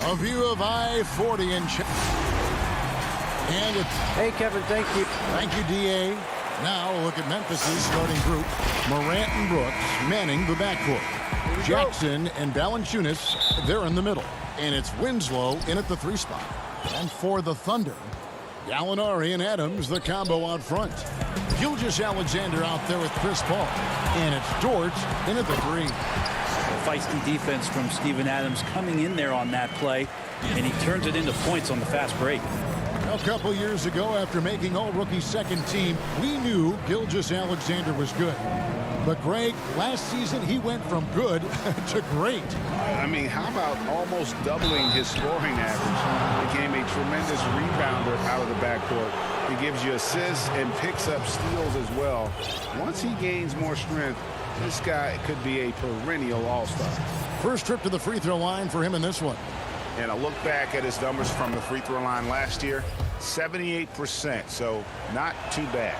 A view of I-40 and it's... Hey, Kevin, thank you. Thank you, D.A. Now look at Memphis's starting group. Morant and Brooks manning the backcourt. Jackson and Valanciunas, they're in the middle. And it's Winslow in at the 3 spot. And for the Thunder, Gallinari and Adams, the combo out front. Gilgeous-Alexander out there with Chris Paul. And it's Dort in at the 3. Feisty defense from Steven Adams coming in there on that play, and he turns it into points on the fast break. A couple years ago, after making all-rookie second team, we knew Gilgeous-Alexander was good. But, Greg, last season he went from good to great. I mean, how about almost doubling his scoring average? Became a tremendous rebounder out of the backcourt. He gives you assists and picks up steals as well. Once he gains more strength, this guy could be a perennial all-star. First trip to the free throw line for him in this one. And a look back at his numbers from the free throw line last year, 78%, so not too bad.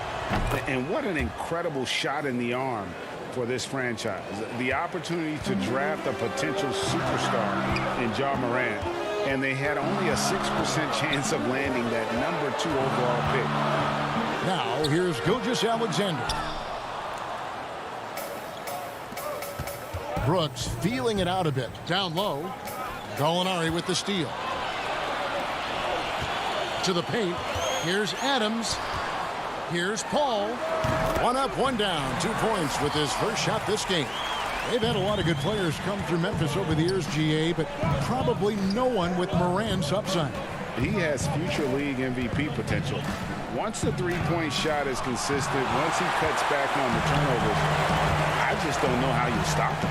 And what an incredible shot in the arm for this franchise. The opportunity to draft a potential superstar in Ja Morant, and they had only a 6% chance of landing that #2 overall pick. Now here's Gilgeous-Alexander. Brooks feeling it out a bit. Down low. Gallinari with the steal. To the paint. Here's Adams. Here's Paul. 1 up, 1 down. 2 points with his first shot this game. They've had a lot of good players come through Memphis over the years, GA, but probably no one with Morant's upside. He has future league MVP potential. Once the three-point shot is consistent, once he cuts back on the turnovers, I just don't know how you stop him.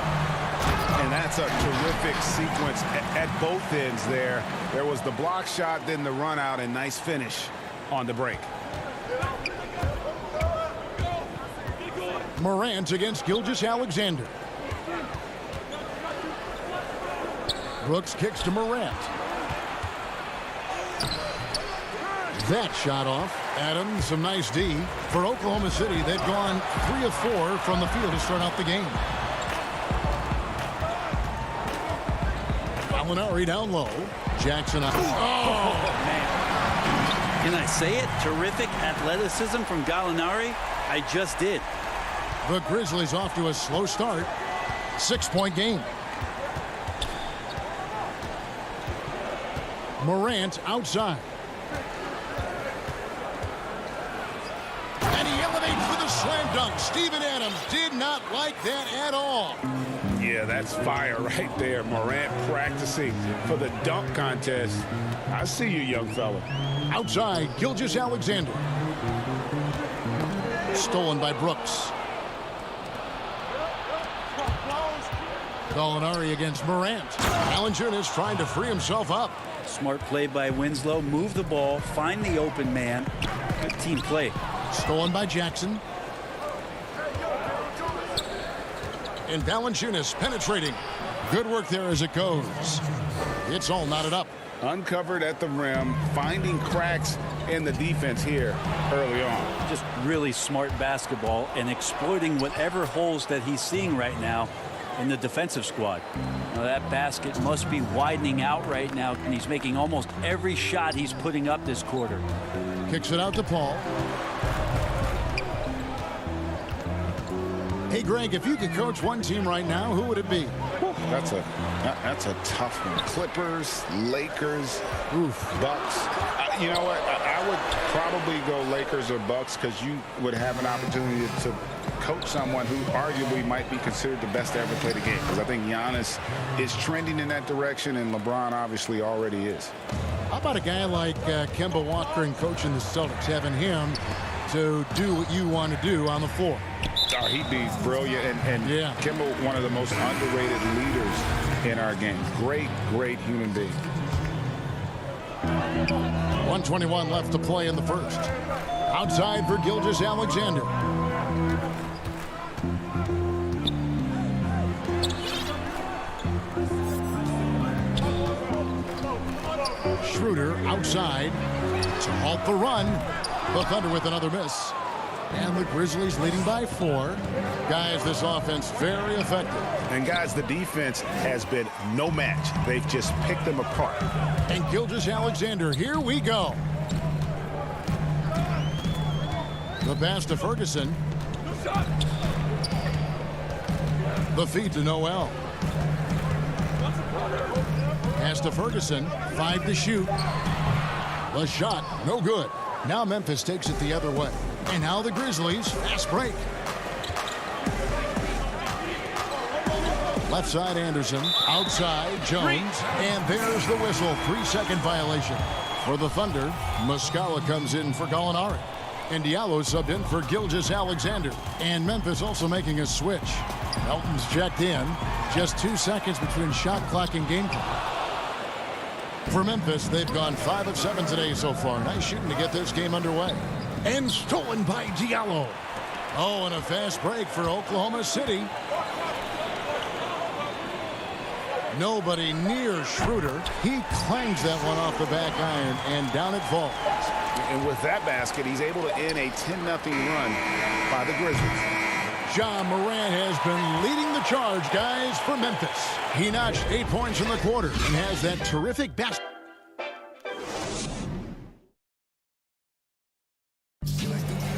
And that's a terrific sequence at both ends there. There was the block shot, then the run out, and nice finish on the break. Morant against Gilgeous-Alexander. Brooks kicks to Morant. That shot off. Adams, some nice D. For Oklahoma City, they've gone 3 of 4 from the field to start out the game. Gallinari down low. Jackson up. Oh, man. Can I say it? Terrific athleticism from Gallinari. I just did. The Grizzlies off to a slow start. 6-point game. Morant outside. And he elevates for the slam dunk. Steven Adams did not like that at all. Yeah, that's fire right there. Morant practicing for the dunk contest. I see you, young fella. Outside, Gilgeous-Alexander. Stolen by Brooks. Gallinari against Morant. Valanciunas trying to free himself up. Smart play by Winslow. Move the ball. Find the open man. Good team play. Stolen by Jackson. And Valanciunas penetrating. Good work there as it goes. It's all knotted up. Uncovered at the rim, finding cracks in the defense here early on. Just really smart basketball and exploiting whatever holes that he's seeing right now in the defensive squad. Now that basket must be widening out right now, and he's making almost every shot he's putting up this quarter. Kicks it out to Paul. Hey, Greg, if you could coach one team right now, who would it be? That's a tough one. Clippers, Lakers, Bucks. You know what? I would probably go Lakers or Bucks because you would have an opportunity to coach someone who arguably might be considered the best to ever play the game. Because I think Giannis is trending in that direction, and LeBron obviously already is. How about a guy like Kemba Walker and coaching the Celtics, having him to do what you want to do on the floor? Oh, he'd be brilliant, and yeah. Kemba, one of the most underrated leaders in our game. Great human being. 1:21 left to play in the first. Outside for Gilgeous-Alexander. Schroeder outside to halt the run. The Thunder with another miss. And the Grizzlies leading by 4. Guys, this offense very effective. And guys, the defense has been no match. They've just picked them apart. And Gilgeous-Alexander, here we go. The pass to Ferguson. The feed to Noel. Pass to Ferguson. 5 to shoot. The shot, no good. Now Memphis takes it the other way. And now the Grizzlies, fast break. Left side Anderson, outside Jones, and there's the whistle. 3-second violation. For the Thunder, Muscala comes in for Gallinari. And Diallo subbed in for Gilgeous-Alexander. And Memphis also making a switch. Melton's checked in. Just 2 seconds between shot clock and game clock. For Memphis, they've gone 5 of 7 today so far. Nice shooting to get this game underway. And stolen by Diallo. Oh, and a fast break for Oklahoma City. Nobody near Schroeder. He clangs that one off the back iron, and down it falls. And with that basket, he's able to end a 10-0 run by the Grizzlies. Ja Morant has been leading the charge, guys, for Memphis. He notched 8 points in the quarter and has that terrific basket.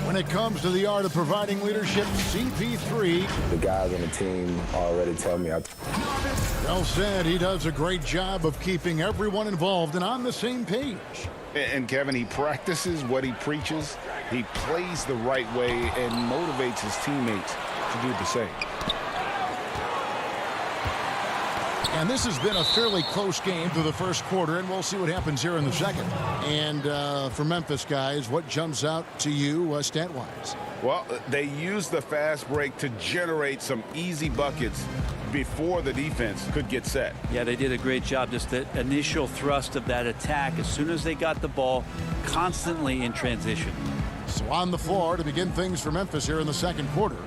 When it comes to the art of providing leadership, CP3. The guys on the team already tell me. Well said. He does a great job of keeping everyone involved and on the same page. And Kevin, he practices what he preaches. He plays the right way and motivates his teammates to do the same. And this has been a fairly close game through the first quarter, and we'll see what happens here in the second. And for Memphis, guys, what jumps out to you stat-wise? Well, they used the fast break to generate some easy buckets before the defense could get set. Yeah, they did a great job. Just the initial thrust of that attack as soon as they got the ball, constantly in transition. So on the floor to begin things for Memphis here in the second quarter.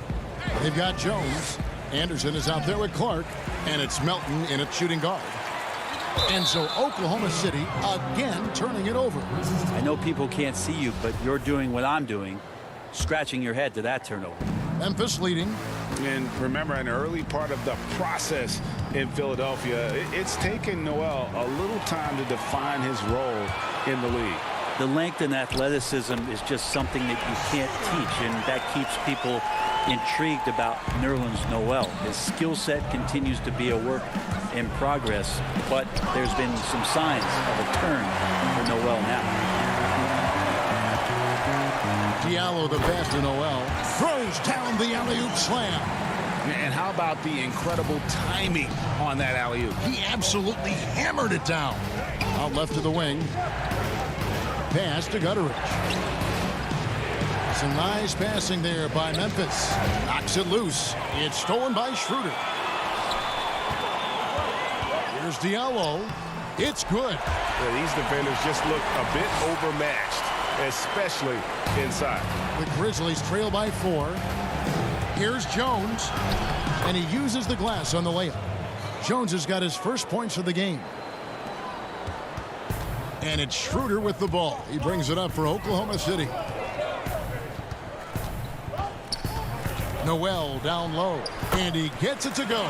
They've got Jones. Anderson is out there with Clark, and it's Melton in at shooting guard. And so Oklahoma City again turning it over. I know people can't see you, but you're doing what I'm doing, scratching your head to that turnover. Memphis leading. And remember, an early part of the process in Philadelphia, it's taken Noel a little time to define his role in the league. The length and athleticism is just something that you can't teach, and that keeps people intrigued about Nerlens Noel. His skill set continues to be a work in progress, but there's been some signs of a turn for Noel now. Diallo, the pass to Noel, throws down the alley-oop slam. And how about the incredible timing on that alley-oop? He absolutely hammered it down. Out left to the wing. Pass to Gutteridge. Some nice passing there by Memphis. Knocks it loose. It's stolen by Schroeder. Here's Diallo. It's good. Yeah, these defenders just look a bit overmatched, especially inside. The Grizzlies trail by 4. Here's Jones. And he uses the glass on the layup. Jones has got his first points of the game. And it's Schroeder with the ball. He brings it up for Oklahoma City. Noel down low, and he gets it to go.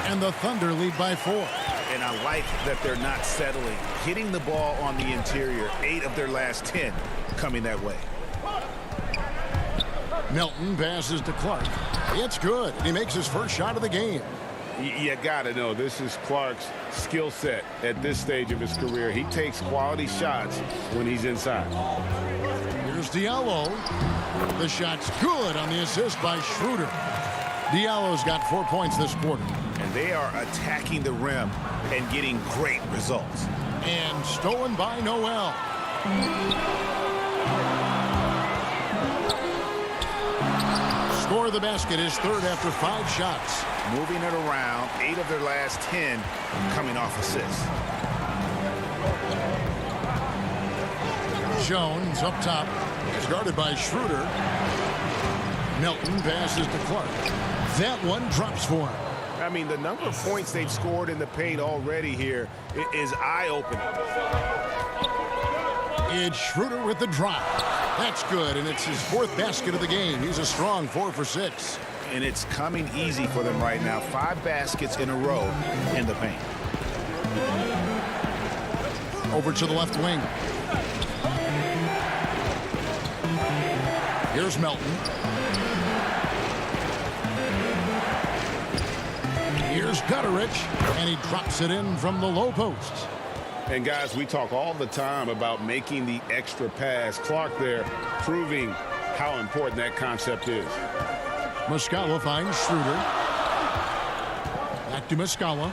And the Thunder lead by 4. And I like that they're not settling. Hitting the ball on the interior, 8 of their last 10 coming that way. Melton passes to Clark. It's good. He makes his first shot of the game. You got to know, this is Clark's skill set at this stage of his career. He takes quality shots when he's inside. Here's Diallo. The shot's good on the assist by Schroeder. Diallo's got 4 points this quarter. And they are attacking the rim and getting great results. And stolen by Noel. Score of the basket is third after 5 shots. Moving it around, 8 of their last 10 coming off assists. Jones up top is guarded by Schroeder. Melton passes to Clark. That one drops for him. I mean, the number of points they've scored in the paint already here is eye-opening. It's Schroeder with the drive. That's good, and it's his 4th basket of the game. He's a strong 4 for 6. And it's coming easy for them right now. 5 baskets in a row in the paint. Over to the left wing. Here's Melton. Here's Gutterich, and he drops it in from the low post. And guys, we talk all the time about making the extra pass. Clark there proving how important that concept is. Muscala finds Schroeder. Back to Muscala.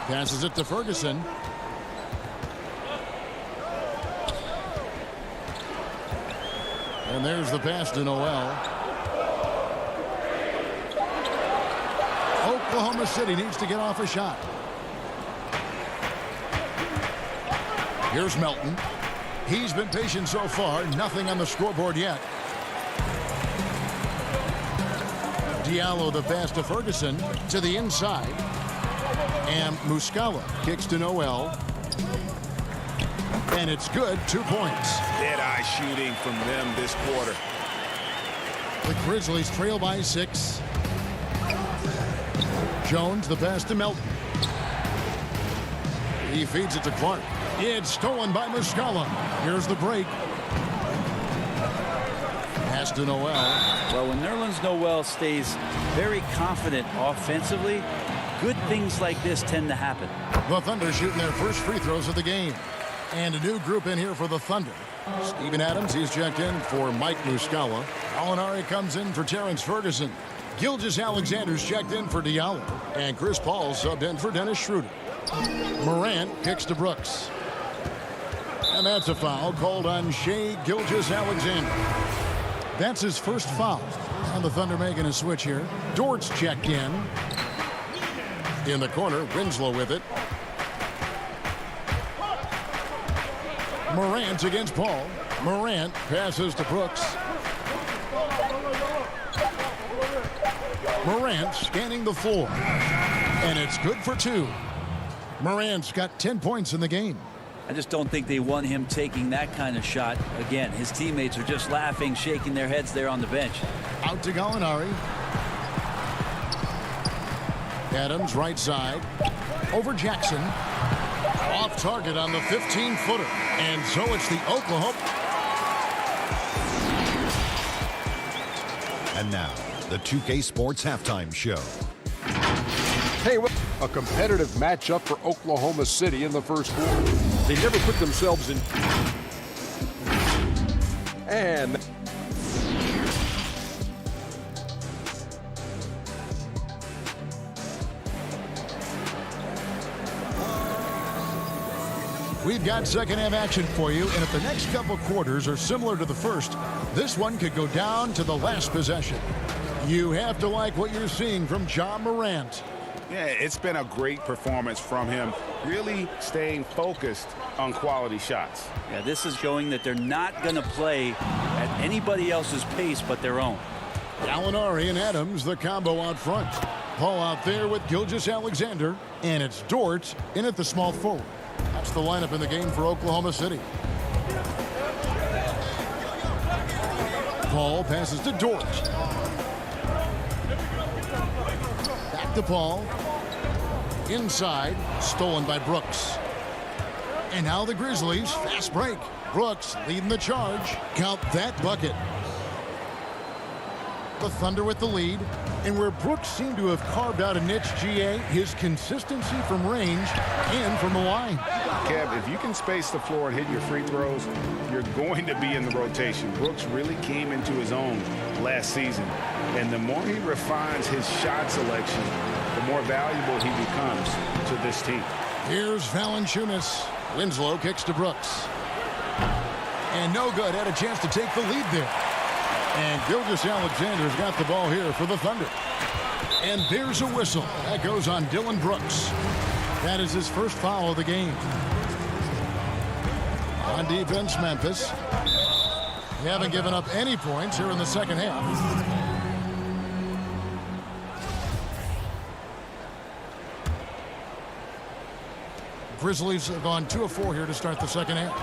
Passes it to Ferguson. And there's the pass to Noel. Oklahoma City needs to get off a shot. Here's Melton. He's been patient so far. Nothing on the scoreboard yet. Diallo the pass to Ferguson to the inside. And Muscala kicks to Noel. And it's good. 2 points. Dead-eye shooting from them this quarter. The Grizzlies trail by 6. Jones the pass to Melton. He feeds it to Clark. It's stolen by Muscala. Here's the break. Pass to Noel. Well, when Nerlens Noel stays very confident offensively, good things like this tend to happen. The Thunder shooting their first free throws of the game. And a new group in here for the Thunder. Steven Adams, he's checked in for Mike Muscala. Alinari comes in for Terrence Ferguson. Gilgeous-Alexander's checked in for Diallo. And Chris Paul subbed in for Dennis Schroeder. Morant kicks to Brooks. And that's a foul called on Shai Gilgeous-Alexander. That's his first foul. And the Thunder making a switch here. Dort's checked in. In the corner, Winslow with it. Morant against Paul. Morant passes to Brooks. Morant scanning the floor. And it's good for 2. Morant's got 10 points in the game. I just don't think they want him taking that kind of shot. Again, his teammates are just laughing, shaking their heads there on the bench. Out to Gallinari. Adams right side. Over Jackson. Off target on the 15-footer. And so it's the Oklahoma. And now, the 2K Sports Halftime Show. Hey, a competitive matchup for Oklahoma City in the first quarter. They never put themselves in. And we've got second half action for you, and if the next couple quarters are similar to the first, this one could go down to the last possession. You have to like what you're seeing from John Morant. Yeah, it's been a great performance from him, really staying focused on quality shots. Yeah, this is showing that they're not going to play at anybody else's pace but their own. Gallinari and Adams, the combo out front. Paul out there with Gilgeous-Alexander, and it's Dort in at the small forward. That's the lineup in the game for Oklahoma City. Paul passes to Dort. Back to Paul. Inside, stolen by Brooks. And now the Grizzlies, fast break. Brooks leading the charge. Count that bucket. The Thunder with the lead. And where Brooks seemed to have carved out a niche, GA, his consistency from range and from the line. Kev, if you can space the floor and hit your free throws, you're going to be in the rotation. Brooks really came into his own last season. And the more he refines his shot selection, the more valuable he becomes to this team. Here's Valanciunas. Winslow kicks to Brooks. And no good. Had a chance to take the lead there. And Gilgeous-Alexander's got the ball here for the Thunder. And there's a whistle. That goes on Dylan Brooks. That is his first foul of the game. On defense, Memphis. They haven't given up any points here in the second half. Grizzlies have gone 2 of 4 here to start the second half.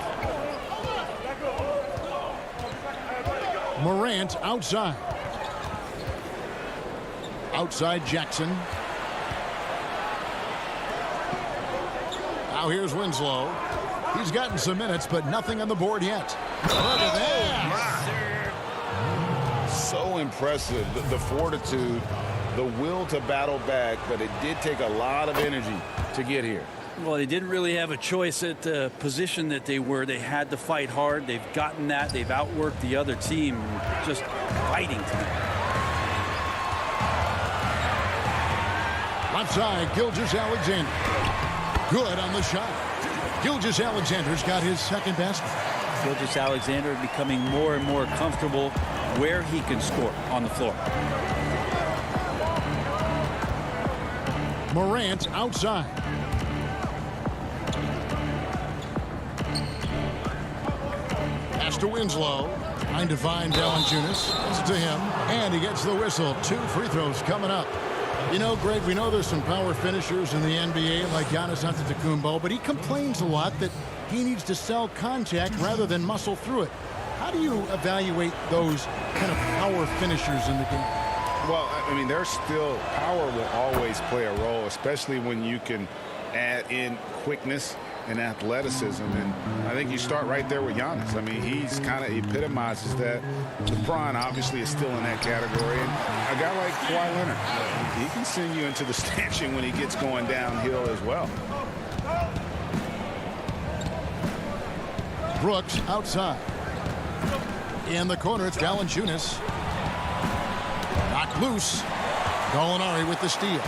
Morant outside. Outside Jackson. Now here's Winslow. He's gotten some minutes, but nothing on the board yet. Look at that. So impressive. The fortitude, the will to battle back, but it did take a lot of energy to get here. Well, they didn't really have a choice at the position that they were. They had to fight hard. They've gotten that. They've outworked the other team, just fighting tonight. Left side, Gilgeous-Alexander. Good on the shot. Gilgeous-Alexander's got his second basket. Gilgeous-Alexander becoming more and more comfortable where he can score on the floor. Morant outside. Pass to Winslow. Trying to find Valanciunas. It's to him. And he gets the whistle. 2 free throws coming up. You know, Greg, we know there's some power finishers in the NBA like Giannis Antetokounmpo, but he complains a lot that he needs to sell contact rather than muscle through it. How do you evaluate those kind of power finishers in the game? Well, I mean, there's still power will always play a role, especially when you can add in quickness and athleticism. And I think you start right there with Giannis. I mean, he's kind of epitomizes that. LeBron obviously is still in that category. And a guy like Kawhi Leonard, he can send you into the stanchion when he gets going downhill as well. Brooks outside. In the corner, it's Valanciunas. Knocked loose. Gallinari with the steal.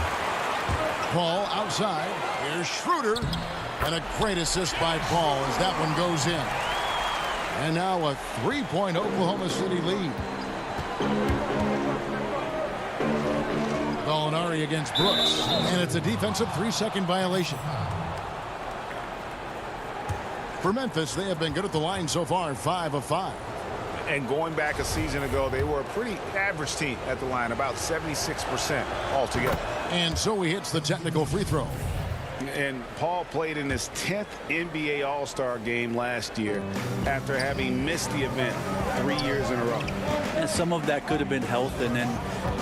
Paul outside. Here's Schroeder. And a great assist by Paul as that one goes in. And now a 3-point Oklahoma City lead. Gallinari against Brooks. And it's a defensive 3-second violation. For Memphis, they have been good at the line so far, 5 of 5. And going back a season ago, they were a pretty average team at the line, about 76% altogether. And so he hits the technical free throw. And Paul played in his 10th NBA All-Star game last year after having missed the event 3 years in a row. And some of that could have been health, and then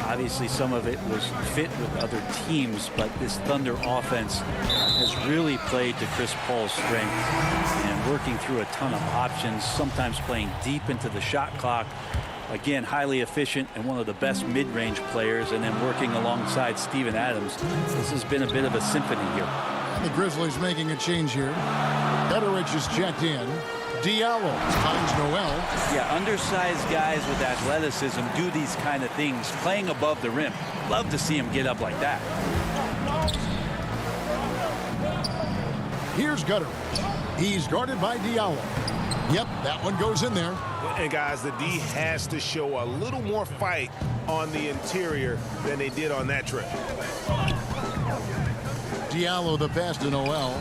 obviously some of it was fit with other teams. But this Thunder offense has really played to Chris Paul's strength and working through a ton of options, sometimes playing deep into the shot clock. Again, highly efficient and one of the best mid-range players, and then working alongside Steven Adams. This has been a bit of a symphony here. The Grizzlies making a change here. Betteridge is checked in. Diallo finds Noel. Yeah, undersized guys with athleticism do these kind of things, playing above the rim. Love to see him get up like that. Here's Gutteridge. He's guarded by Diallo. Yep, that one goes in there. And guys, the D has to show a little more fight on the interior than they did on that trip. Diallo the pass to Noel.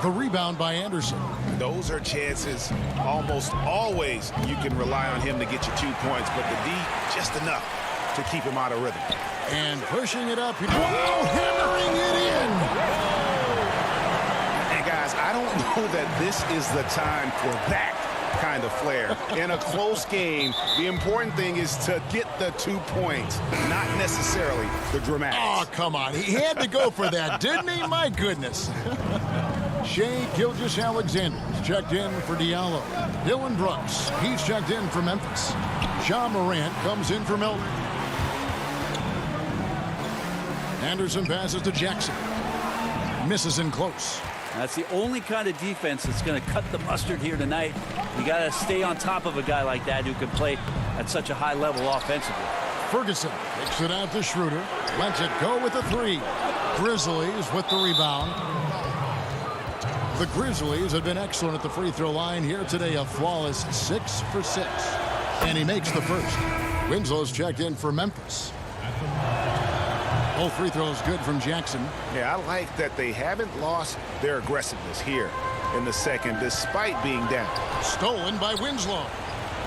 The rebound by Anderson. Those are chances almost always you can rely on him to get you 2 points, but the D just enough to keep him out of rhythm. And pushing it up. Whoa, hammering it in. And guys, I don't know that this is the time for that kind of flair. In a close game, the important thing is to get the 2 points, not necessarily the dramatics. Oh, come on. He had to go for that, didn't he? My goodness. Shai Gilgeous-Alexander checked in for Diallo. Dylan Brooks, he's checked in for Memphis. Ja Morant comes in for Melbourne. Anderson passes to Jackson. Misses in close. That's the only kind of defense that's going to cut the mustard here tonight. You got to stay on top of a guy like that who can play at such a high level offensively. Ferguson kicks it out to Schroeder. Lets it go with the 3. Grizzlies with the rebound. The Grizzlies have been excellent at the free throw line here today. A flawless 6 for 6. And he makes the first. Winslow's checked in for Memphis. Both free throws good from Jackson. Yeah, I like that they haven't lost their aggressiveness here in the second, despite being down. Stolen by Winslow.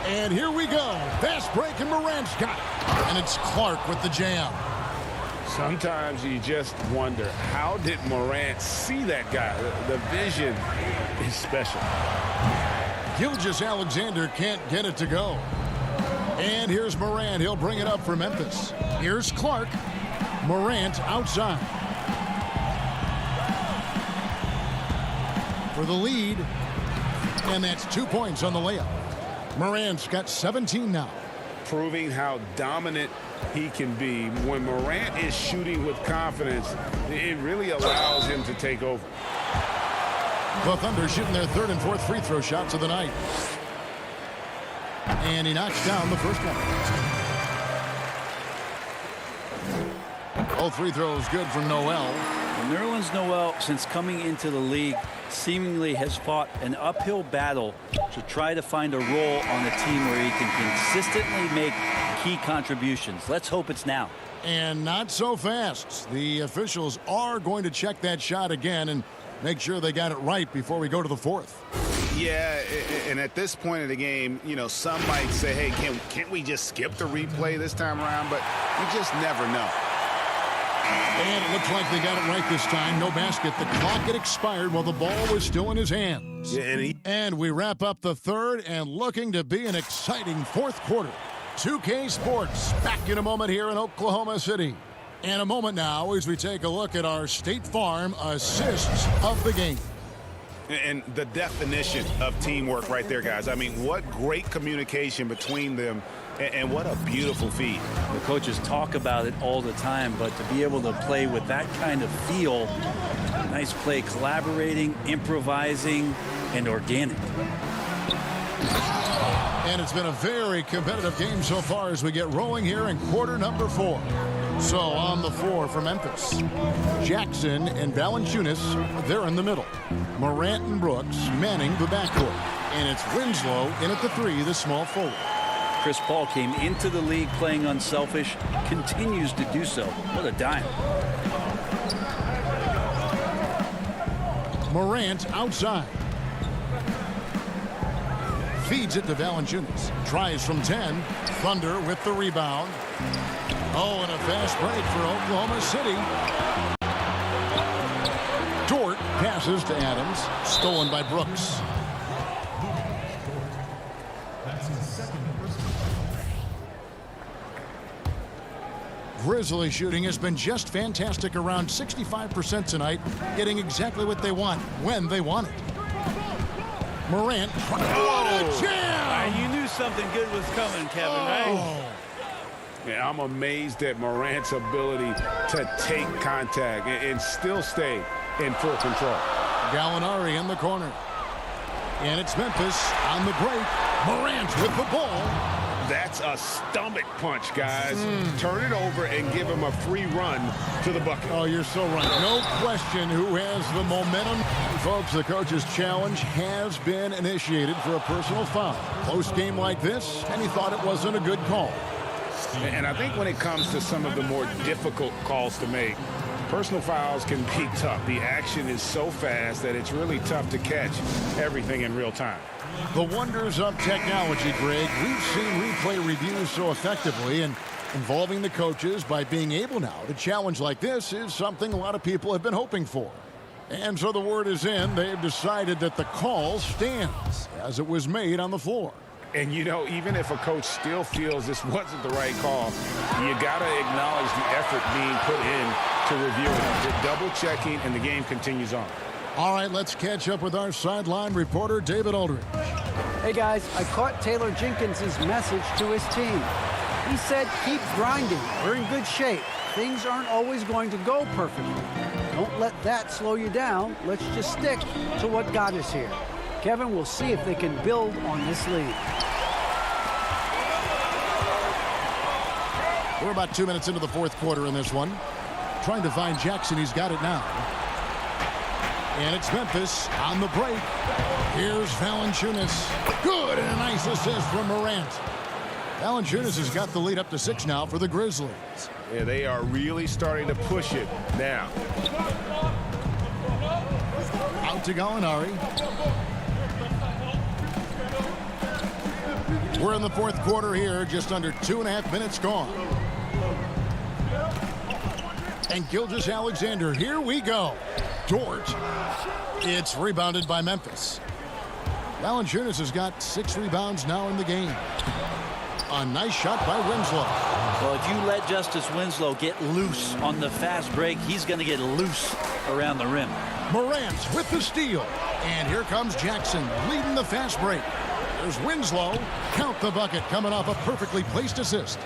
And here we go. Fast break, and Morant's got it. And it's Clark with the jam. Sometimes you just wonder, how did Morant see that guy? The vision is special. Gilgeous-Alexander can't get it to go. And here's Morant. He'll bring it up for Memphis. Here's Clark. Morant outside. For the lead. And that's 2 points on the layup. Morant's got 17 now. Proving how dominant he can be. When Morant is shooting with confidence, it really allows him to take over. The Thunder shooting their third and fourth free throw shots of the night. And he knocks down the first one. All free throws good from Noel. Nerlens Noel, since coming into the league, seemingly has fought an uphill battle to try to find a role on a team where he can consistently make key contributions. Let's hope it's now. And not so fast. The officials are going to check that shot again and make sure they got it right before we go to the fourth. Yeah, and at this point of the game, you know, some might say, hey, can't we just skip the replay this time around? But you just never know. And it looks like they got it right this time. No basket. The clock had expired while the ball was still in his hands. Yeah, and we wrap up the third and looking to be an exciting fourth quarter. 2K Sports back in a moment here in Oklahoma City. And a moment now as we take a look at our State Farm assists of the game. And the definition of teamwork right there, guys. I mean, what great communication between them, and what a beautiful feed. The coaches talk about it all the time, but to be able to play with that kind of feel, nice play, collaborating, improvising, and organic. And it's been a very competitive game so far as we get rolling here in quarter number 4. So on the floor for Memphis, Jackson and Valanciunas, they're in the middle. Morant and Brooks manning the backcourt. And it's Winslow in at the 3, the small forward. Chris Paul came into the league playing unselfish, continues to do so. What a dime. Morant outside. Feeds it to Valanciunas. Tries from 10. Thunder with the rebound. Oh, and a fast break for Oklahoma City. Dort passes to Adams. Stolen by Brooks. Grizzly shooting has been just fantastic, around 65% tonight, getting exactly what they want when they want it. Morant. What a jam! You knew something good was coming, Kevin, right? Yeah, I'm amazed at Morant's ability to take contact and still stay in full control. Gallinari in the corner. And it's Memphis on the break. Morant with the ball. That's a stomach punch, guys. Turn it over and give him a free run to the bucket. Oh, you're so right. No question who has the momentum. Folks, the coach's challenge has been initiated for a personal foul. Close game like this, and he thought it wasn't a good call. And I think when it comes to some of the more difficult calls to make, personal fouls can be tough. The action is so fast that it's really tough to catch everything in real time. The wonders of technology, Greg. We've seen replay reviews so effectively, and involving the coaches by being able now to challenge like this is something a lot of people have been hoping for. And so the word is in. They've decided that the call stands as it was made on the floor. And, you know, even if a coach still feels this wasn't the right call, you got to acknowledge the effort being put in to review it. They're double-checking, and the game continues on. All right, let's catch up with our sideline reporter, David Aldridge. Hey, guys, I caught Taylor Jenkins' message to his team. He said, keep grinding. We're in good shape. Things aren't always going to go perfectly. Don't let that slow you down. Let's just stick to what got us here. Kevin, we'll see if they can build on this lead. We're about 2 minutes into the fourth quarter in this one. Trying to find Jackson. He's got it now. And it's Memphis on the break. Here's Valanciunas. Good, and a nice assist from Morant. Valanciunas has got the lead up to 6 now for the Grizzlies. Yeah, they are really starting to push it now. Out to Gallinari. We're in the fourth quarter here, just under 2.5 minutes gone. And Gilgeous-Alexander, here we go. Dort. It's rebounded by Memphis. Valanciunas has got 6 rebounds now in the game. A nice shot by Winslow. Well, if you let Justice Winslow get loose on the fast break, he's going to get loose around the rim. Morant with the steal. And here comes Jackson leading the fast break. There's Winslow. Count the bucket coming off a perfectly placed assist.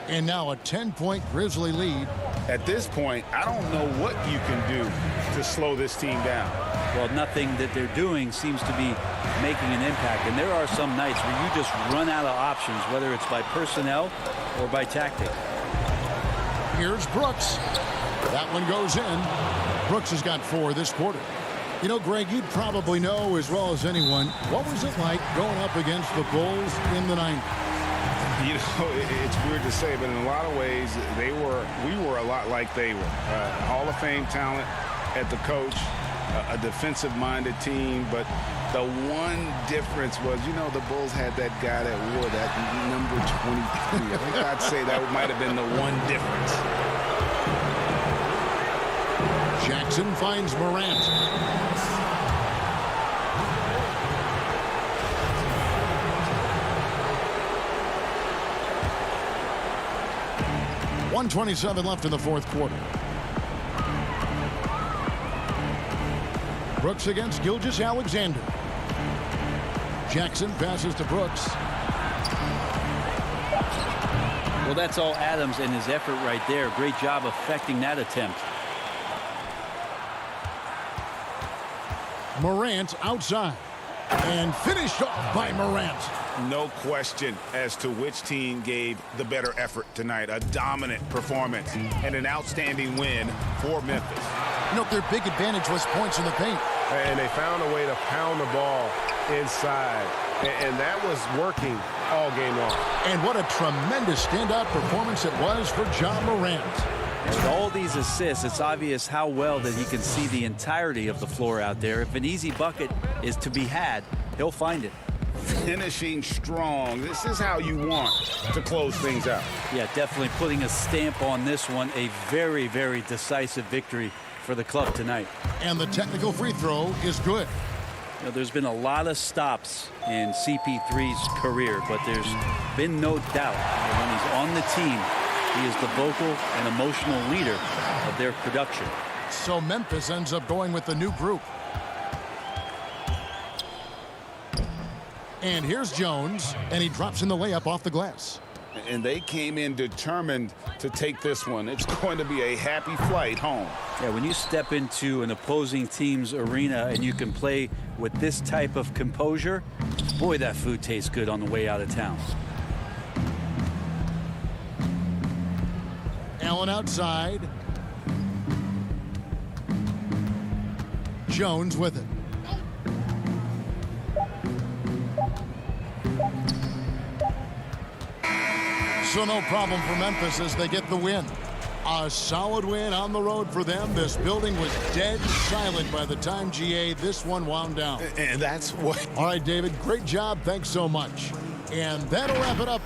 And now a 10-point Grizzly lead. At this point, I don't know what you can do to slow this team down. Well, nothing that they're doing seems to be making an impact. And there are some nights where you just run out of options, whether it's by personnel or by tactic. Here's Brooks. That one goes in. Brooks has got 4 this quarter. You know, Greg, you'd probably know as well as anyone, what was it like going up against the Bulls in the 90s? You know, it's weird to say, but in a lot of ways, we were a lot like they were. Hall of Fame talent at the coach, a defensive-minded team, but the one difference was, you know, the Bulls had that guy that wore that number 23. I think I'd say that might have been the one difference. Jackson finds Morant. 1:27 left in the fourth quarter. Brooks against Gilgeous-Alexander. Jackson passes to Brooks. Well, that's all Adams and his effort right there. Great job affecting that attempt. Morant outside. And finished off by Morant. No question as to which team gave the better effort tonight. A dominant performance and an outstanding win for Memphis. You know, their big advantage was points in the paint. And they found a way to pound the ball inside. And that was working all game long. And what a tremendous standout performance it was for Ja Morant. With all these assists, it's obvious how well that he can see the entirety of the floor out there. If an easy bucket is to be had, he'll find it. Finishing strong. This is how you want to close things out. Yeah, definitely putting a stamp on this one. A very, very decisive victory for the club tonight. And the technical free throw is good. You know, there's been a lot of stops in CP3's career, but there's been no doubt that when he's on the team, he is the vocal and emotional leader of their production. So Memphis ends up going with the new group. And here's Jones, and he drops in the layup off the glass. And they came in determined to take this one. It's going to be a happy flight home. Yeah, when you step into an opposing team's arena and you can play with this type of composure, boy, that food tastes good on the way out of town. Allen outside. Jones with it. So no problem for Memphis as they get the win. A solid win on the road for them. This building was dead silent by the time, GA, this one wound down. And that's what... All right, David, great job. Thanks so much. And that'll wrap it up.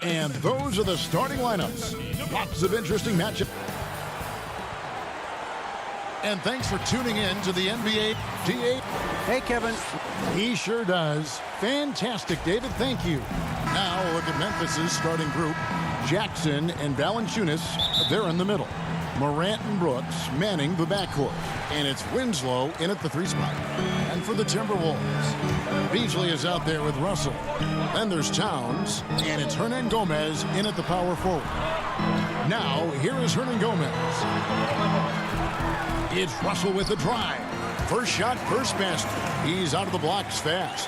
And those are the starting lineups. Lots of interesting matchups. And thanks for tuning in to the NBA TA. Hey, Kevin. He sure does. Fantastic, David. Thank you. Now look at Memphis's starting group. Jackson and Valanciunas, they're in the middle. Morant and Brooks manning the backcourt. And it's Winslow in at the 3 spot. And for the Timberwolves, Beasley is out there with Russell. Then there's Towns, and it's Hernan Gomez in at the power forward. Now, here is Hernan Gomez. It's Russell with the drive. First shot, first basket. He's out of the blocks fast.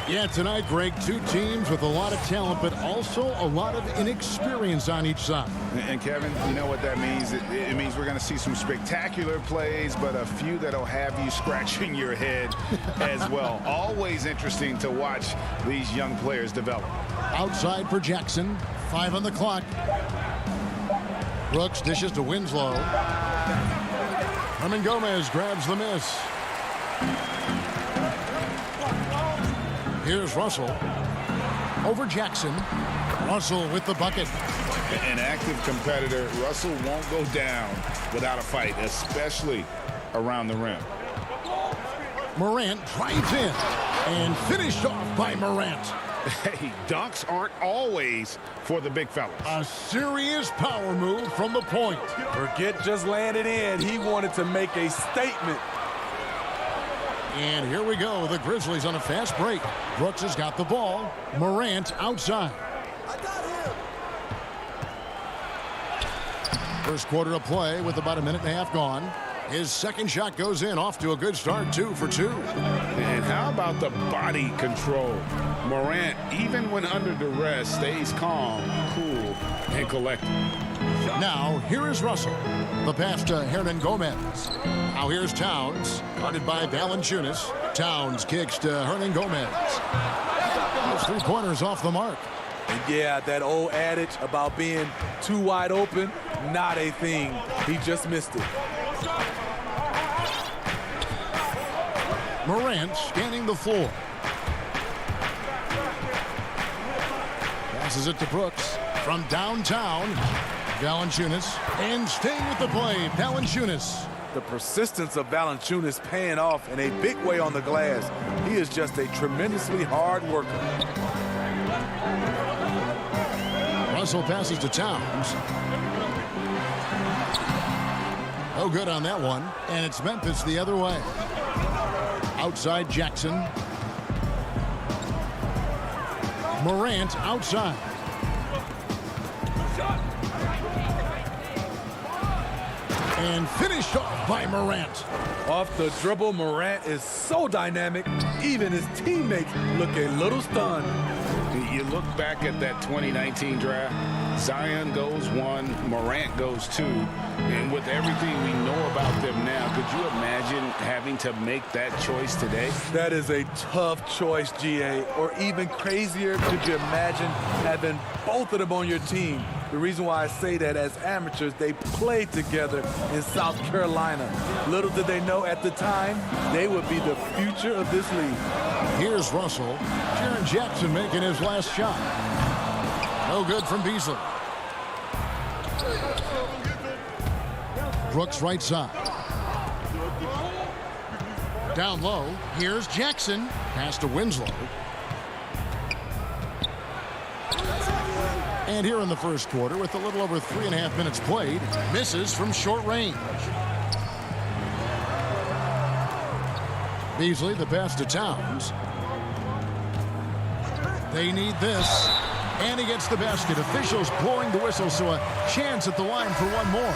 Yeah, tonight, Greg, 2 teams with a lot of talent, but also a lot of inexperience on each side. And Kevin, you know what that means? It means we're going to see some spectacular plays, but a few that'll have you scratching your head as well. Always interesting to watch these young players develop. Outside for Jackson. 5 on the clock. Brooks dishes to Winslow. Hernan Gomez grabs the miss. Here's Russell. Over Jackson. Russell with the bucket. An active competitor. Russell won't go down without a fight, especially around the rim. Morant drives in and finished off by Morant. Hey, dunks aren't always for the big fellas. A serious power move from the point. Forget just laying it in. He wanted to make a statement. And here we go. The Grizzlies on a fast break. Brooks has got the ball. Morant outside. First quarter of play with about a minute and a half gone. His second shot goes in, off to a good start, 2 for 2. And how about the body control? Morant, even when under duress, stays calm, cool, and collected. Now, here is Russell. The pass to Hernan Gomez. Now here's Towns, guarded by Valanciunas. Towns kicks to Hernan Gomez. Those 3-pointers off the mark. And yeah, that old adage about being too wide open, not a thing. He just missed it. Morant scanning the floor. Passes it to Brooks from downtown. Valanciunas, and staying with the play, Valanciunas. The persistence of Valanciunas paying off in a big way on the glass. He is just a tremendously hard worker. Russell passes to Towns. No good on that one, and it's Memphis the other way. Outside Jackson. Morant outside. And finished off by Morant. Off the dribble, Morant is so dynamic. Even his teammates look a little stunned. You look back at that 2019 draft, Zion goes 1, Morant goes 2. And with everything we know about them now, could you imagine having to make that choice today? That is a tough choice, GA. Or even crazier, could you imagine having both of them on your team? The reason why I say that, as amateurs, they played together in South Carolina. Little did they know at the time, they would be the future of this league. Here's Russell. Jaren Jackson making his last shot. No good from Beasley. Brooks right side. Down low. Here's Jackson. Pass to Winslow. And here in the first quarter, with a little over 3.5 minutes played, misses from short range. Beasley, the pass to Towns. They need this. And he gets the basket. Officials blowing the whistle, so a chance at the line for one more.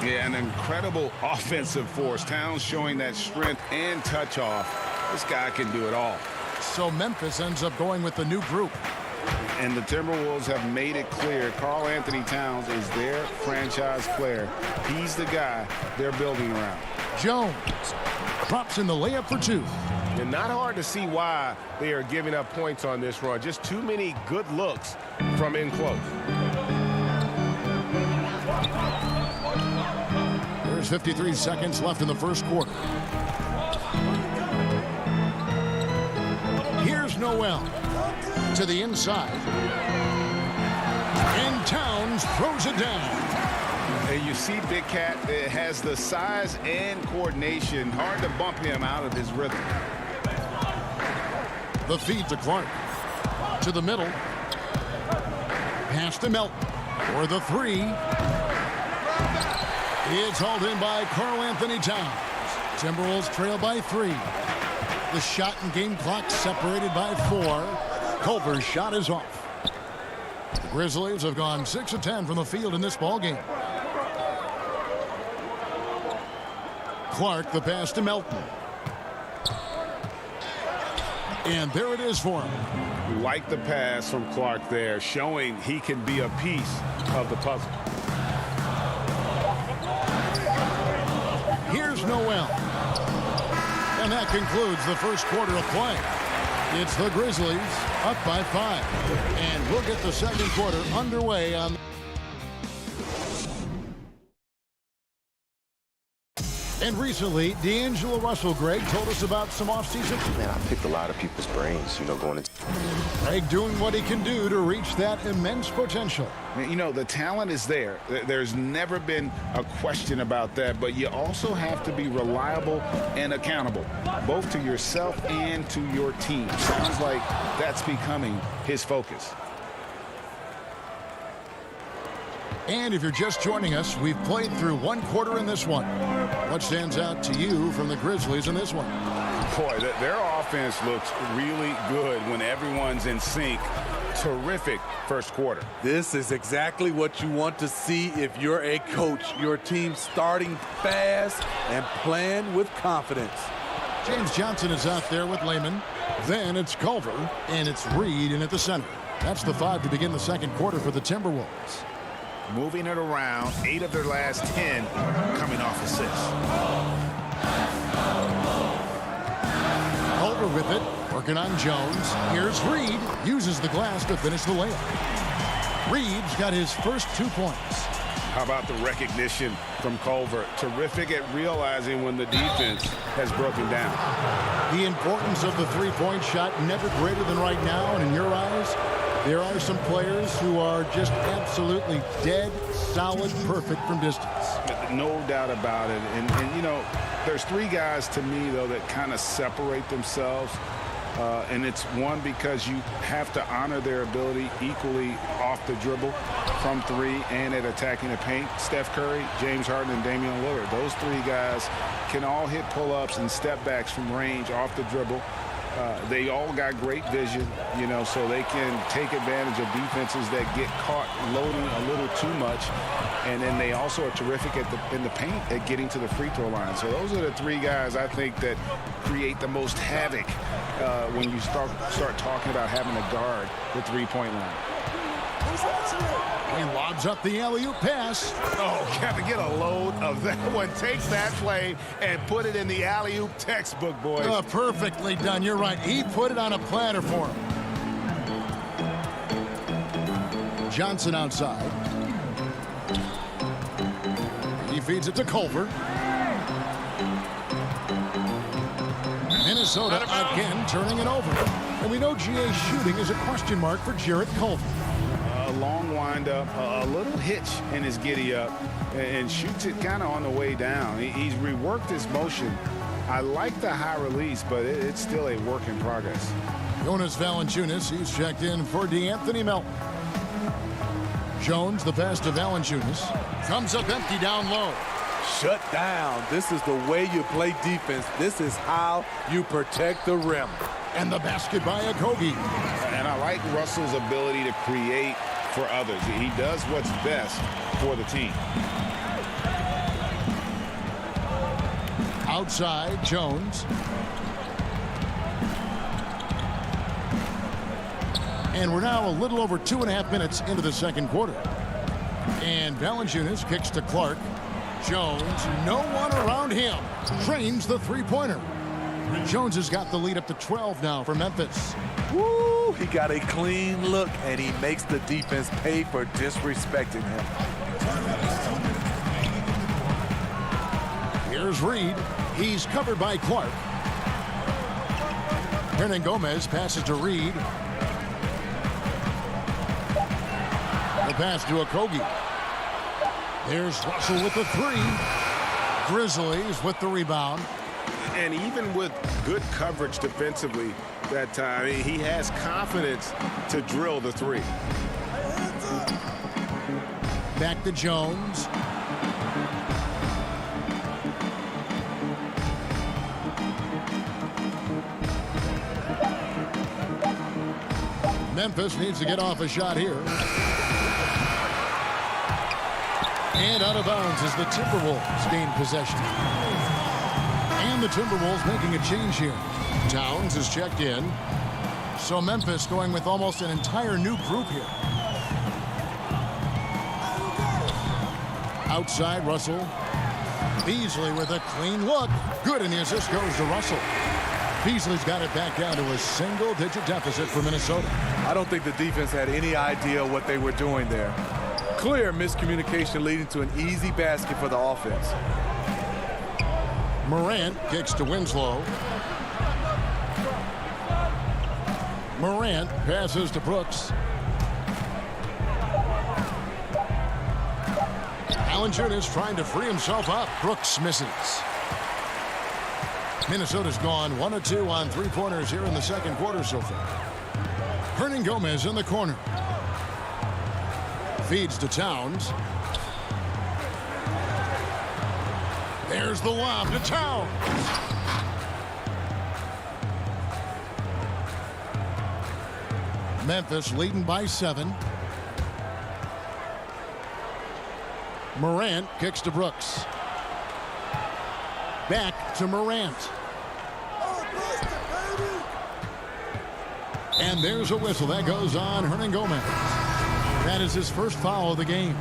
Yeah, an incredible offensive force. Towns showing that strength and touch off. This guy can do it all. So Memphis ends up going with the new group. And the Timberwolves have made it clear Karl Anthony Towns is their franchise player. He's the guy they're building around. Jones drops in the layup for 2. And not hard to see why they are giving up points on this run. Just too many good looks from in close. There's 53 seconds left in the first quarter. Here's Noel to the inside. And Towns throws it down. And you see Big Cat has the size and coordination. Hard to bump him out of his rhythm. The feed to Clark. To the middle. Pass to Melton. For the three. It's hauled in by Karl Anthony Towns. Timberwolves trail by 3. The shot and game clock separated by 4. Culver's shot is off. The Grizzlies have gone 6 of 10 from the field in this ball game. Clark, the pass to Melton. And there it is for him. Like the pass from Clark there, showing he can be a piece of the puzzle. Here's Noel. And that concludes the first quarter of play. It's the Grizzlies up by 5. And we'll get the second quarter underway on. And recently, D'Angelo Russell, Greg, told us about some offseason. Man, I picked a lot of people's brains, going into. Greg doing what he can do to reach that immense potential. You know, the talent is there. There's never been a question about that, but you also have to be reliable and accountable, both to yourself and to your team. Sounds like that's becoming his focus. And if you're just joining us, we've played through one quarter in this one. What stands out to you from the Grizzlies in this one? Boy, their offense looks really good when everyone's in sync. Terrific first quarter. This is exactly what you want to see if you're a coach. Your team starting fast and playing with confidence. James Johnson is out there with Lehman. Then it's Culver, and it's Reed in at the center. That's the 5 to begin the second quarter for the Timberwolves. Moving it around, 8 of their last 10 coming off assists. Culver with it, working on Jones. Here's Reed, uses the glass to finish the layup. Reed's got his first 2 points. How about the recognition from Culver? Terrific at realizing when the defense has broken down. The importance of the three-point shot never greater than right now, and in your eyes, there are some players who are just absolutely dead, solid, perfect from distance. No doubt about it. And you know, there's 3 guys to me, though, that kind of separate themselves. And it's one, because you have to honor their ability equally off the dribble, from 3, and at attacking the paint. Steph Curry, James Harden, and Damian Lillard. Those 3 guys can all hit pull-ups and step-backs from range off the dribble. They all got great vision, so they can take advantage of defenses that get caught loading a little too much. And then they also are terrific in the paint at getting to the free throw line. So those are the 3 guys I think that create the most havoc when you start talking about having to guard the three-point line. And lobs up the alley-oop pass. Oh, got to get a load of that one. Take that play and put it in the alley-oop textbook, boys. Perfectly done. You're right. He put it on a platter for him. Johnson outside. He feeds it to Culver. Minnesota again turning it over. And we know GA's shooting is a question mark for Jarrett Culver. A long windup, a little hitch in his giddy up, and shoots it kind of on the way down. He's reworked his motion. I like the high release, but it's still a work in progress. Jonas Valanciunas, he's checked in for D'Anthony Melton. Jones, the pass to Valanciunas. Comes up empty down low. Shut down. This is the way you play defense. This is how you protect the rim. And the basket by Okogie. And I like Russell's ability to create for others. He does what's best for the team. Outside, Jones. And we're now a little over 2.5 minutes into the second quarter. And Valanciunas kicks to Clark. Jones, no one around him, drains the three-pointer. Jones has got the lead up to 12 now for Memphis. Woo! He got a clean look, and he makes the defense pay for disrespecting him. Here's Reed. He's covered by Clark. Hernan Gomez passes to Reed. The pass to Okogie. There's Russell with the three. Grizzlies with the rebound. And even with good coverage defensively that time, he has confidence to drill the three. Back to Jones. Memphis needs to get off a shot here. And out of bounds as the Timberwolves gain possession. And the Timberwolves making a change here. Towns is checked in. So Memphis going with almost an entire new group here. Outside, Russell. Beasley with a clean look. Good, and the assist goes to Russell. Beasley's got it back down to a single-digit deficit for Minnesota. I don't think the defense had any idea what they were doing there. Clear miscommunication leading to an easy basket for the offense. Morant kicks to Winslow. Morant passes to Brooks. Valanciunas trying to free himself up. Brooks misses. Minnesota's gone 1 of 2 on three-pointers here in the second quarter so far. Hernangomez in the corner. Feeds to Towns. There's the lob to Towns. Memphis leading by 7. Morant kicks to Brooks. Back to Morant. And there's a whistle. That goes on Hernangomez. That is his first foul of the game.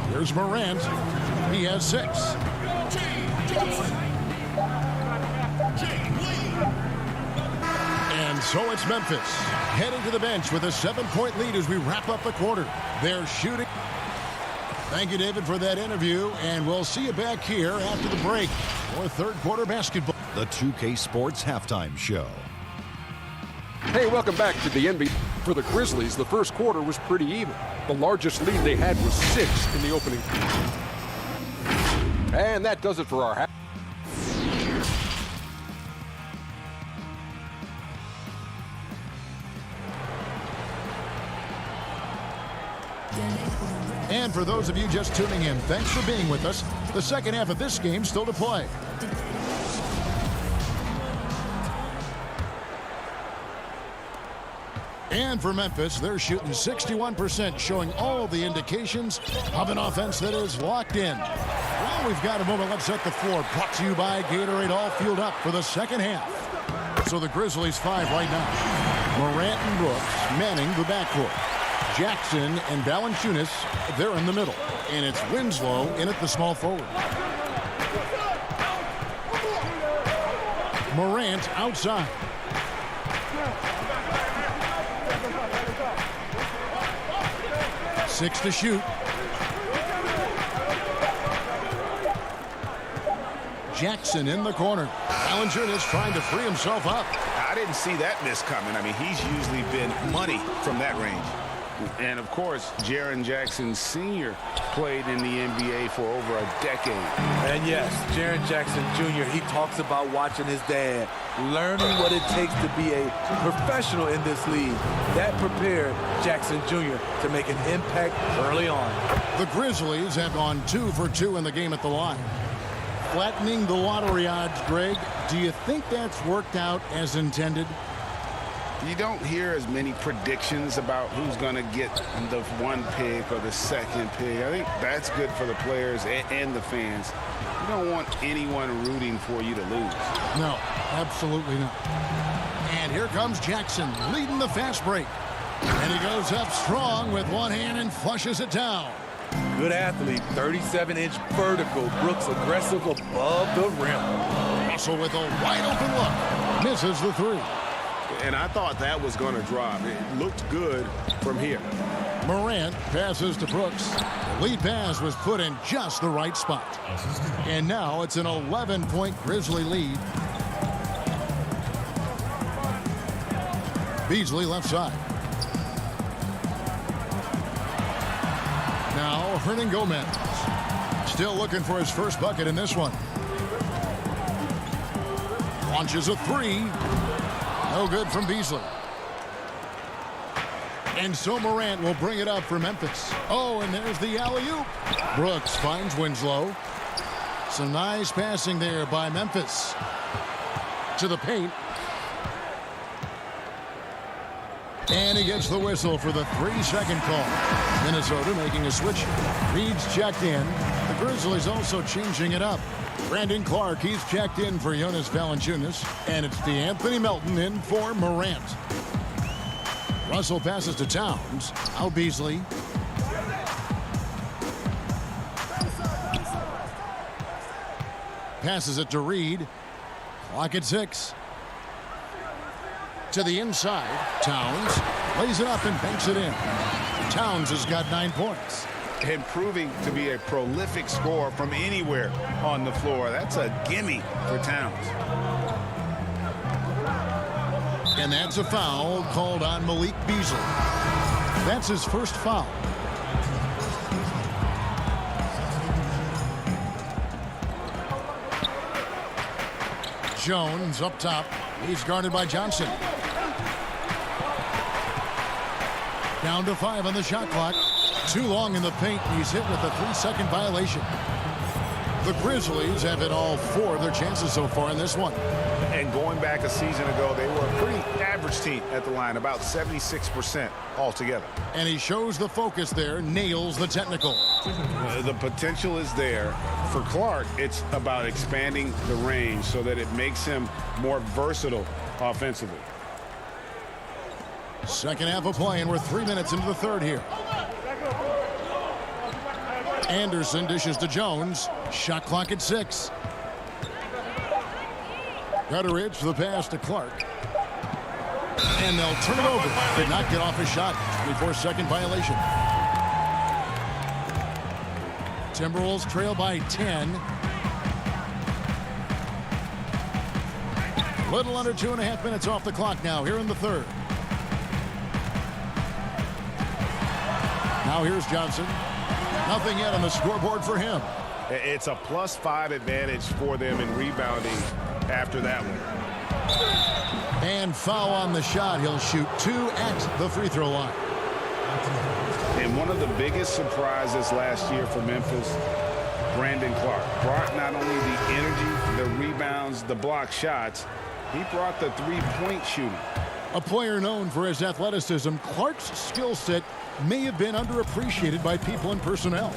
Here's Morant. He has 6. And so it's Memphis heading to the bench with a 7-point lead as we wrap up the quarter. They're shooting. Thank you, David, for that interview, and we'll see you back here after the break for third quarter basketball. The 2K Sports Halftime Show. Hey, welcome back to the NBA. For the Grizzlies, the first quarter was pretty even. The largest lead they had was 6 in the opening. And that does it for our half. And for those of you just tuning in, thanks for being with us. The second half of this game still to play. And for Memphis, they're shooting 61%, showing all the indications of an offense that is locked in. Well, we've got a moment. Let's set the floor. Brought to you by Gatorade, all fueled up for the second half. So the Grizzlies 5 right now. Morant and Brooks manning the backcourt. Jackson and Valanciunas, they're in the middle. And it's Winslow in at the small forward. Morant outside. Six to shoot. Jackson in the corner. Valanciunas trying to free himself up. I didn't see that miss coming. I mean, he's usually been money from that range. And, of course, Jaren Jackson Sr. played in the NBA for over a decade. And, yes, Jaren Jackson Jr., he talks about watching his dad, learning what it takes to be a professional in this league. That prepared Jackson Jr. to make an impact early on. The Grizzlies have gone 2 for 2 in the game at the line. Flattening the lottery odds, Greg. Do you think that's worked out as intended? You don't hear as many predictions about who's going to get the 1 pick or the 2nd pick. I think that's good for the players and the fans. You don't want anyone rooting for you to lose. No, absolutely not. And here comes Jackson leading the fast break. And he goes up strong with one hand and flushes it down. Good athlete, 37-inch vertical. Brooks aggressive above the rim. Russell with a wide open look. Misses the 3. And I thought that was going to drop. It looked good from here. Morant passes to Brooks. The lead pass was put in just the right spot. And now it's an 11-point Grizzly lead. Beasley left side. Hernan Gomez. Still looking for his first bucket in this one. Launches a three. No good from Beasley. And so Morant will bring it up for Memphis. Oh, and there's the alley-oop. Brooks finds Winslow. Some nice passing there by Memphis. To the paint. And he gets the whistle for the 3-second call. Minnesota making a switch. Reed's checked in. The Grizzlies also changing it up. Brandon Clark, he's checked in for Jonas Valanciunas. And it's DeAnthony Melton in for Morant. Russell passes to Towns. Out Beasley. Passes it to Reed. Clock at 6. To the inside. Towns lays it up and banks it in. Towns has got 9 points. And proving to be a prolific scorer from anywhere on the floor. That's a gimme for Towns. And that's a foul called on Malik Beasley. That's his first foul. Jones up top. He's guarded by Johnson. Down to 5 on the shot clock. Too long in the paint. He's hit with a 3-second violation. The Grizzlies have hit all 4 of their chances so far in this one. And going back a season ago, they were a pretty average team at the line, about 76% altogether. And he shows the focus there, nails the technical. The potential is there. For Clark, it's about expanding the range so that it makes him more versatile offensively. Second half of play, and we're 3 minutes into the third here. Anderson dishes to Jones. Shot clock at 6. Gutteridge for the pass to Clark. And they'll turn it over. Did not get off his shot. 24-second violation. Timberwolves trail by 10. Little under 2.5 minutes off the clock now here in the third. Now here's Johnson. Nothing yet on the scoreboard for him. It's a +5 advantage for them in rebounding after that one. And foul on the shot. He'll shoot 2 at the free throw line. And one of the biggest surprises last year for Memphis, Brandon Clark, brought not only the energy, the rebounds, the block shots, he brought the three-point shooting. A player known for his athleticism, Clark's skill set may have been underappreciated by people and personnel.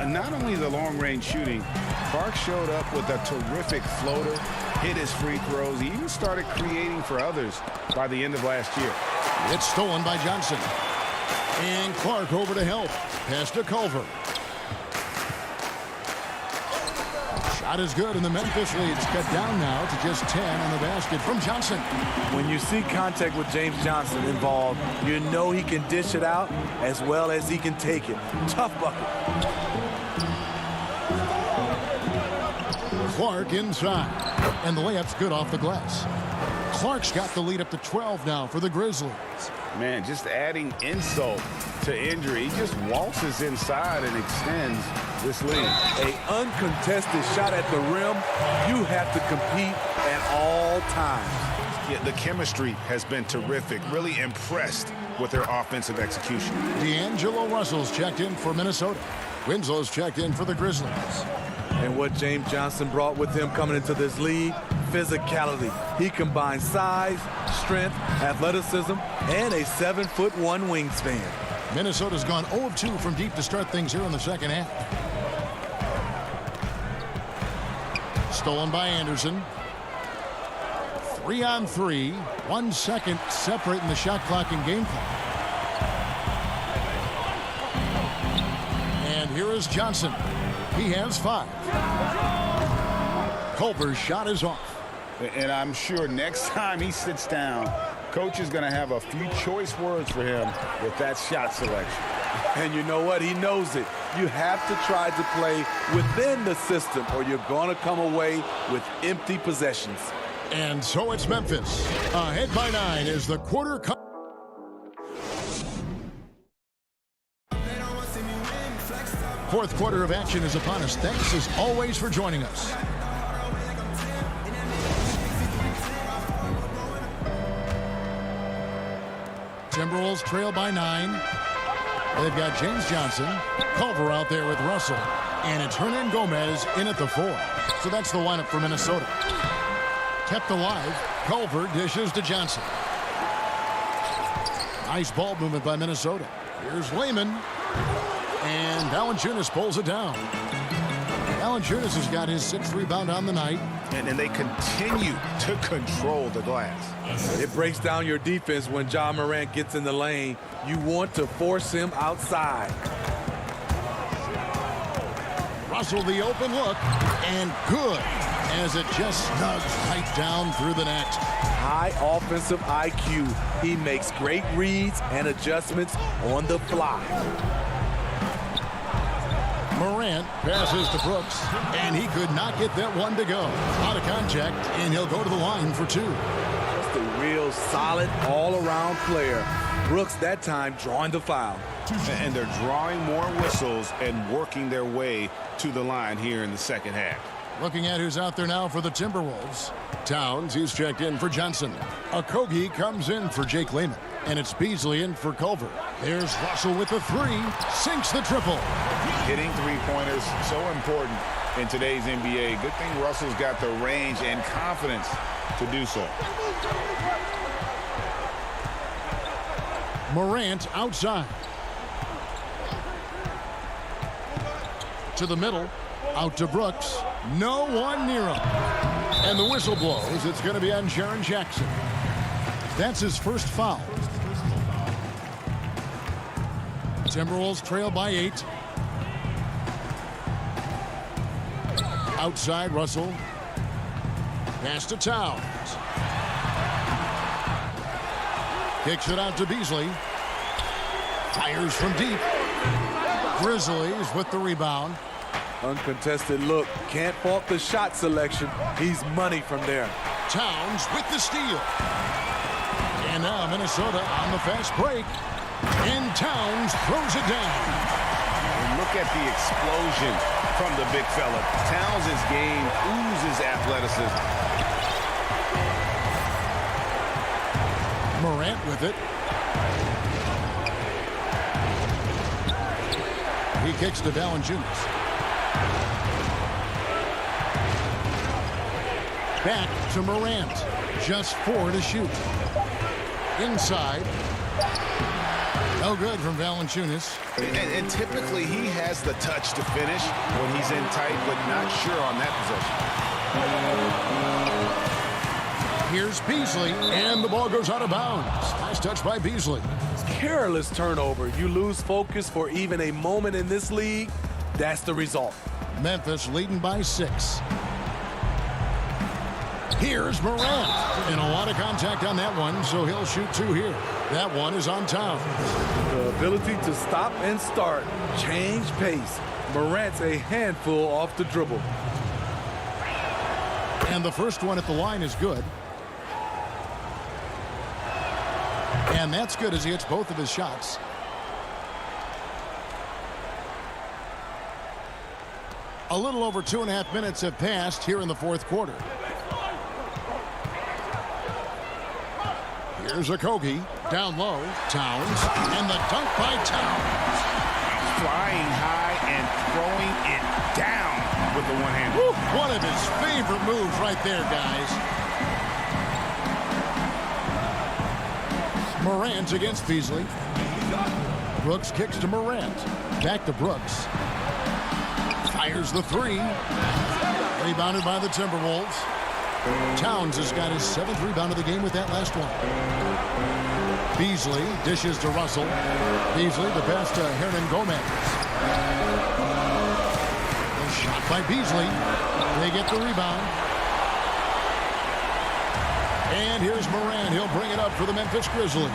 Not only the long-range shooting, Clark showed up with a terrific floater, hit his free throws. He even started creating for others by the end of last year. It's stolen by Johnson. And Clark over to help. Pass to Culver. Shot is good, and the Memphis lead's cut down now to just 10 on the basket from Johnson. When you see contact with James Johnson involved, you know he can dish it out as well as he can take it. Tough bucket. Clark inside, and the layup's good off the glass. Clark's got the lead up to 12 now for the Grizzlies. Man, just adding insult to injury. He just waltzes inside and extends this lead. An uncontested shot at the rim, you have to compete at all times. Yeah, the chemistry has been terrific. Really impressed with their offensive execution. D'Angelo Russell's checked in for Minnesota. Winslow's checked in for the Grizzlies. And what James Johnson brought with him coming into this league, physicality. He combines size, strength, athleticism, and a 7'1" wingspan. Minnesota's gone 0 of 2 from deep to start things here in the second half. Stolen by Anderson. 3 on 3. 1 second separating the shot clock and game clock. And here is Johnson. He has 5. Culver's shot is off. And I'm sure next time he sits down, coach is going to have a few choice words for him with that shot selection. And you know what? He knows it. You have to try to play within the system or you're going to come away with empty possessions. And so it's Memphis. Ahead by 9 is the quarter. Fourth quarter of action is upon us. Thanks as always for joining us. Timberwolves trail by 9. They've got James Johnson, Culver out there with Russell, and it's Hernan Gomez in at the 4. So that's the lineup for Minnesota. Kept alive, Culver dishes to Johnson. Nice ball movement by Minnesota. Here's Lehman, and Valanciunas pulls it down. Valanciunas has got his 6th rebound on the night. And they continue to control the glass. It breaks down your defense when Ja Morant gets in the lane. You want to force him outside. Russell the open look, and good, as it just snugs right down through the net. High offensive IQ. He makes great reads and adjustments on the fly. Morant passes to Brooks, and he could not get that one to go. Out of contact, and he'll go to the line for 2. Just a real solid all-around player. Brooks that time drawing the foul. And they're drawing more whistles and working their way to the line here in the second half. Looking at who's out there now for the Timberwolves. Towns, he's checked in for Johnson. Okogie comes in for Jake Lehman. And it's Beasley in for Culver. There's Russell with the 3. Sinks the triple. Hitting three-pointers, so important in today's NBA. Good thing Russell's got the range and confidence to do so. Morant outside. To the middle. Out to Brooks. No one near him. And the whistle blows. It's going to be on Jaren Jackson. That's his first foul. Timberwolves trail by 8. Outside, Russell. Pass to Towns. Kicks it out to Beasley. Fires from deep. Grizzlies with the rebound. Uncontested look. Can't fault the shot selection. He's money from there. Towns with the steal. And now Minnesota on the fast break. And Towns throws it down. And look at the explosion from the big fella. Towns' game oozes athleticism. Morant with it. He kicks to Valanciunas. Back to Morant. Just 4 to shoot. Inside. No good from Valanciunas. And typically he has the touch to finish when he's in tight, but not sure on that possession. Here's Beasley, and the ball goes out of bounds. Nice touch by Beasley. Careless turnover. You lose focus for even a moment in this league. That's the result. Memphis leading by 6. Here's Morant. And a lot of contact on that one, so he'll shoot 2 here. That one is on Towns. The ability to stop and start. Change pace. Morant's a handful off the dribble. And the first one at the line is good. And that's good as he hits both of his shots. A little over 2.5 minutes have passed here in the fourth quarter. Here's Okogie. Down low. Towns. And the dunk by Towns. Flying high and throwing it down with the one hand. One of his favorite moves right there, guys. Morant against Beasley. Brooks kicks to Morant. Back to Brooks. Fires the 3. Rebounded by the Timberwolves. Towns has got his 7th rebound of the game with that last one. Beasley dishes to Russell. Beasley the pass to Hernan Gomez. A shot by Beasley. They get the rebound. And here's Morant. He'll bring it up for the Memphis Grizzlies.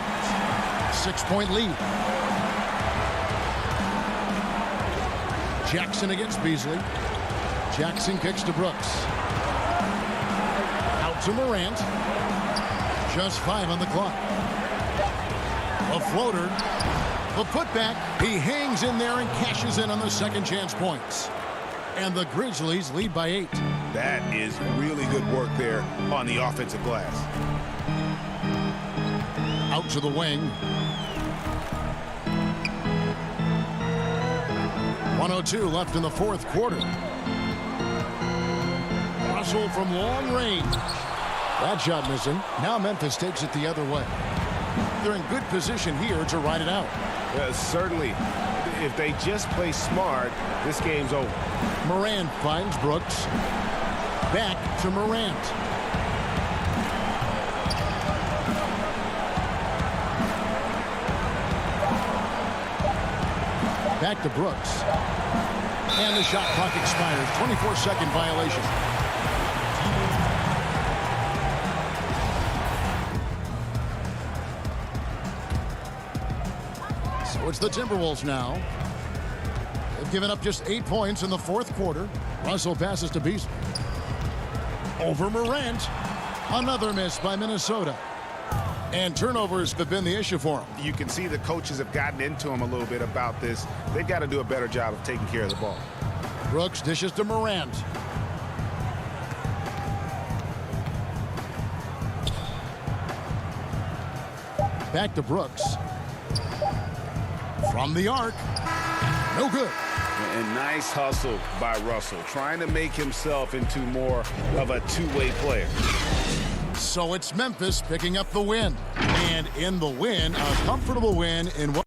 6-point lead. Jackson against Beasley. Jackson kicks to Brooks. Out to Morant. Just 5 on the clock. A floater. The putback, he hangs in there and cashes in on the second chance points. And the Grizzlies lead by 8. That is really good work there on the offensive glass. Out to the wing. 1:02 left in the fourth quarter. Russell from long range. That shot missing. Now Memphis takes it the other way. They're in good position here to ride it out. Certainly, if they just play smart, this game's over. Morant finds Brooks. Back to Morant. Back to Brooks. And the shot clock expires. 24-second violation. So it's the Timberwolves now. They've given up just 8 points in the fourth quarter. Russell passes to Beasley. Over Morant. Another miss by Minnesota. And turnovers have been the issue for him. You can see the coaches have gotten into him a little bit about this. They've got to do a better job of taking care of the ball. Brooks dishes to Morant. Back to Brooks. From the arc. No good. And nice hustle by Russell, trying to make himself into more of a two-way player. So it's Memphis picking up the win. And in the win, a comfortable win in what?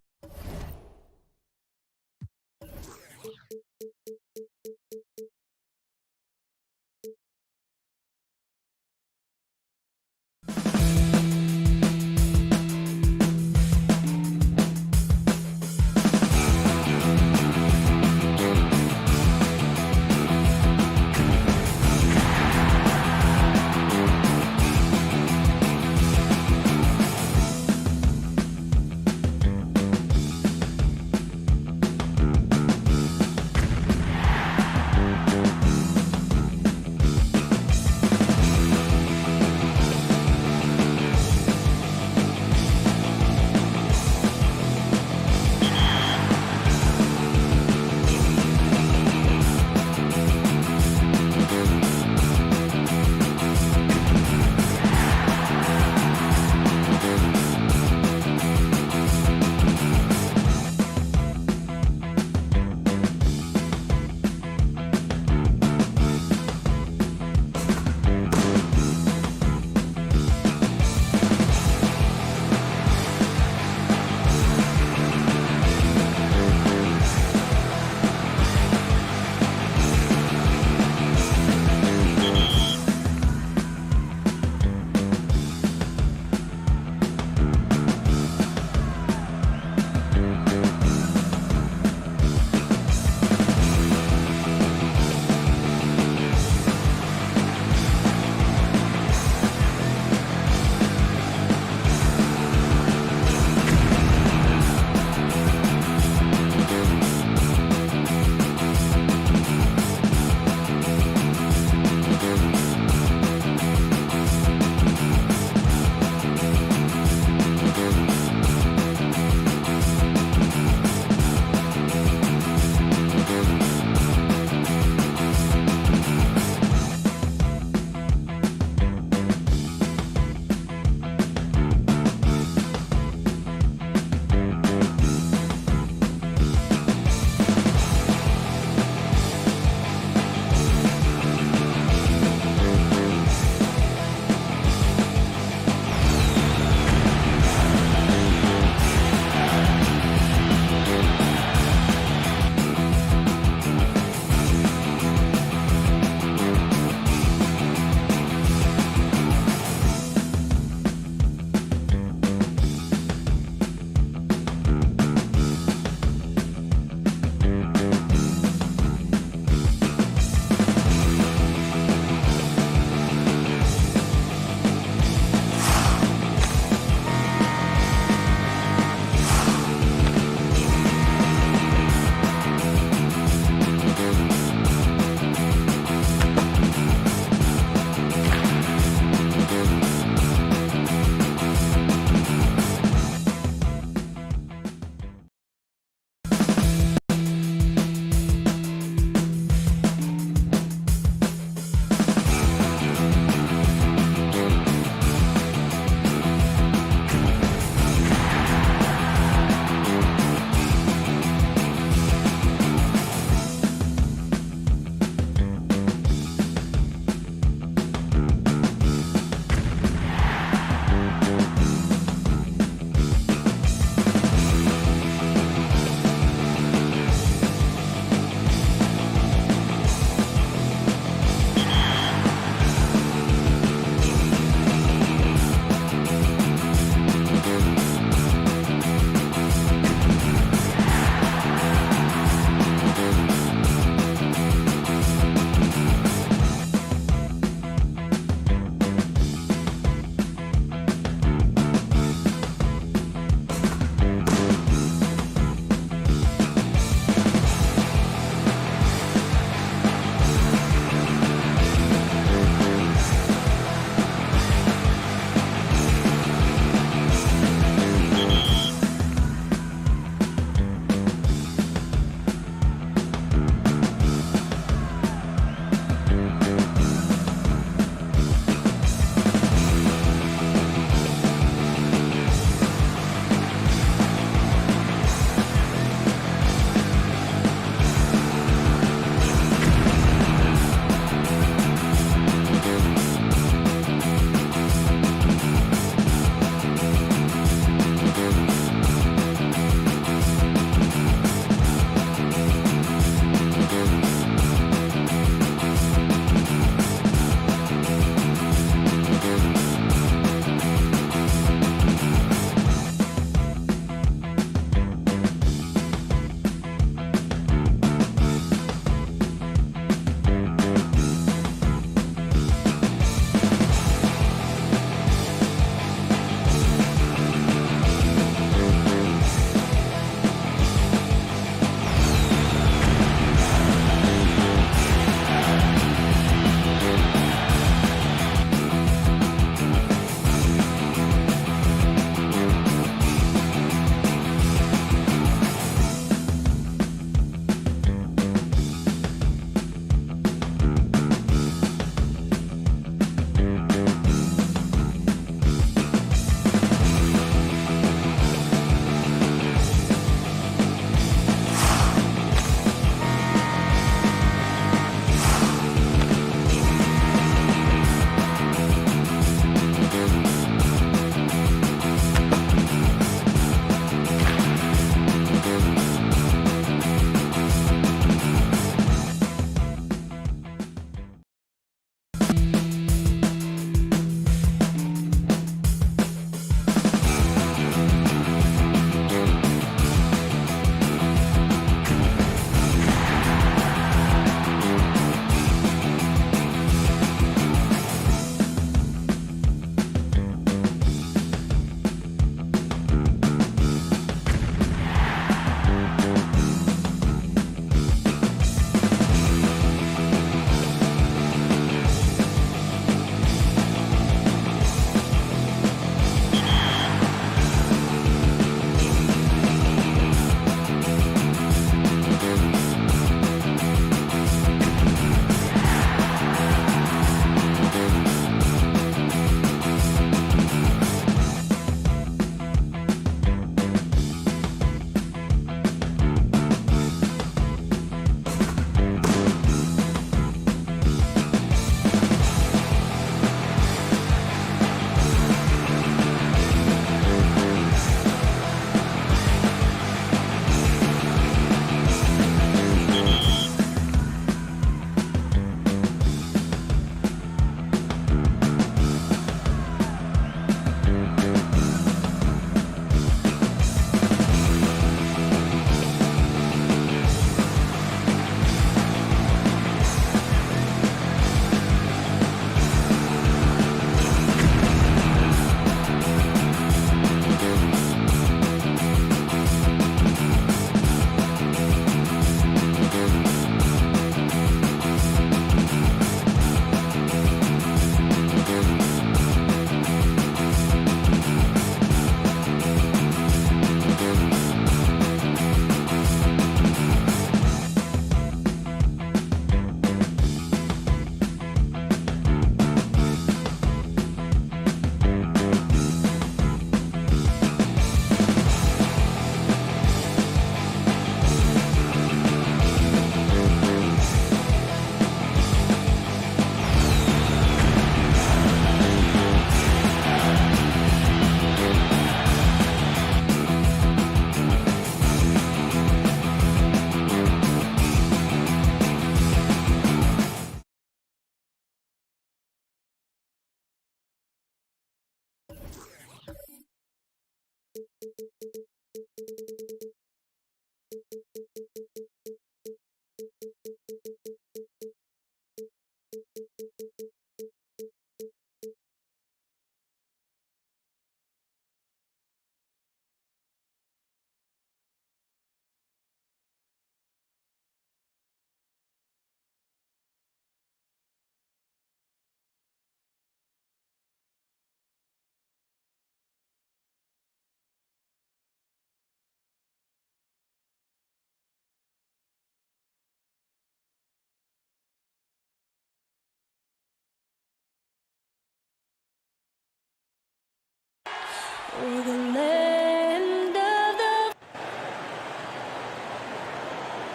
for the land of the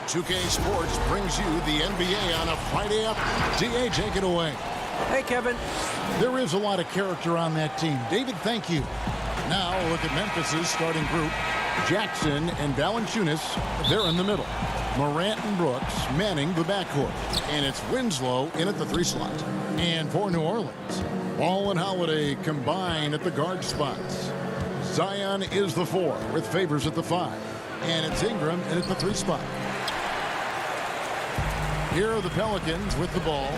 2K Sports brings you the NBA on a Friday up. DA, take it away. Hey, Kevin. There is a lot of character on that team. David, thank you. Now look at Memphis's starting group. Jackson and Valanciunas, they're in the middle. Morant and Brooks manning the backcourt. And it's Winslow in at the 3 slot. And for New Orleans, Ball and Holiday combine at the guard spots. Zion is the 4 with Favors at the 5. And it's Ingram in at the 3 spot. Here are the Pelicans with the ball.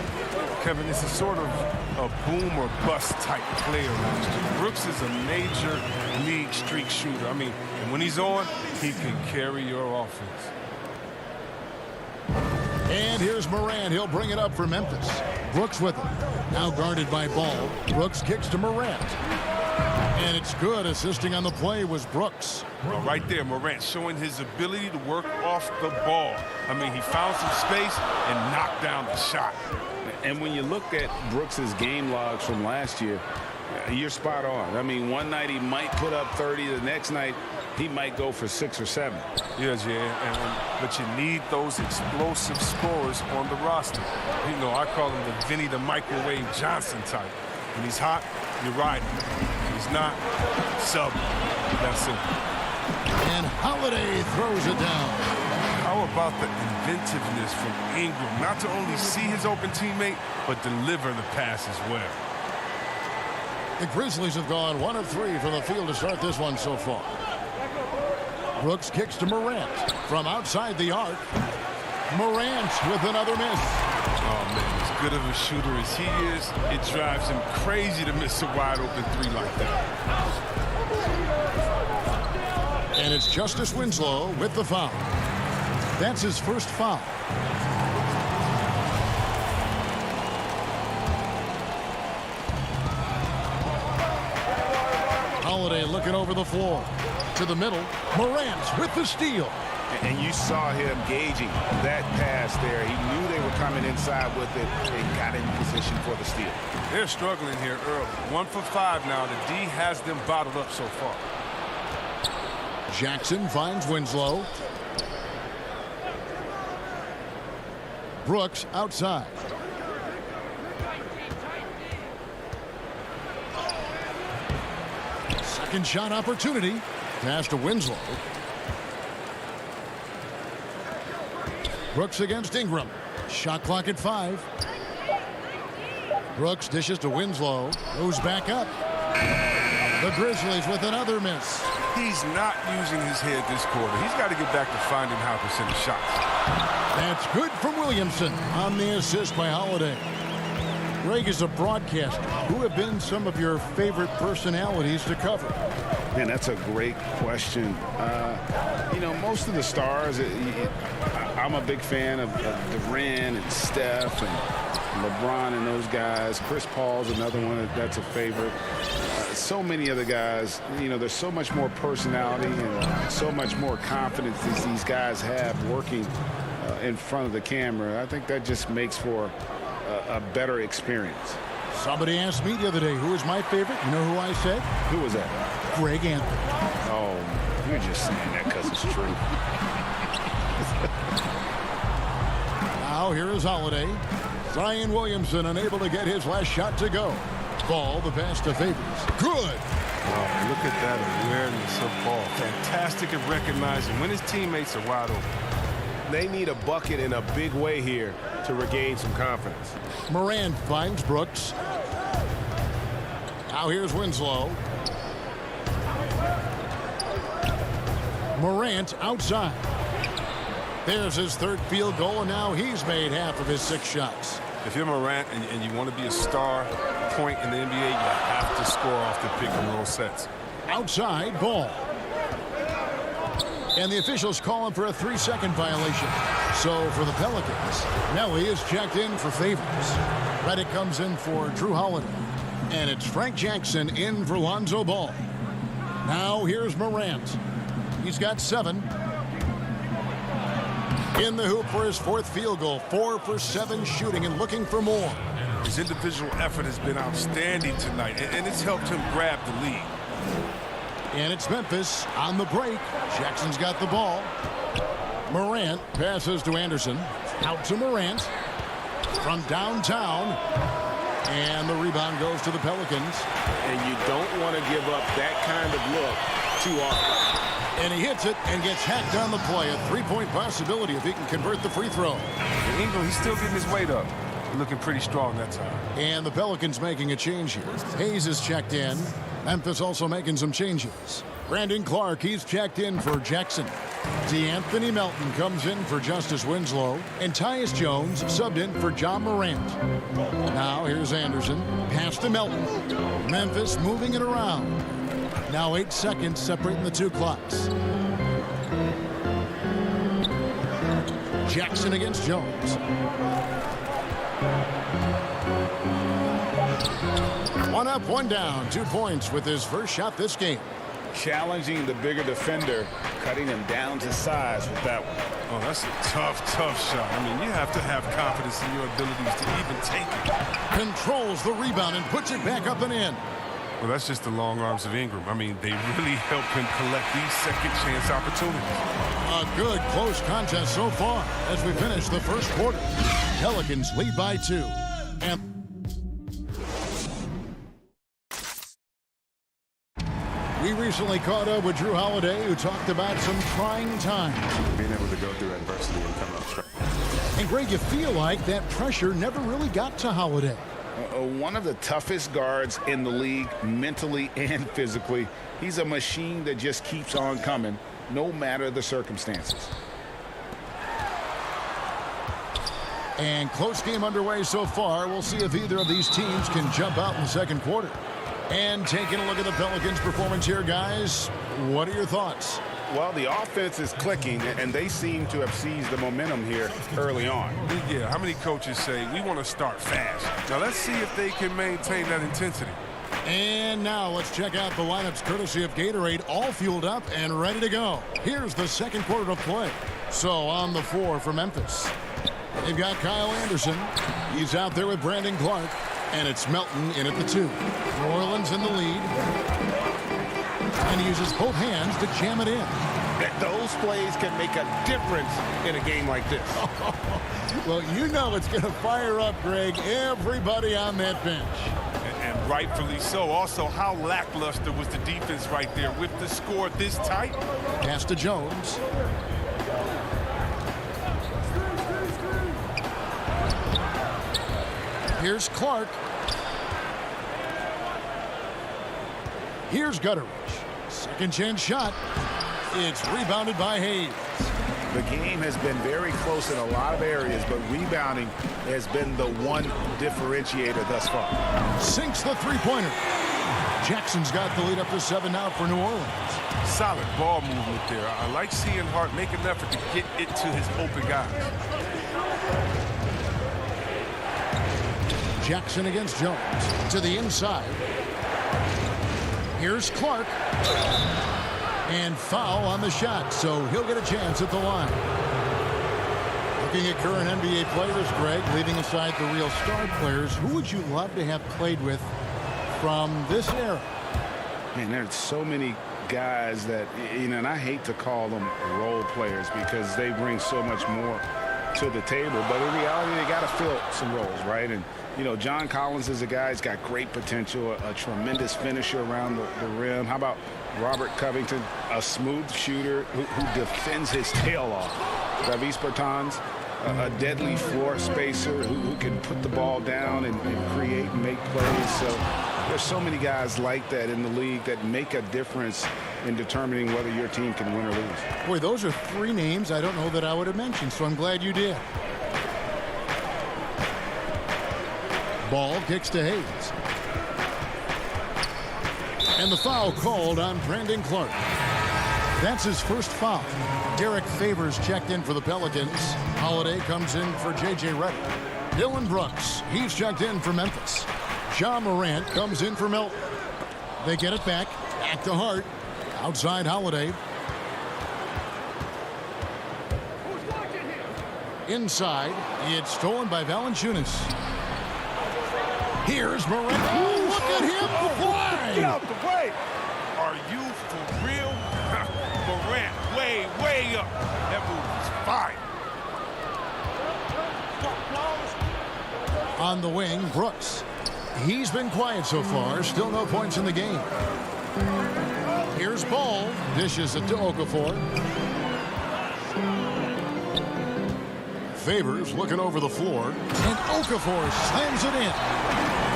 Kevin, this is sort of a boom or bust type player last year. Brooks is a major league streak shooter. I mean, when he's on, he can carry your offense. And here's Morant. He'll bring it up for Memphis. Brooks with him. Now guarded by Ball. Brooks kicks to Morant. And it's good. Assisting on the play was Brooks. Well, right there, Morant showing his ability to work off the ball. I mean, he found some space and knocked down the shot. And when you look at Brooks's game logs from last year, you're spot on. I mean, one night he might put up 30. The next night he might go for 6 or 7. Yes, yeah. But you need those explosive scorers on the roster. You know, I call him the Vinny the Microwave Johnson type. When he's hot, you ride him. When he's not, sub. That's it. And Holiday throws it down. How about the inventiveness from Ingram? Not to only see his open teammate, but deliver the pass as well. The Grizzlies have gone 1 of 3 from the field to start this one so far. Brooks kicks to Morant from outside the arc. Morant with another miss. Oh, man, as good of a shooter as he is, it drives him crazy to miss a wide-open 3 like that. And it's Justice Winslow with the foul. That's his first foul. Holiday looking over the floor. To the middle. Morant with the steal. And you saw him gauging that pass there. He knew they were coming inside with it and got in position for the steal. They're struggling here early. 1 for 5 now. The D has them bottled up so far. Jackson finds Winslow. Brooks outside. Second shot opportunity. Pass to Winslow. Brooks against Ingram. Shot clock at 5. Brooks dishes to Winslow. Goes back up. The Grizzlies with another miss. He's not using his head this quarter. He's got to get back to finding high percentage shots. That's good from Williamson on the assist by Holiday. Greg is a broadcaster. Who have been some of your favorite personalities to cover? Man, that's a great question. You know, most of the stars, I'm a big fan of Durant and Steph and LeBron and those guys. Chris Paul's another one that's a favorite. So many other guys, you know, there's so much more personality and so much more confidence that these guys have working in front of the camera. I think that just makes for a better experience. Somebody asked me the other day, who is my favorite? You know who I said? Who was that? Greg Anthony. Oh, you're just saying that because it's true. Now here is Holiday. Zion Williamson unable to get his last shot to go. Ball, the pass to Favors. Good. Oh, look at that awareness of ball. Fantastic at recognizing when his teammates are wide open. They need a bucket in a big way here to regain some confidence. Morant finds Brooks. Now here's Winslow. Morant outside. There's his third field goal, and now he's made half of his 6 shots. If you're Morant and you want to be a star point in the NBA, you have to score off the pick and roll sets. Outside, Ball. And the officials call him for a 3-second violation. So for the Pelicans, Nelly is checked in for Favors. Reddick comes in for Drew Holiday. And it's Frank Jackson in for Lonzo Ball. Now here's Morant. He's got 7. In the hoop for his 4th field goal. 4 for 7 shooting and looking for more. His individual effort has been outstanding tonight, and it's helped him grab the lead. And it's Memphis on the break. Jackson's got the ball. Morant passes to Anderson. Out to Morant. From downtown. And the rebound goes to the Pelicans. And you don't want to give up that kind of look too often. And he hits it and gets hacked on the play. A three-point possibility if he can convert the free throw. And Ingram, he's still getting his weight up. Looking pretty strong that time. And the Pelicans making a change here. Hayes is checked in. Memphis also making some changes. Brandon Clark, he's checked in for Jackson. DeAnthony Melton comes in for Justice Winslow. And Tyus Jones subbed in for John Morant. Now here's Anderson. Pass to Melton. Memphis moving it around. Now 8 seconds separating the two clocks. Jackson against Jones. One up, one down. 2 points with his first shot this game. Challenging the bigger defender, cutting him down to size with that one. Oh, that's a tough shot. I mean, you have to have confidence in your abilities to even take it. Controls the rebound and puts it back up and in. Well, that's just the long arms of Ingram. I mean, they really help him collect these second chance opportunities. A good close contest so far as we finish the first quarter. Pelicans lead by 2. And we recently caught up with Drew Holiday, who talked about some trying times. Being able to go through adversity and come up strong. And Greg, you feel like that pressure never really got to Holiday. One of the toughest guards in the league, mentally and physically. He's a machine that just keeps on coming, no matter the circumstances. And close game underway so far. We'll see if either of these teams can jump out in the second quarter. And taking a look at the Pelicans' performance here, guys, what are your thoughts? Well, the offense is clicking, and they seem to have seized the momentum here early on. Yeah, how many coaches say, we want to start fast? Now, let's see if they can maintain that intensity. And now let's check out the lineups courtesy of Gatorade, all fueled up and ready to go. Here's the second quarter of play. So on the floor for Memphis, they've got Kyle Anderson. He's out there with Brandon Clark. And it's Melton in at the 2. New Orleans in the lead. And he uses both hands to jam it in. Those plays can make a difference in a game like this. Well, you know it's going to fire up, Greg, everybody on that bench. And rightfully so. Also, how lackluster was the defense right there with the score this tight? Pass to Jones. Here's Clark. Here's Gutteridge. Second chance shot. It's rebounded by Hayes. The game has been very close in a lot of areas, but rebounding has been the one differentiator thus far. Sinks the three-pointer. Jackson's got the lead up to 7 now for New Orleans. Solid ball movement there. I like seeing Hart make an effort to get it to his open guys. Jackson against Jones to the inside. Here's Clark. And foul on the shot, so he'll get a chance at the line. Looking at current NBA players, Greg, leaving aside the real star players, who would you love to have played with from this era? Man, there's so many guys that, you know, and I hate to call them role players because they bring so much more to the table, but in reality, they got to fill some roles, right? And you know, John Collins is a guy who's got great potential, a tremendous finisher around the rim. How about Robert Covington, a smooth shooter who defends his tail off? Travis Bertans, a deadly floor spacer who can put the ball down and create and make plays. So there's so many guys like that in the league that make a difference in determining whether your team can win or lose. Boy, those are 3 names I don't know that I would have mentioned, so I'm glad you did. Ball kicks to Hayes. And the foul called on Brandon Clark. That's his first foul. Derek Favors checked in for the Pelicans. Holiday comes in for J.J. Redick. Dylan Brooks, he's checked in for Memphis. John Morant comes in for Melton. They get it back to Hart. Outside Holiday. Inside, it's stolen by Valanciunas. Here's Morant. Oh, look at him fly! Get out the way! Are you for On the wing, Brooks. He's been quiet so far. Still no points in the game. Here's Ball. Dishes it to Okafor. Favors looking over the floor. And Okafor slams it in.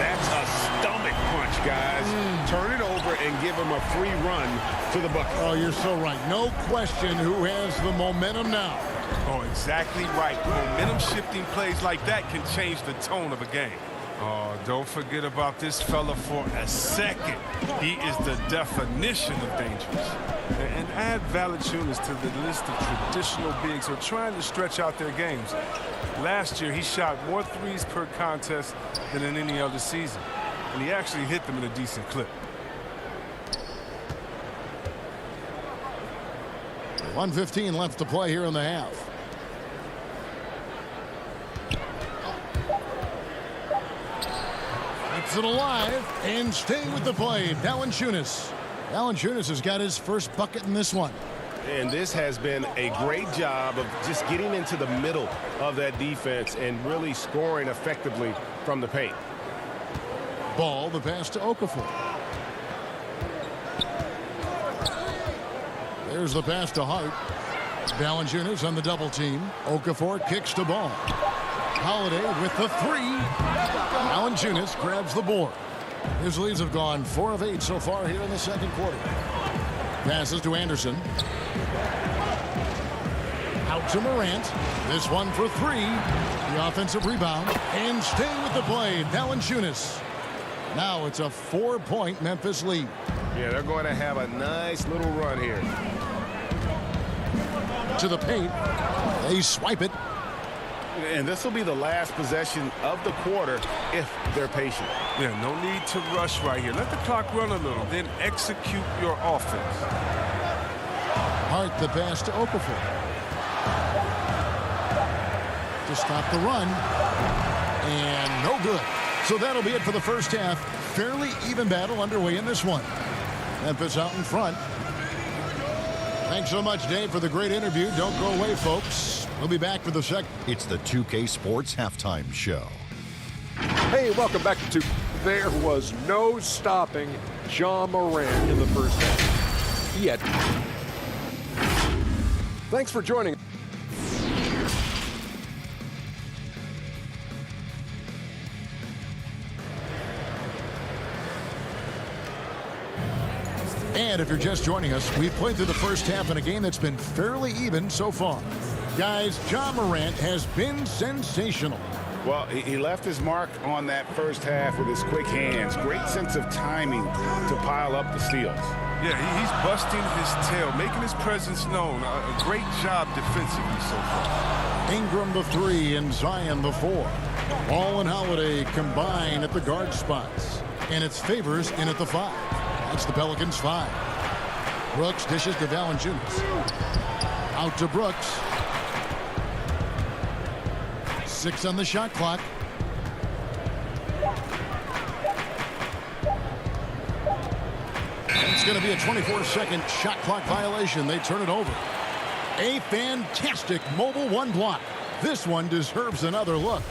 That's a stomach punch, guys. Turn it over and give him a free run to the bucket. Oh, you're so right. No question who has the momentum now. Oh, exactly right. Momentum shifting plays like that can change the tone of a game. Oh, don't forget about this fella for a second. He is the definition of dangerous. And add Valanciunas to the list of traditional bigs who are trying to stretch out their games. Last year, he shot more threes per contest than in any other season. And he actually hit them in a decent clip. 1:15 left to play here in the half. Keeps it alive and staying with the play. Valanciunas. Valanciunas has got his first bucket in this one. And this has been a great job of just getting into the middle of that defense and really scoring effectively from the paint. Ball, the pass to Okafor. There's the pass to Hart. Valanciunas on the double team. Okafor kicks to Ball. Holiday with the three. Valanciunas grabs the board. His leads have gone 4 of 8 so far here in the second quarter. Passes to Anderson. Out to Morant. This one for 3. The offensive rebound. And staying with the play, Valanciunas. Now it's a 4-point Memphis lead. Yeah, they're going to have a nice little run here. To the paint. They swipe it. And this will be the last possession of the quarter if they're patient. Yeah, no need to rush right here. Let the clock run a little, then execute your offense. Hart the pass to Okafor. To stop the run. And no good. So that'll be it for the first half. Fairly even battle underway in this one. Memphis out in front. Thanks so much, Dave, for the great interview. Don't go away, folks. We'll be back for the second. It's the 2K Sports Halftime Show. Hey, welcome back to There was no stopping Ja Morant in the first half. Yet. Thanks for joining. And if you're just joining us, we've played through the first half in a game that's been fairly even so far. Guys, Ja Morant has been sensational. Well, he left his mark on that first half with his quick hands. Great sense of timing to pile up the steals. Yeah, he's busting his tail, making his presence known. A great job defensively so far. Ingram the 3 and Zion the 4. Ball and Holiday combine at the guard spots. And it's Favors in at the 5. That's the Pelicans 5. Brooks dishes to Valanciunas. Out to Brooks. 6 on the shot clock. And it's going to be a 24-second shot clock violation. They turn it over. A fantastic mobile 1 block. This one deserves another look.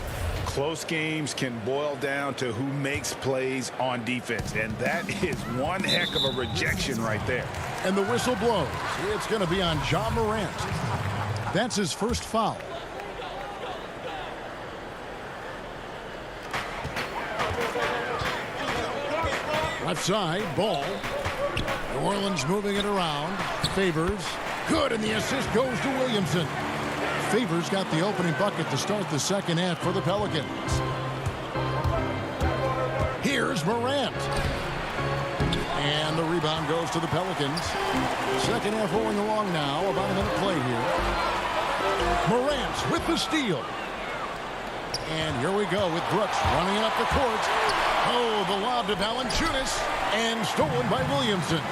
Close games can boil down to who makes plays on defense, and that is one heck of a rejection right there. And the whistle blows. It's going to be on Ja Morant. That's his first foul. Left side, Ball. New Orleans moving it around. Favors. Good, and the assist goes to Williamson. Favors got the opening bucket to start the second half for the Pelicans. Here's Morant. And the rebound goes to the Pelicans. Second half rolling along now. About a minute play here. Morant with the steal. And here we go with Brooks running it up the court. Oh, the lob to Valanciunas. And stolen by Williamson.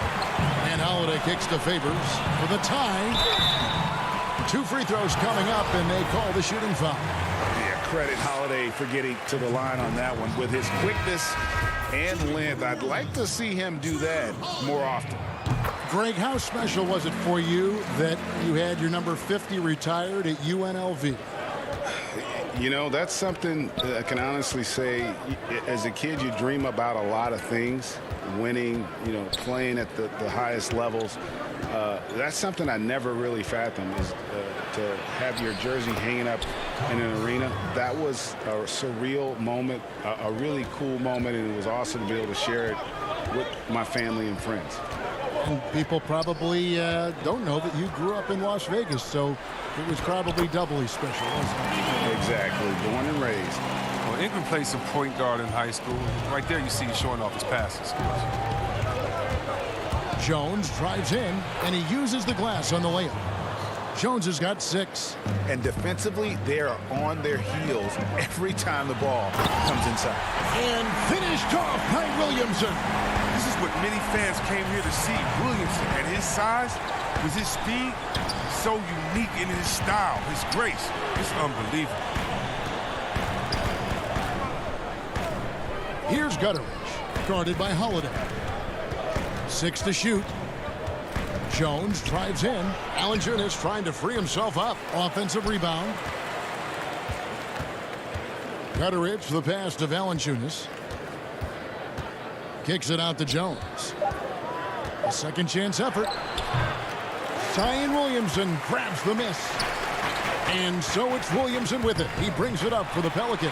And Holiday kicks to Favors for the tie. 2 free throws coming up, and they call the shooting foul. Yeah, credit Holiday for getting to the line on that one. With his quickness and length, I'd like to see him do that more often. Greg, how special was it for you that you had your number 50 retired at UNLV? You know, that's something I can honestly say. As a kid, you dream about a lot of things, winning, you know, playing at the highest levels. That's something I never really fathomed, is to have your jersey hanging up in an arena. That was a surreal moment, a really cool moment, and it was awesome to be able to share it with my family and friends. And people probably don't know that you grew up in Las Vegas, so it was probably doubly special, wasn't it? Exactly. Born and raised. Well, Ingram played some point guard in high school. Right there you see him showing off his passing skills. Jones drives in, and he uses the glass on the layup. Jones has got 6. And defensively, they are on their heels every time the ball comes inside. And finished off by Williamson. This is what many fans came here to see. Williamson, at his size, with his speed, so unique in his style, his grace. It's unbelievable. Here's Gutteridge, guarded by Holiday. 6 to shoot. Jones drives in. Valanciunas trying to free himself up. Offensive rebound. Gutteridge, the pass to Valanciunas. Kicks it out to Jones. A second chance effort. Zion Williamson grabs the miss. And so it's Williamson with it. He brings it up for the Pelicans.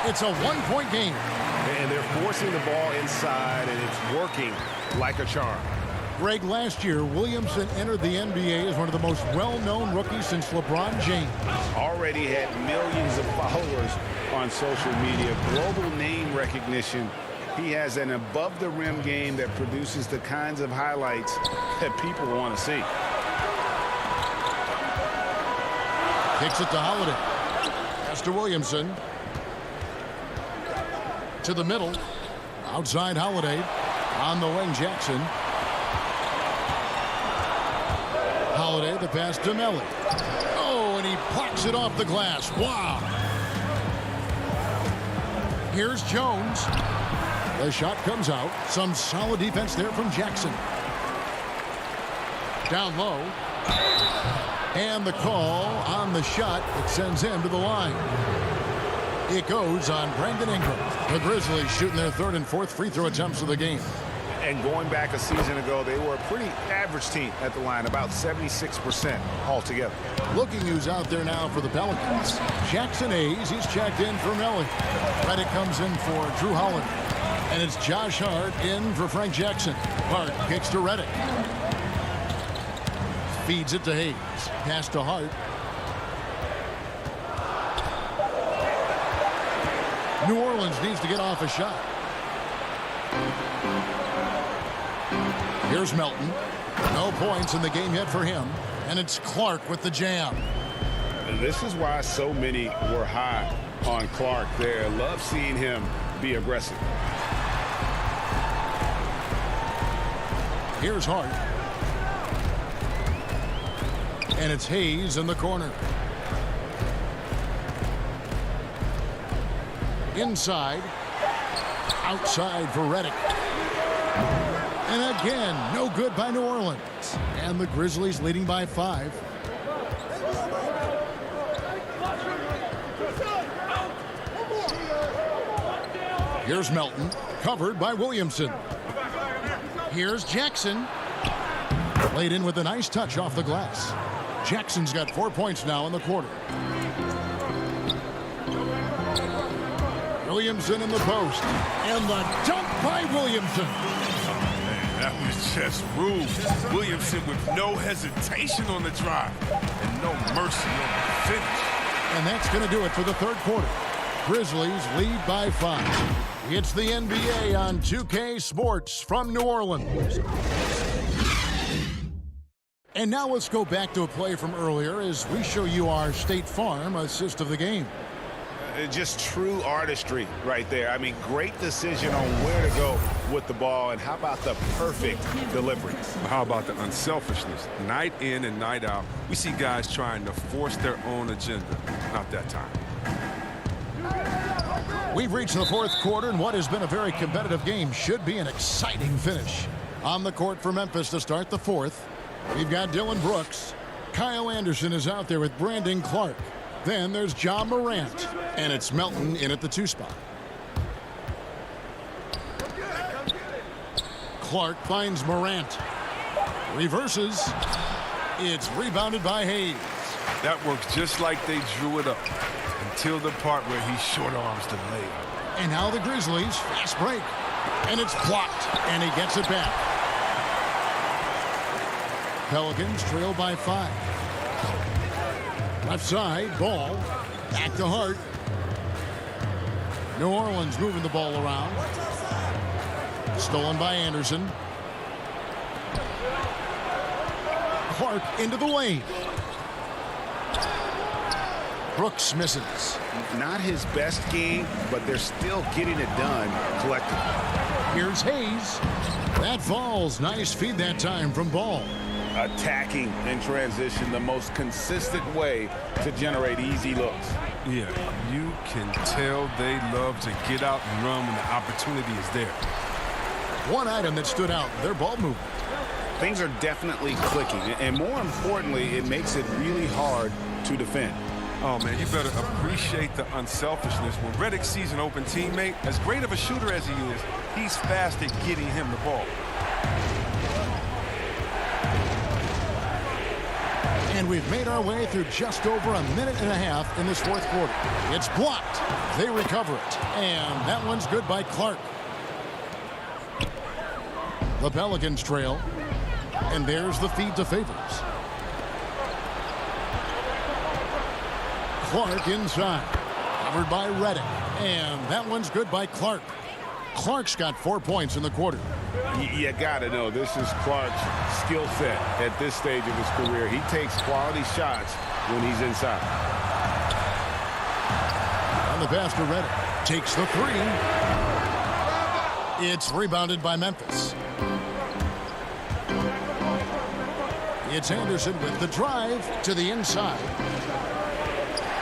It's a 1-point game. And they're forcing the ball inside, and it's working like a charm. Greg, last year, Williamson entered the NBA as one of the most well-known rookies since LeBron James. Already had millions of followers on social media, global name recognition. He has an above-the-rim game that produces the kinds of highlights that people want to see. Kicks it to Holiday. Pass to Williamson. To the middle. Outside Holiday. On the wing, Jackson. Holiday, the pass to Melly. Oh, and he plucks it off the glass. Wow. Here's Jones. The shot comes out. Some solid defense there from Jackson. Down low. And the call on the shot. It sends him to the line. It goes on Brandon Ingram. The Grizzlies shooting their 3rd and 4th free throw attempts of the game. And going back a season ago, they were a pretty average team at the line, about 76% altogether. Looking who's out there now for the Pelicans. Jackson Hayes, he's checked in for Melly. Reddick comes in for Drew Holland. And it's Josh Hart in for Frank Jackson. Hart kicks to Reddick. Feeds it to Hayes. Pass to Hart. New Orleans needs to get off a shot. Here's Melton. No points in the game yet for him. And it's Clark with the jam. And this is why so many were high on Clark there. Love seeing him be aggressive. Here's Hart. And it's Hayes in the corner. Inside. Outside for Reddick. And again, no good by New Orleans. And the Grizzlies leading by 5. Here's Melton, covered by Williamson. Here's Jackson. Laid in with a nice touch off the glass. Jackson's got 4 points now in the quarter. Williamson in the post. And the dunk by Williamson. That was just rude. Williamson with no hesitation on the drive and no mercy on the finish. And that's going to do it for the 3rd quarter. Grizzlies lead by 5. It's the NBA on 2K Sports from New Orleans. And now let's go back to a play from earlier as we show you our State Farm assist of the game. Just true artistry right there. I mean, great decision on where to go with the ball, and how about the perfect delivery? How about the unselfishness? Night in and night out, we see guys trying to force their own agenda. Not that time. We've reached the 4th quarter, and what has been a very competitive game should be an exciting finish. On the court for Memphis to start the 4th, we've got Dylan Brooks. Kyle Anderson is out there with Brandon Clark. Then there's John Morant, and it's Melton in at the 2 spot. Clark finds Morant. Reverses. It's rebounded by Hayes. That works just like they drew it up until the part where he short arms the layup. And now the Grizzlies, fast break. And it's blocked, and he gets it back. Pelicans trail by 5. Left side, Ball. Back to Hart. New Orleans moving the ball around. Stolen by Anderson. Clark into the lane. Brooks misses. Not his best game, but they're still getting it done collectively. Here's Hayes. That falls. Nice feed that time from Ball. Attacking in transition, the most consistent way to generate easy looks. Yeah, you can tell they love to get out and run when the opportunity is there. One item that stood out, their ball movement. Things are definitely clicking, and more importantly, it makes it really hard to defend. Oh, man, you better appreciate the unselfishness. When Redick sees an open teammate, as great of a shooter as he is, he's fast at getting him the ball. And we've made our way through just over a minute and a half in this 4th quarter. It's blocked. They recover it. And that one's good by Clark. The Pelicans trail. And there's the feed to Favors. Clark inside. Covered by Redick. And that one's good by Clark. Clark's got 4 points in the quarter. You got to know this is Clark's skill set at this stage of his career. He takes quality shots when he's inside. On the pass to Redick. Takes the 3. It's rebounded by Memphis. It's Anderson with the drive to the inside.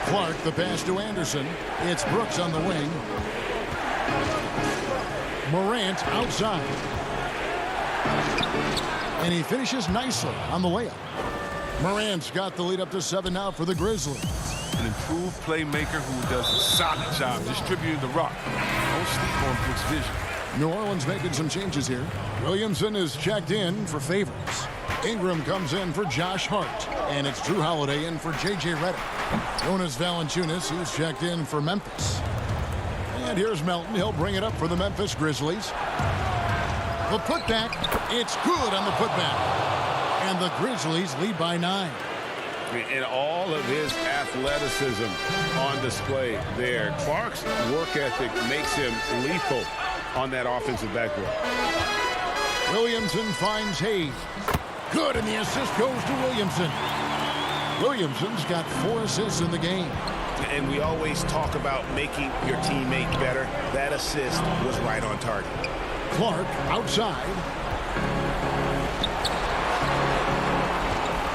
Clark, the pass to Anderson. It's Brooks on the wing. Morant outside. And he finishes nicely on the layup. Morant's got the lead up to 7 now for the Grizzlies. An improved playmaker who does a solid job distributing the rock. Don't sleep on Brooks' vision. New Orleans making some changes here. Williamson is checked in for Favors. Ingram comes in for Josh Hart. And it's Drew Holiday in for J.J. Redick. Jonas Valanciunas, he's checked in for Memphis. And here's Melton. He'll bring it up for the Memphis Grizzlies. The putback. It's good on the putback. And the Grizzlies lead by 9. And all of his athleticism on display there. Clark's work ethic makes him lethal on that offensive backboard. Williamson finds Hayes. Good, and the assist goes to Williamson. Williamson's got 4 assists in the game. And we always talk about making your teammate better. That assist was right on target. Clark outside.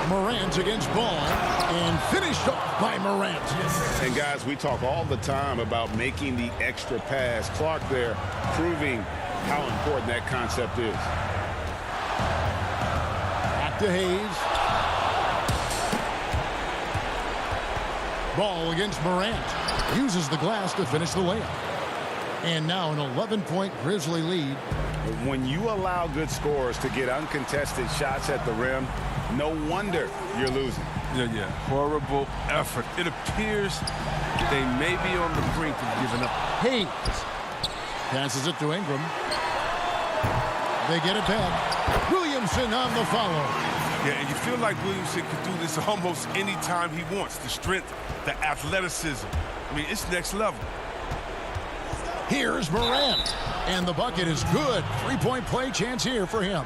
Morant against Ball, and finished off by Morant. And guys, we talk all the time about making the extra pass. Clark there proving how important that concept is. Back to Hayes. Ball against Morant. Uses the glass to finish the layup. And now an 11-point Grizzly lead. When you allow good scorers to get uncontested shots at the rim, no wonder you're losing. Yeah. Horrible effort. It appears they may be on the brink of giving up. Hayes passes it to Ingram. They get it back. Williamson on the follow. Yeah, and you feel like Williamson could do this almost any time he wants. The strength, the athleticism. I mean, it's next level. Here's Morant. And the bucket is good. 3-point play chance here for him.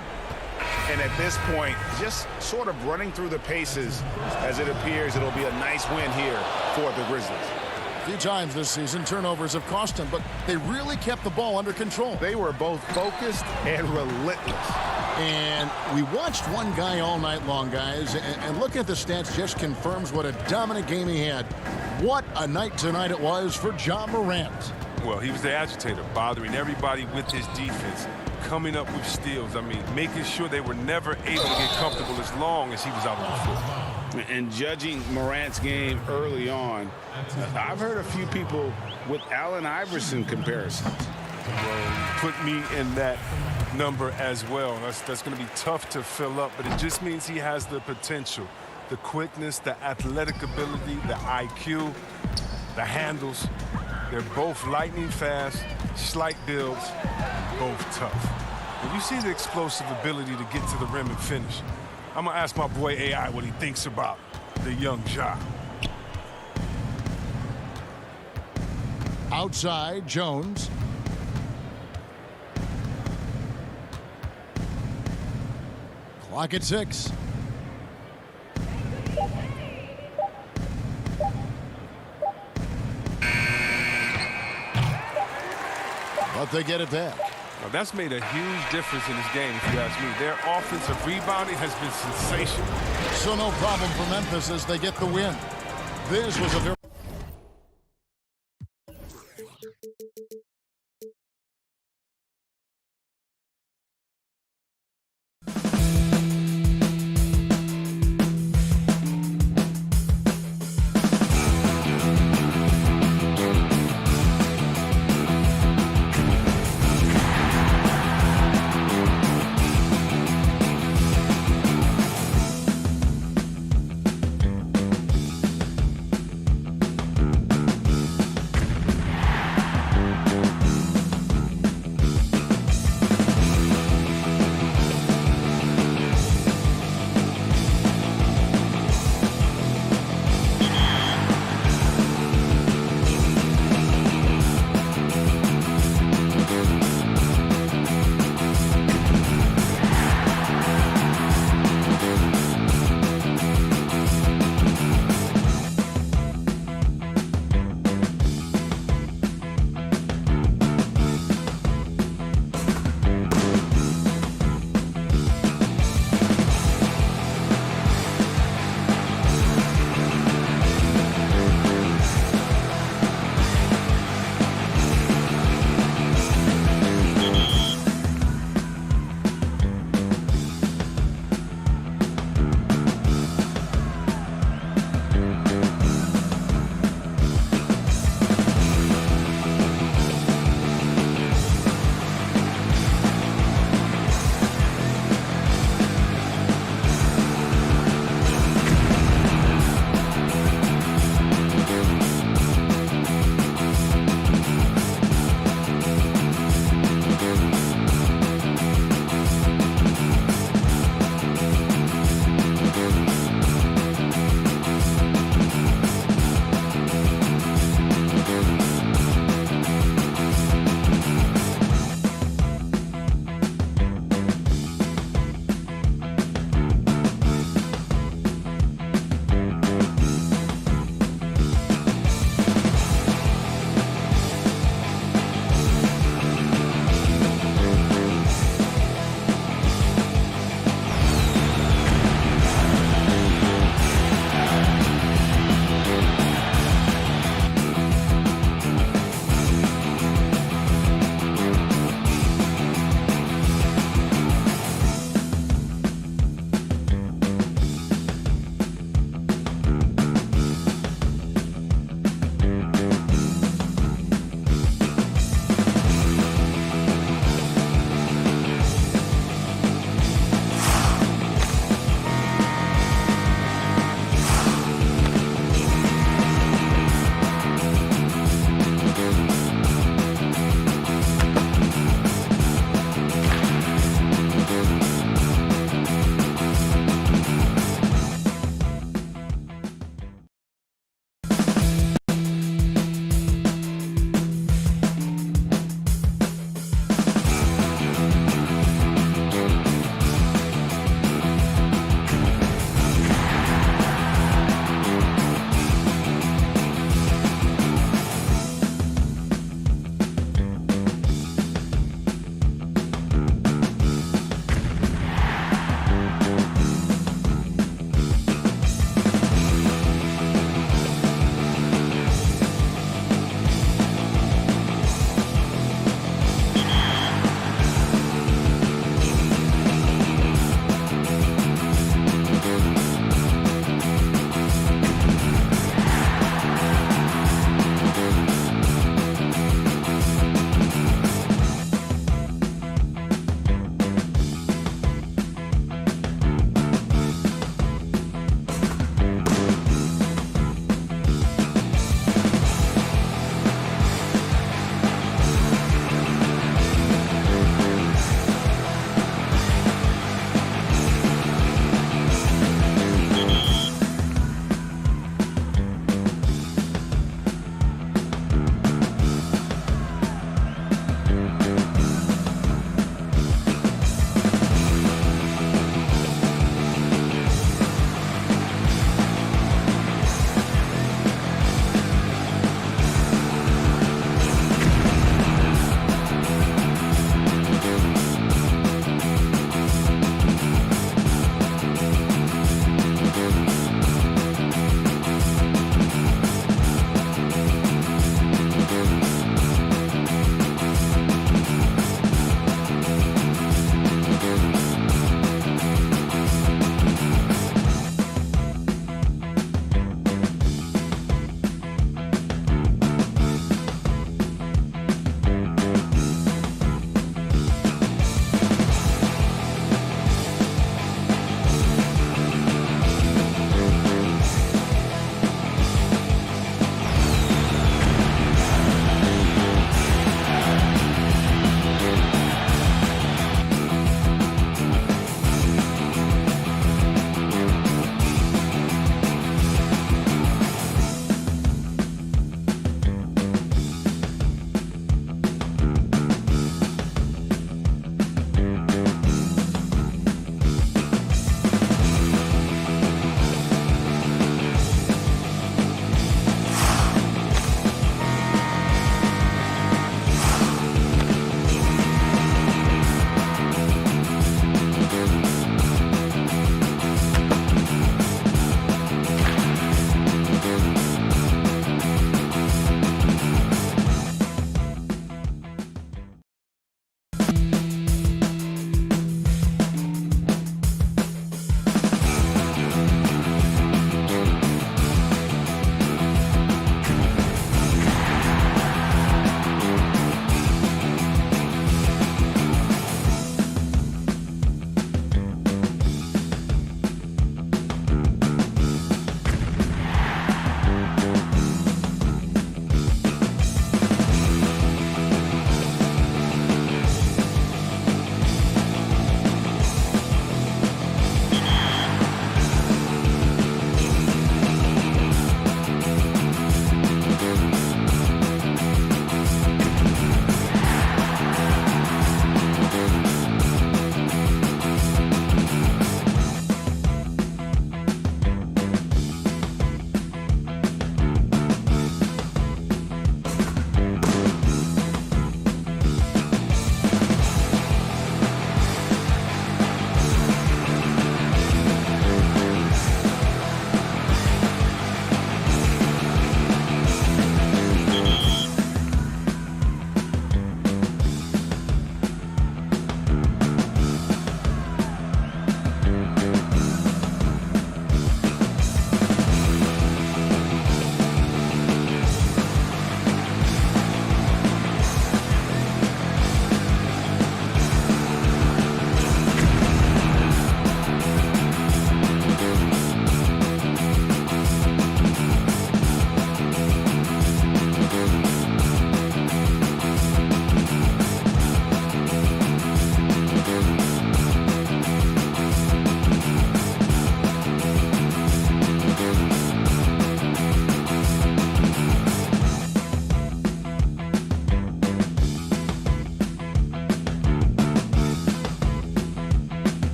And at this point, just sort of running through the paces as it appears it'll be a nice win here for the Grizzlies. A few times this season, turnovers have cost them, but they really kept the ball under control. They were both focused and relentless. And we watched one guy all night long, guys, and looking at the stats just confirms what a dominant game he had. What a night tonight it was for John Morant. Well, he was the agitator, bothering everybody with his defense, coming up with steals. I mean, making sure they were never able to get comfortable as long as he was out on the floor. And judging Morant's game early on, I've heard a few people with Allen Iverson comparisons. Well, put me in that number as well. That's going to be tough to fill up, but it just means he has the potential, the quickness, the athletic ability, the IQ, the handles. They're both lightning fast, slight builds, both tough. And you see the explosive ability to get to the rim and finish. I'm going to ask my boy AI what he thinks about the young Ja. Outside, Jones. Clock at 6. But they get it back. Now, that's made a huge difference in this game, if you ask me. Their offensive rebounding has been sensational. So no problem for Memphis as they get the win. This was a very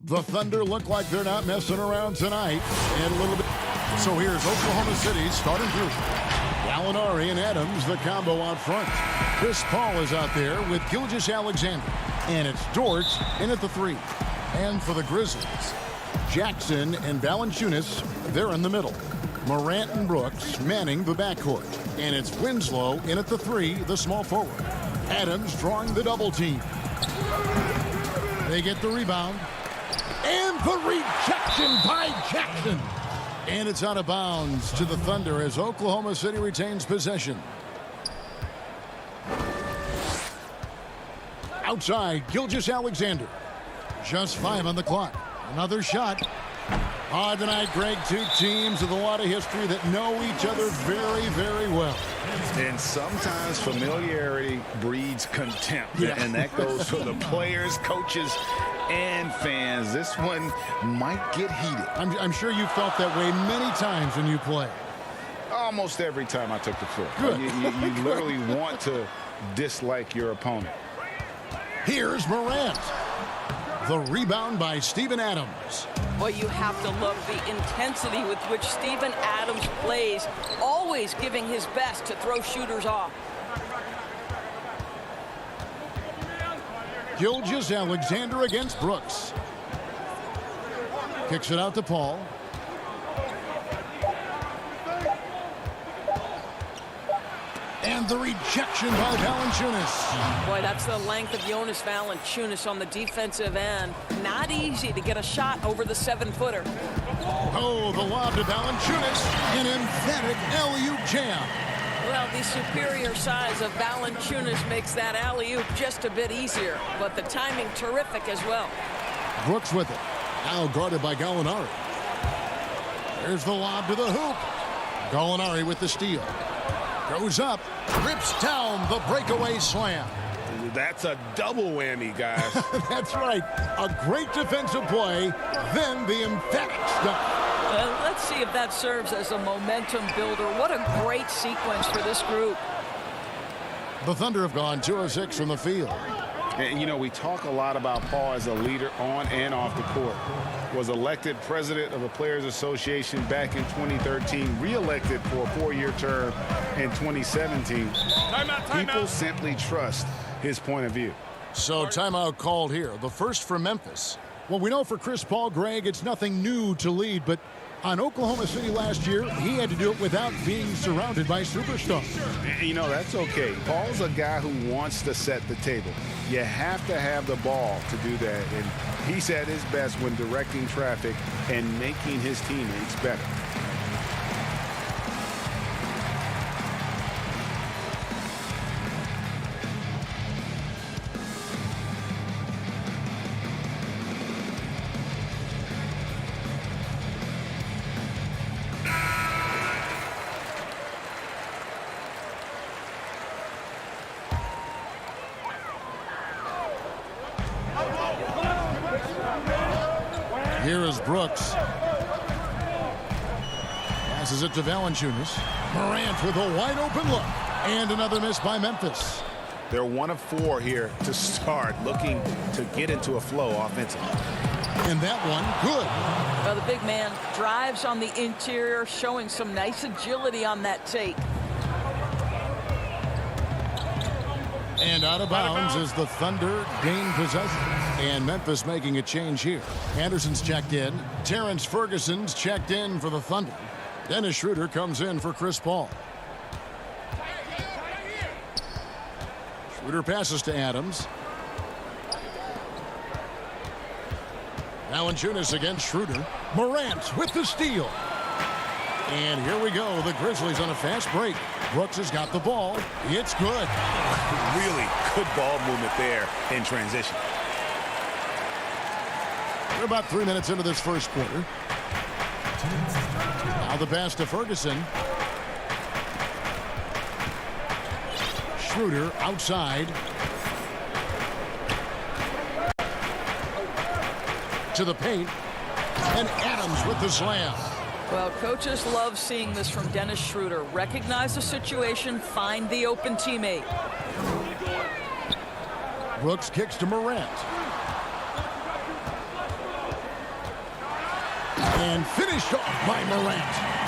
The Thunder look like they're not messing around tonight. And a little bit. So here's Oklahoma City's starting group. Gallinari and Adams, the combo out front. Chris Paul is out there with Gilgeous-Alexander. And it's Dort in at the 3. And for the Grizzlies, Jackson and Valanciunas, they're in the middle. Morant and Brooks manning the backcourt. And it's Winslow in at the 3, the small forward. Adams drawing the double team. They get the rebound. And the rejection by Jackson. And it's out of bounds to the Thunder as Oklahoma City retains possession. Outside, Gilgeous-Alexander. Just 5 on the clock. Another shot. Hard tonight, Greg. Two teams with a lot of history that know each other very, very well. And sometimes familiarity breeds contempt. Yeah. And that goes for the players, coaches, and fans. This one might get heated. I'm sure you felt that way many times when you play. Almost every time I took the floor. Good. You literally want to dislike your opponent. Here's Morant. The rebound by Steven Adams. Well, you have to love the intensity with which Steven Adams plays, always giving his best to throw shooters off. Gilgeous-Alexander against Brooks. Kicks it out to Paul. And the rejection by Valanciunas. Boy, that's the length of Jonas Valanciunas on the defensive end. Not easy to get a shot over the 7-footer. Oh, the lob to Valanciunas. An emphatic alley-oop jam. Well, the superior size of Valanciunas makes that alley-oop just a bit easier, but the timing terrific as well. Brooks with it. Now guarded by Gallinari. There's the lob to the hoop. Gallinari with the steal. Goes up, rips down the breakaway slam. That's a double whammy, guys. That's right. A great defensive play, then the emphatic stuff. Let's see if that serves as a momentum builder. What a great sequence for this group. The Thunder have gone 2 of 6 from the field. And, you know, we talk a lot about Paul as a leader on and off the court. Was elected president of the Players Association back in 2013, re-elected for a 4-year term in 2017. People simply trust his point of view. So timeout called here. The first for Memphis. Well, we know for Chris Paul, Greg, it's nothing new to lead, but on Oklahoma City last year, he had to do it without being surrounded by superstars. You know, that's okay. Paul's a guy who wants to set the table. You have to have the ball to do that, and he's at his best when directing traffic and making his teammates better. Here is Brooks. Passes it to Valanciunas. Morant with a wide open look. And another miss by Memphis. They're 1 of 4 here to start, looking to get into a flow offensively. And that one, good. Well, the big man drives on the interior, showing some nice agility on that take. And out of bounds as the Thunder gain possession. And Memphis making a change here. Anderson's checked in. Terrence Ferguson's checked in for the Thunder. Dennis Schroeder comes in for Chris Paul. Schroeder passes to Adams. Valanciunas against Schroeder. Morant with the steal. And here we go. The Grizzlies on a fast break. Brooks has got the ball. It's good. Really good ball movement there in transition. We're about 3 minutes into this first quarter. Now the pass to Ferguson. Schroeder outside. To the paint. And Adams with the slam. Well, coaches love seeing this from Dennis Schroeder. Recognize the situation, find the open teammate. Brooks kicks to Morant. And finished off by Morant.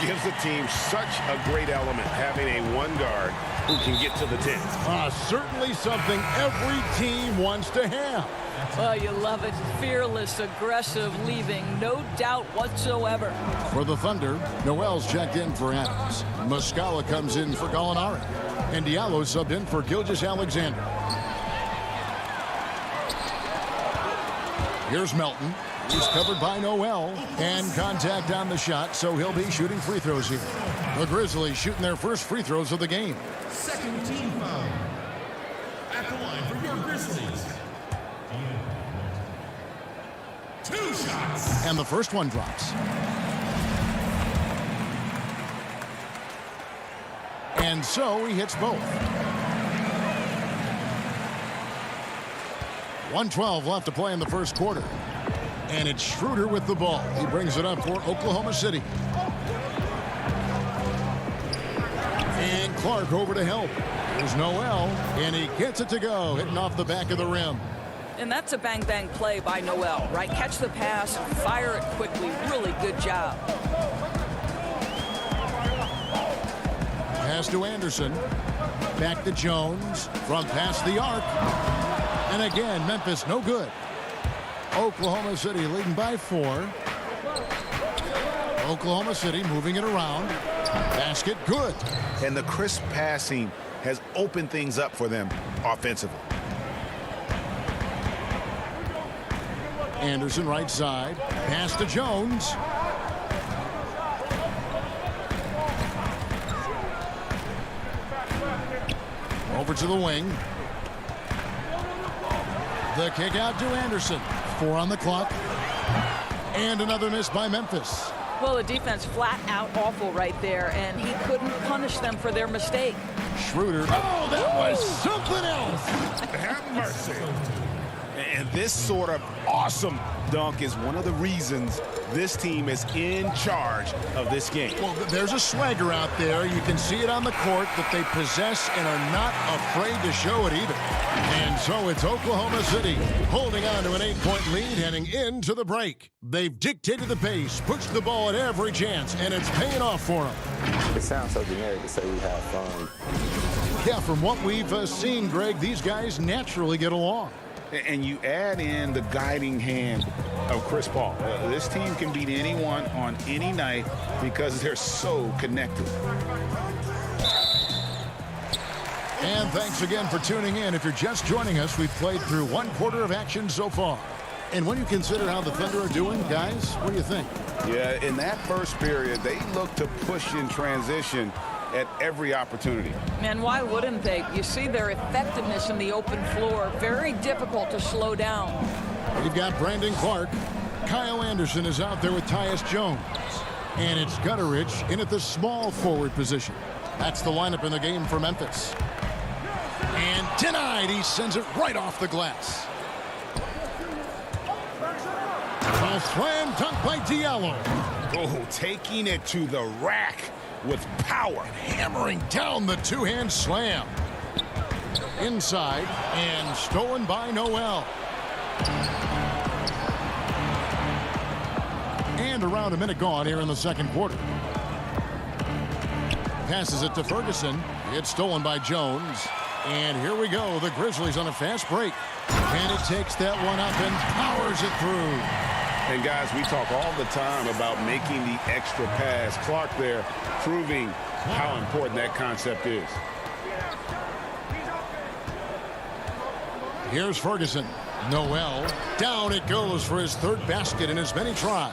Gives the team such a great element having a one guard who can get to the 10. Certainly something every team wants to have. Oh, you love it. Fearless, aggressive, leaving. No doubt whatsoever. For the Thunder, Noel's checked in for Adams. Muscala comes in for Gallinari. And Diallo subbed in for Gilgeous-Alexander. Here's Melton. He's covered by Noel. And contact on the shot, so he'll be shooting free throws here. The Grizzlies shooting their first free throws of the game. Second team foul. At the line for your Grizzlies. 2 shots. And the first one drops. And so he hits both. 1:12 left to play in the first quarter. And it's Schroeder with the ball. He brings it up for Oklahoma City. And Clark over to help. Here's Noel, and he gets it to go, hitting off the back of the rim. And that's a bang-bang play by Noel, right? Catch the pass, fire it quickly. Really good job. Pass to Anderson. Back to Jones. From past the arc. And again, Memphis no good. Oklahoma City leading by 4. Oklahoma City moving it around. Basket good. And the crisp passing has opened things up for them offensively. Anderson right side. Pass to Jones. Over to the wing. The kick out to Anderson. 4 on the clock. And another miss by Memphis. Well, the defense flat out awful right there, and he couldn't punish them for their mistake. Schroeder. Oh, that was something else. Have mercy. And this sort of awesome dunk is one of the reasons this team is in charge of this game. Well, there's a swagger out there. You can see it on the court that they possess and are not afraid to show it either. And so it's Oklahoma City holding on to an 8-point lead heading into the break. They've dictated the pace, pushed the ball at every chance, and it's paying off for them. It sounds so generic to say we have fun. Yeah, from what we've seen, Greg, these guys naturally get along. And you add in the guiding hand of Chris Paul. This team can beat anyone on any night because they're so connected. And thanks again for tuning in. If you're just joining us, we've played through 1 quarter of action so far. And when you consider how the Thunder are doing, guys, what do you think? Yeah, in that first period, they looked to push in transition at every opportunity. And why wouldn't they? You see their effectiveness in the open floor. Very difficult to slow down. We've got Brandon Clark. Kyle Anderson is out there with Tyus Jones. And it's Gutteridge in at the small forward position. That's the lineup in the game for Memphis. And denied. He sends it right off the glass. A slam dunk by Diallo. Oh, taking it to the rack with power. Hammering down the 2-hand slam. Inside and stolen by Noel. And around a minute gone here in the second quarter. Passes it to Ferguson. It's stolen by Jones. And here we go. The Grizzlies on a fast break. And it takes that one up and powers it through. And guys, we talk all the time about making the extra pass. Clark there proving how important that concept is. Here's Ferguson. Noel. Down it goes for his 3rd basket in as many tries.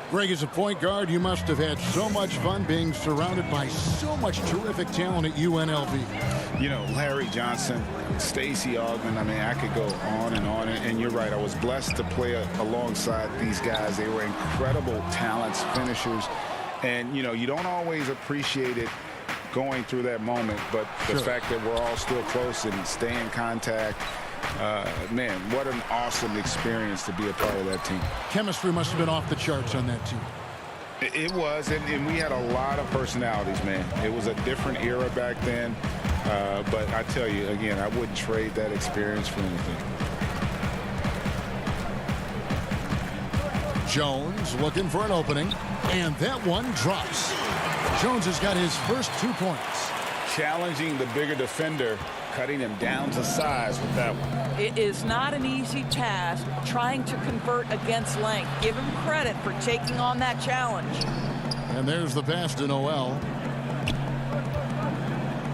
Greg, as a point guard, you must have had so much fun being surrounded by so much terrific talent at UNLV. You know, Larry Johnson, Stacey Augmon, I mean, I could go on. And you're right, I was blessed to play alongside these guys. They were incredible talents, finishers. And, you know, you don't always appreciate it going through that moment, but the fact that we're all still close and stay in contact, man, what an awesome experience to be a part of that team. Chemistry must have been off the charts on that team. It was, and we had a lot of personalities, man. It was a different era back then, but I tell you, again, I wouldn't trade that experience for anything. Jones looking for an opening, and that one drops. Jones has got his first 2 points. Challenging the bigger defender, cutting him down to size with that one. It is not an easy task trying to convert against length. Give him credit for taking on that challenge. And there's the pass to Noel.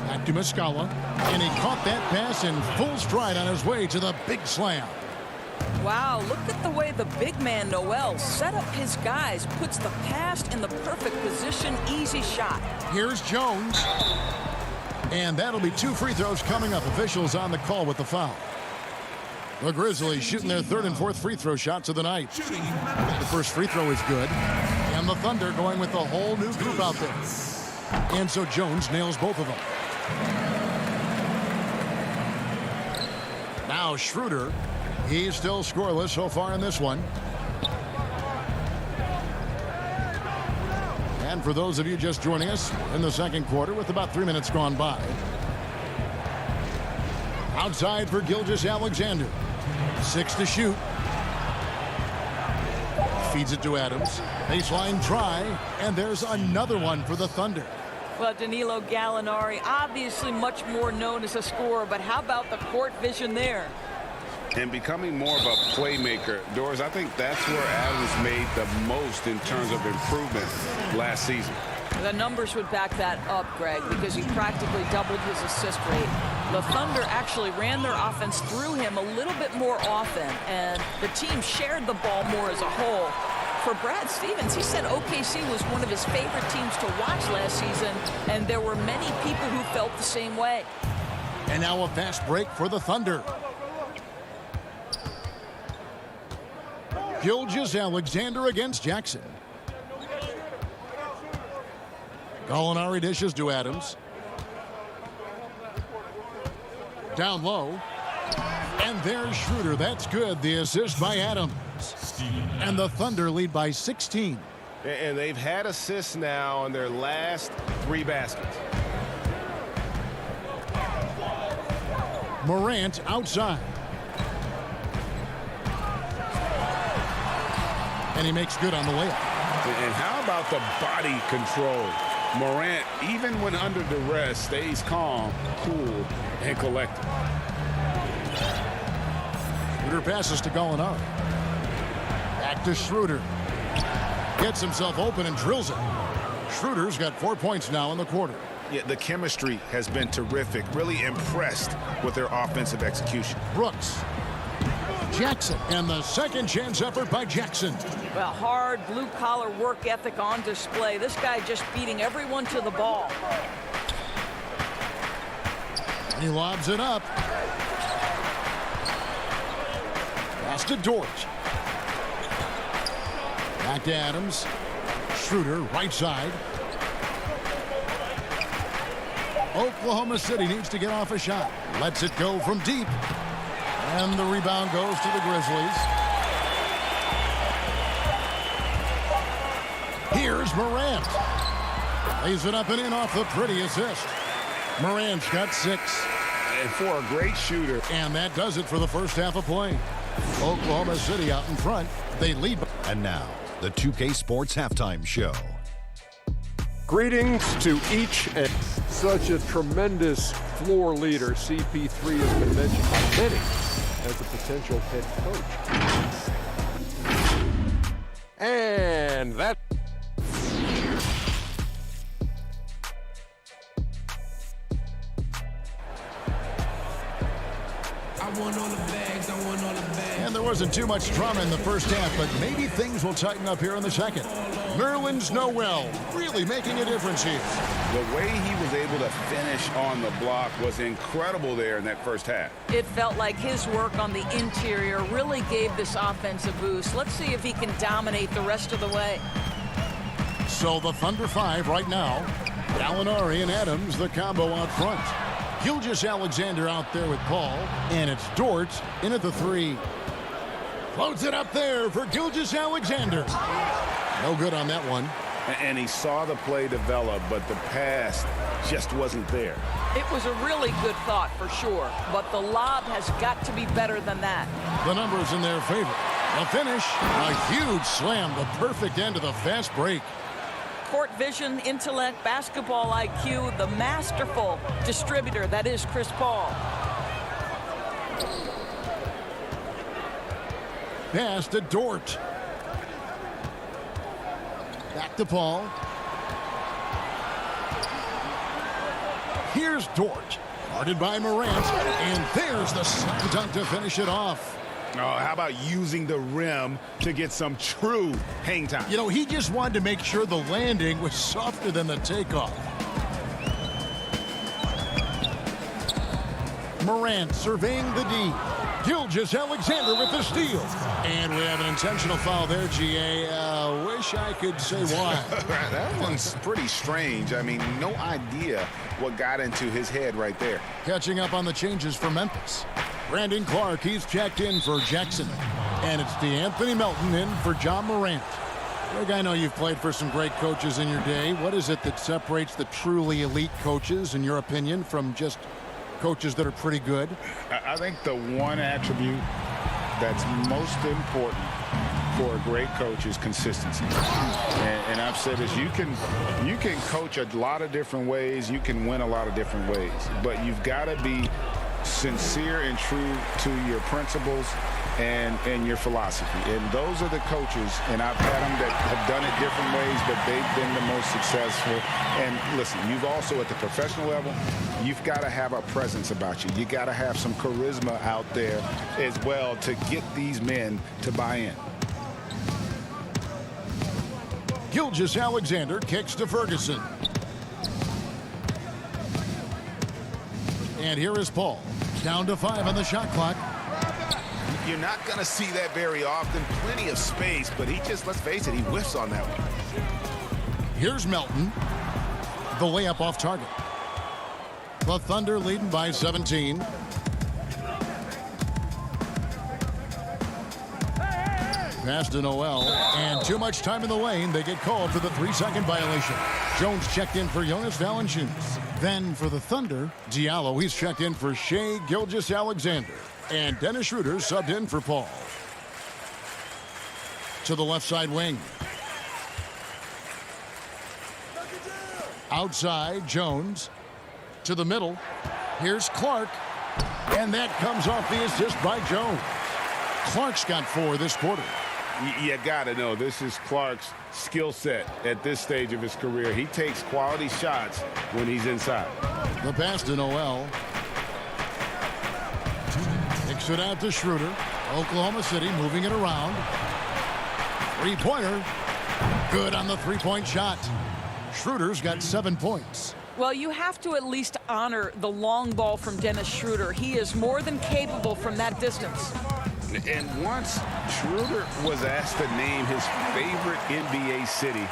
Back to Muscala. And he caught that pass in full stride on his way to the big slam. Wow, look at the way the big man Noel set up his guys, puts the pass in the perfect position, easy shot. Here's Jones. And that'll be 2 free throws coming up. Officials on the call with the foul. The Grizzlies shooting their 3rd and 4th free throw shots of the night. The first free throw is good. And the Thunder going with a whole new group out there. And so Jones nails both of them. Now Schroeder. He's still scoreless so far in this one. And for those of you just joining us in the second quarter with about 3 minutes gone by. Outside for Gilgeous-Alexander. 6 to shoot. Feeds it to Adams. Baseline try. And there's another one for the Thunder. Well, Danilo Gallinari, obviously much more known as a scorer, but how about the court vision there? And becoming more of a playmaker. Doris, I think that's where Adams made the most in terms of improvement last season. The numbers would back that up, Greg, because he practically doubled his assist rate. The Thunder actually ran their offense through him a little bit more often, and the team shared the ball more as a whole. For Brad Stevens, he said OKC was one of his favorite teams to watch last season, and there were many people who felt the same way. And now a fast break for the Thunder. Gilgeous-Alexander against Jackson. Gallinari dishes to Adams. Down low. And there's Schroeder. That's good. The assist by Adams. And the Thunder lead by 16. And they've had assists now on their last 3 baskets. Morant outside. And he makes good on the layup. And how about the body control? Morant, even when under duress, stays calm, cool, and collected. Schroeder passes to Gallinari. Back to Schroeder. Gets himself open and drills it. Schroeder's got 4 points now in the quarter. Yeah, the chemistry has been terrific. Really impressed with their offensive execution. Brooks. Jackson, and the second chance effort by Jackson. Well, hard blue-collar work ethic on display. This guy just beating everyone to the ball. He lobs it up. Pass to Dort. Back to Adams. Schroeder, right side. Oklahoma City needs to get off a shot. Lets it go from deep. And the rebound goes to the Grizzlies. Here's Morant. Lays it up and in off the pretty assist. Morant's got 6. And for a great shooter. And that does it for the first half of play. Oklahoma City out in front. They lead. And now, the 2K Sports Halftime Show. Greetings to each and such a tremendous floor leader. CP3 has been mentioned by many as a potential head coach. And that. And there wasn't too much drama in the first half, but maybe things will tighten up here in the second. Nerlens Noel really making a difference here. The way he was able to finish on the block was incredible there in that first half. It felt like his work on the interior really gave this offense a boost. Let's see if he can dominate the rest of the way. So the Thunder 5 right now. Gallinari and Adams, the combo out front. Gilgeous-Alexander out there with Paul. And it's Dort in at the 3. Floats it up there for Gilgeous-Alexander. No good on that one. And he saw the play develop, but the pass just wasn't there. It was a really good thought for sure, but the lob has got to be better than that. The numbers in their favor. A finish, a huge slam, the perfect end of the fast break. Court vision, intellect, basketball IQ, the masterful distributor that is Chris Paul. Pass to Dort. Back to Paul. Here's Dort. Guarded by Morant. And there's the slam dunk to finish it off. Oh, how about using the rim to get some true hang time? You know, he just wanted to make sure the landing was softer than the takeoff. Morant surveying the D. Gilgeous-Alexander with the steal. And we have an intentional foul there, GA. Wish I could say why. That one's pretty strange. I mean, no idea what got into his head right there. Catching up on the changes for Memphis. Brandon Clark, he's checked in for Jackson. And it's DeAnthony Melton in for John Morant. Greg, I know you've played for some great coaches in your day. What is it that separates the truly elite coaches, in your opinion, from just coaches that are pretty good? I think the one attribute that's most important for a great coach is consistency. And I've said this, you can coach a lot of different ways, you can win a lot of different ways, but you've got to be sincere and true to your principles and your philosophy. And those are the coaches, and I've had them that have done it different ways, but they've been the most successful. And listen, you've also at the professional level, you've got to have a presence about you. You got to have some charisma out there as well to get these men to buy in. Gilgeous-Alexander kicks to Ferguson. And here is Paul. Down to 5 on the shot clock. You're not going to see that very often. Plenty of space, but he just, let's face it, he whiffs on that one. Here's Melton. The layup off target. The Thunder leading by 17. Pass to Noel. And too much time in the lane. They get called for the 3-second violation. Jones checked in for Jonas Valanciunas. Then for the Thunder, Diallo, he's checked in for Shai Gilgeous-Alexander. And Dennis Schroeder subbed in for Paul. To the left side wing. Outside, Jones. To the middle. Here's Clark. And that comes off the assist by Jones. Clark's got 4 this quarter. You got to know this is Clark's skill set at this stage of his career. He takes quality shots when he's inside. The pass to Noel. Kicks it out to Schroeder. Oklahoma City moving it around. Three-pointer. Good on the three-point shot. Schroeder's got 7 points. Well, you have to at least honor the long ball from Dennis Schroeder. He is more than capable from that distance. And once Schroeder was asked to name his favorite NBA city,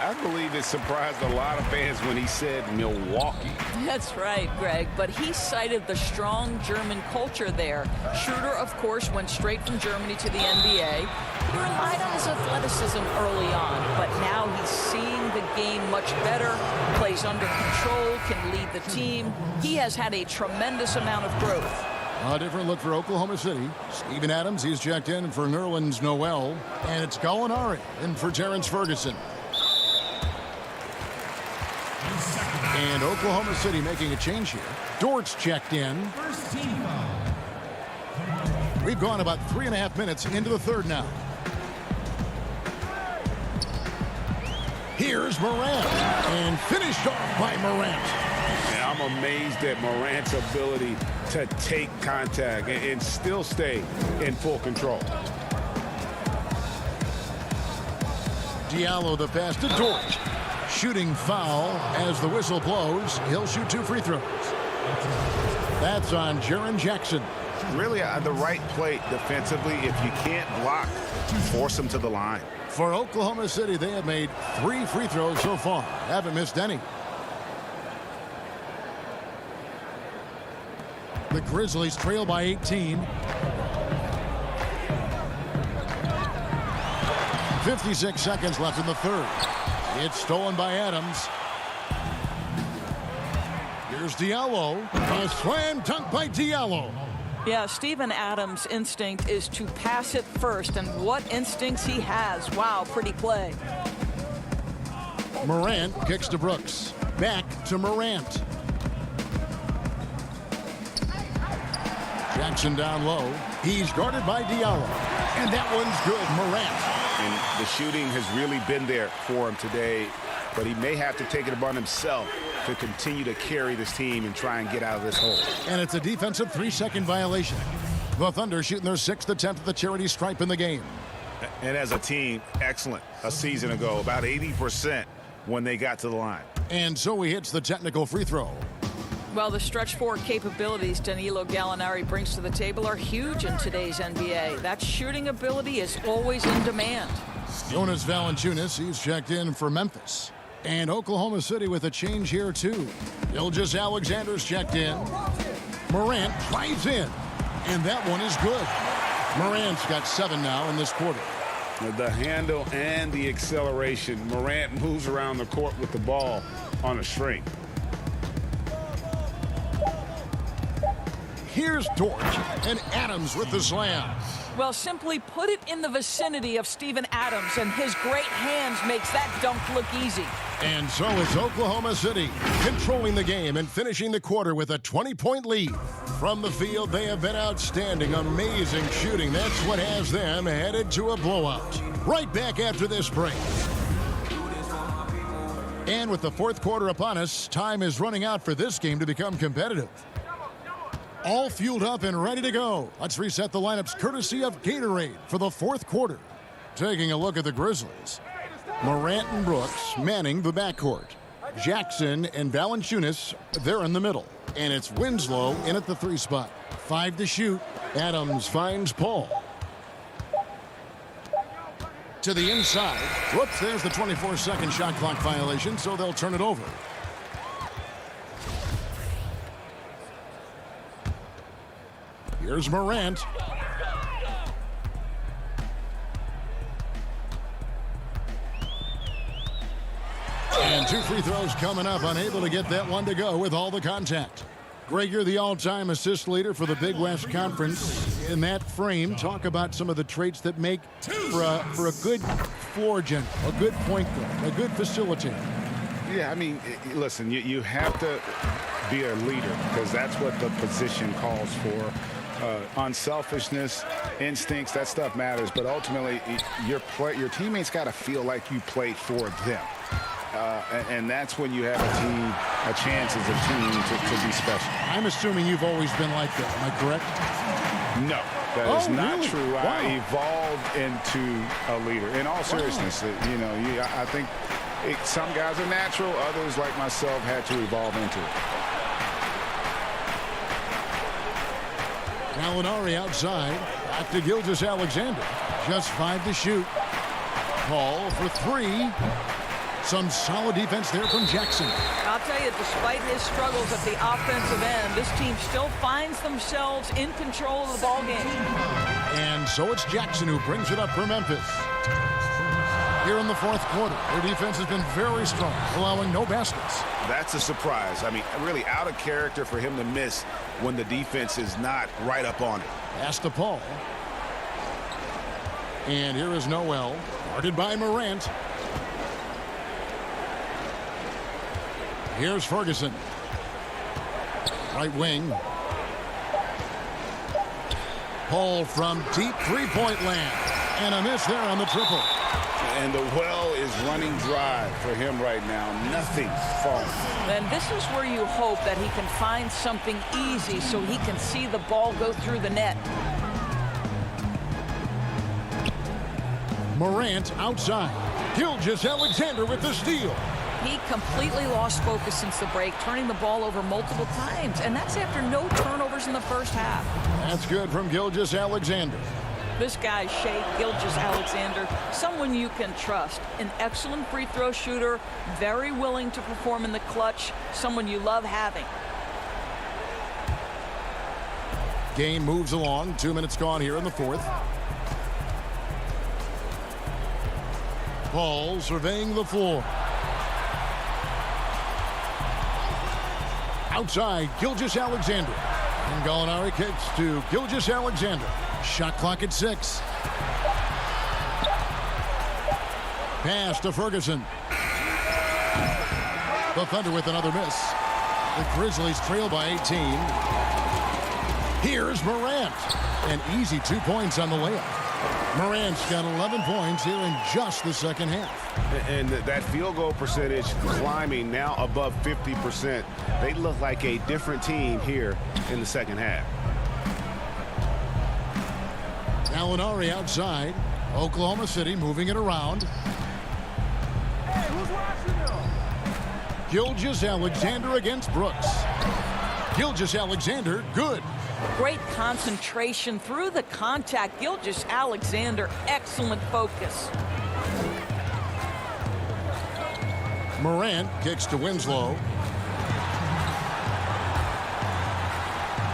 I believe it surprised a lot of fans when he said Milwaukee. That's right, Greg. But he cited the strong German culture there. Schroeder, of course, went straight from Germany to the NBA. He relied on his athleticism early on, but now he's seeing the game much better, plays under control, can lead the team. He has had a tremendous amount of growth. A different look for Oklahoma City. Steven Adams, he's checked in for Nerlens Noel. And it's Gallinari in for Terrence Ferguson. And Oklahoma City making a change here. Dort's checked in. We've gone about 3.5 minutes into the third now. Here's Morant. And finished off by Morant. And I'm amazed at Morant's ability to take contact and still stay in full control. Diallo the pass to Dort. Shooting foul as the whistle blows. He'll shoot 2 free throws. That's on Jaren Jackson. Really the right play defensively. If you can't block, force him to the line. For Oklahoma City, they have made 3 free throws so far. Haven't missed any. The Grizzlies trail by 18. 56 seconds left in the third. It's stolen by Adams. Here's Diallo. A slam dunk by Diallo. Yeah, Steven Adams' instinct is to pass it first, and what instincts he has. Wow, pretty play. Morant kicks to Brooks. Back to Morant. Jackson down low. He's guarded by Diallo. And that one's good. Morant. And the shooting has really been there for him today, but he may have to take it upon himself to continue to carry this team and try and get out of this hole. And it's a defensive 3-second violation. The Thunder shooting their 6th attempt at the charity stripe in the game. And as a team, excellent a season ago, about 80% when they got to the line. And so he hits the technical free throw. Well, the stretch four capabilities Danilo Gallinari brings to the table are huge in today's NBA. That shooting ability is always in demand. Jonas Valanciunas, he's checked in for Memphis. And Oklahoma City with a change here, too. Gilgeous Alexander's checked in. Morant drives in. And that one is good. Morant's got 7 now in this quarter. The handle and the acceleration. Morant moves around the court with the ball on a string. Here's Dort and Adams with the slam. Well, simply put it in the vicinity of Steven Adams, and his great hands makes that dunk look easy. And so it's Oklahoma City controlling the game and finishing the quarter with a 20-point lead. From the field, they have been outstanding, amazing shooting. That's what has them headed to a blowout. Right back after this break. And with the fourth quarter upon us, time is running out for this game to become competitive. All fueled up and ready to go. Let's reset the lineups courtesy of Gatorade for the fourth quarter. Taking a look at the Grizzlies. Morant and Brooks manning the backcourt. Jackson and Valanciunas, they're in the middle. And it's Winslow in at the 3 spot. 5 to shoot. Adams finds Paul. To the inside. Whoops, there's the 24-second shot clock violation, so they'll turn it over. Here's Morant. And 2 free throws coming up, unable to get that one to go with all the contact. Greg, you're the all-time assist leader for the Big West Conference. In that frame, talk about some of the traits that make for a good floor general, a good point guard, a good facilitator. Yeah, I mean, listen, you have to be a leader because that's what the position calls for. Unselfishness, instincts, that stuff matters. But ultimately, your teammates got to feel like you played for them. And that's when you have a chance as a team to be special. I'm assuming you've always been like that. Am I correct? No, that is not really? true. Wow. I evolved into a leader. In all seriousness, I think some guys are natural. Others, like myself, had to evolve into it. Gallinari outside. Back to Gilgeous Alexander. Just 5 to shoot. Paul for 3. Some solid defense there from Jackson. I'll tell you, despite his struggles at the offensive end, this team still finds themselves in control of the ball game. And so it's Jackson who brings it up for Memphis. Here in the fourth quarter, their defense has been very strong, allowing no baskets. That's a surprise. I mean, really out of character for him to miss when the defense is not right up on it. Pass to Paul. And here is Noel, guarded by Morant. Here's Ferguson. Right wing. Paul from deep three-point land. And a miss there on the triple. And the well is running dry for him right now. Nothing falling. Then this is where you hope that he can find something easy so he can see the ball go through the net. Morant outside. Gilgeous Alexander with the steal. He completely lost focus since the break, turning the ball over multiple times, and that's after no turnovers in the first half. That's good from Gilgeous Alexander. This guy, Shea Gilgeous Alexander, someone you can trust. An excellent free throw shooter, very willing to perform in the clutch, someone you love having. Game moves along. 2 minutes gone here in the fourth. Paul surveying the floor. Outside, Gilgeous Alexander. And Gallinari kicks to Gilgeous-Alexander. Shot clock at 6. Pass to Ferguson. The Thunder with another miss. The Grizzlies trail by 18. Here's Morant. An easy 2 points on the layup. Morant's got 11 points here in just the second half. And that field goal percentage climbing now above 50%. They look like a different team here in the second half. Gallinari outside. Oklahoma City moving it around. Gilgeous-Alexander against Brooks. Gilgeous-Alexander, good. Great concentration through the contact. Gilgeous-Alexander, excellent focus. Morant kicks to Winslow.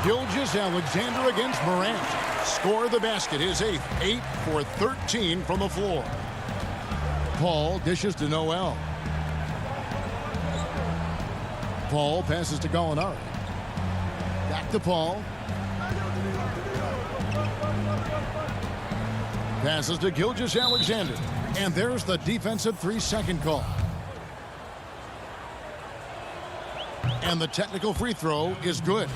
Gilgeous-Alexander against Morant. Score the basket, his 8th. 8 for 13 from the floor. Paul dishes to Noel. Paul passes to Gallinari. Back to Paul. Passes to Gilgeous-Alexander. And there's the defensive 3-second call. And the technical free throw is good.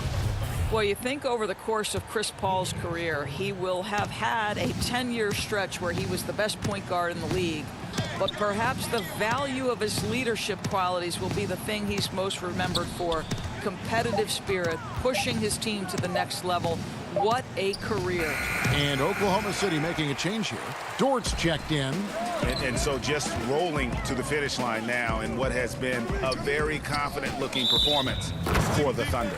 Well, you think over the course of Chris Paul's career, he will have had a 10-year stretch where he was the best point guard in the league. But perhaps the value of his leadership qualities will be the thing he's most remembered for. Competitive spirit, pushing his team to the next level. What a career. And Oklahoma City making a change here. Dort's checked in. And so just rolling to the finish line now in what has been a very confident-looking performance for the Thunder.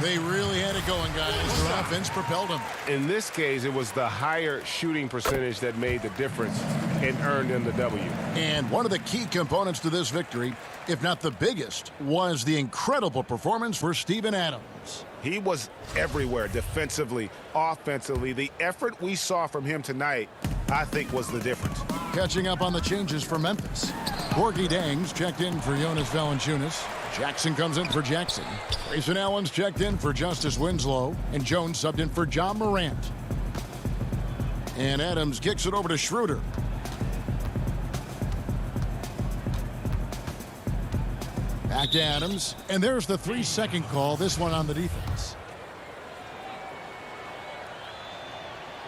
They really had it going, guys. Their offense propelled them. In this case, it was the higher shooting percentage that made the difference and earned them the W. And one of the key components to this victory, if not the biggest, was the incredible performance for Steven Adams. He was everywhere defensively, offensively. The effort we saw from him tonight, I think, was the difference. Catching up on the changes for Memphis. Gorgie Dangs checked in for Jonas Valanciunas. Jackson comes in for Jackson. Grayson Allen's checked in for Justice Winslow. And Jones subbed in for John Morant. And Adams kicks it over to Schroeder. Back to Adams. And there's the 3-second call, this one on the defense.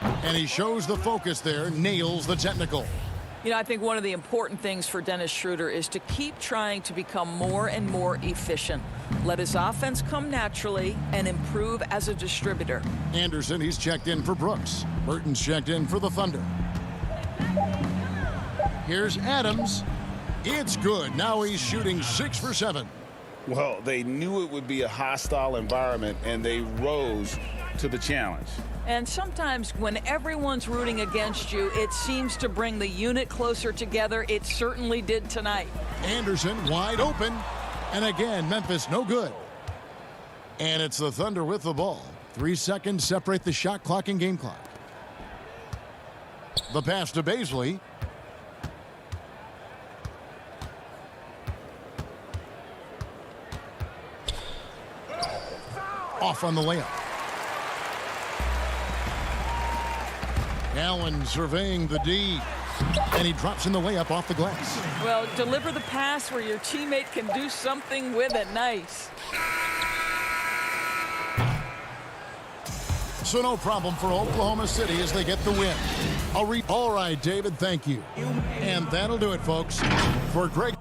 And he shows the focus there, nails the technical. You know, I think one of the important things for Dennis Schroeder is to keep trying to become more and more efficient. Let his offense come naturally and improve as a distributor. Anderson, he's checked in for Brooks. Burton's checked in for the Thunder. Here's Adams. It's good. Now he's shooting 6 for 7. Well, they knew it would be a hostile environment, and they rose to the challenge. And sometimes when everyone's rooting against you, it seems to bring the unit closer together. It certainly did tonight. Anderson wide open. And again, Memphis no good. And it's the Thunder with the ball. 3 seconds separate the shot clock and game clock. The pass to Baisley. Off on the layup. Allen surveying the D. And he drops in the layup off the glass. Well, deliver the pass where your teammate can do something with it. Nice. So no problem for Oklahoma City as they get the win. All right, David, thank you. And that'll do it, folks. For Greg.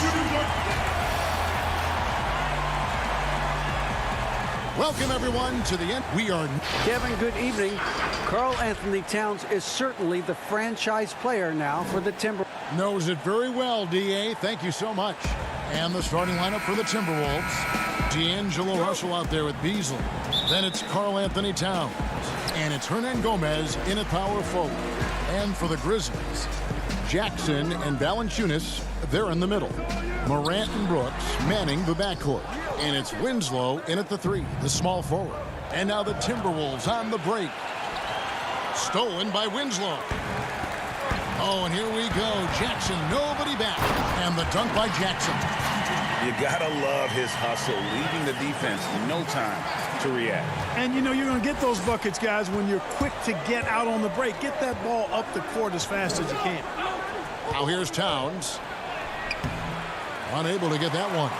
shooting guard. Welcome, everyone, to the end. We are... Kevin, good evening. Karl Anthony Towns is certainly the franchise player now for the Timberwolves. Knows it very well, D.A. Thank you so much. And the starting lineup for the Timberwolves. D'Angelo Russell out there with Beasley. Then it's Karl Anthony Towns. And it's Hernan Gomez in at power forward. And for the Grizzlies, Jackson and Valanciunas, they're in the middle. Morant and Brooks manning the backcourt. And it's Winslow in at the 3, the small forward. And now the Timberwolves on the break. Stolen by Winslow. Oh, and here we go. Jackson, nobody back. And the dunk by Jackson. You gotta love his hustle, leaving the defense no time to react. And you know you're going to get those buckets, guys, when you're quick to get out on the break. Get that ball up the court as fast as you can. Now here's Towns. Unable to get that one.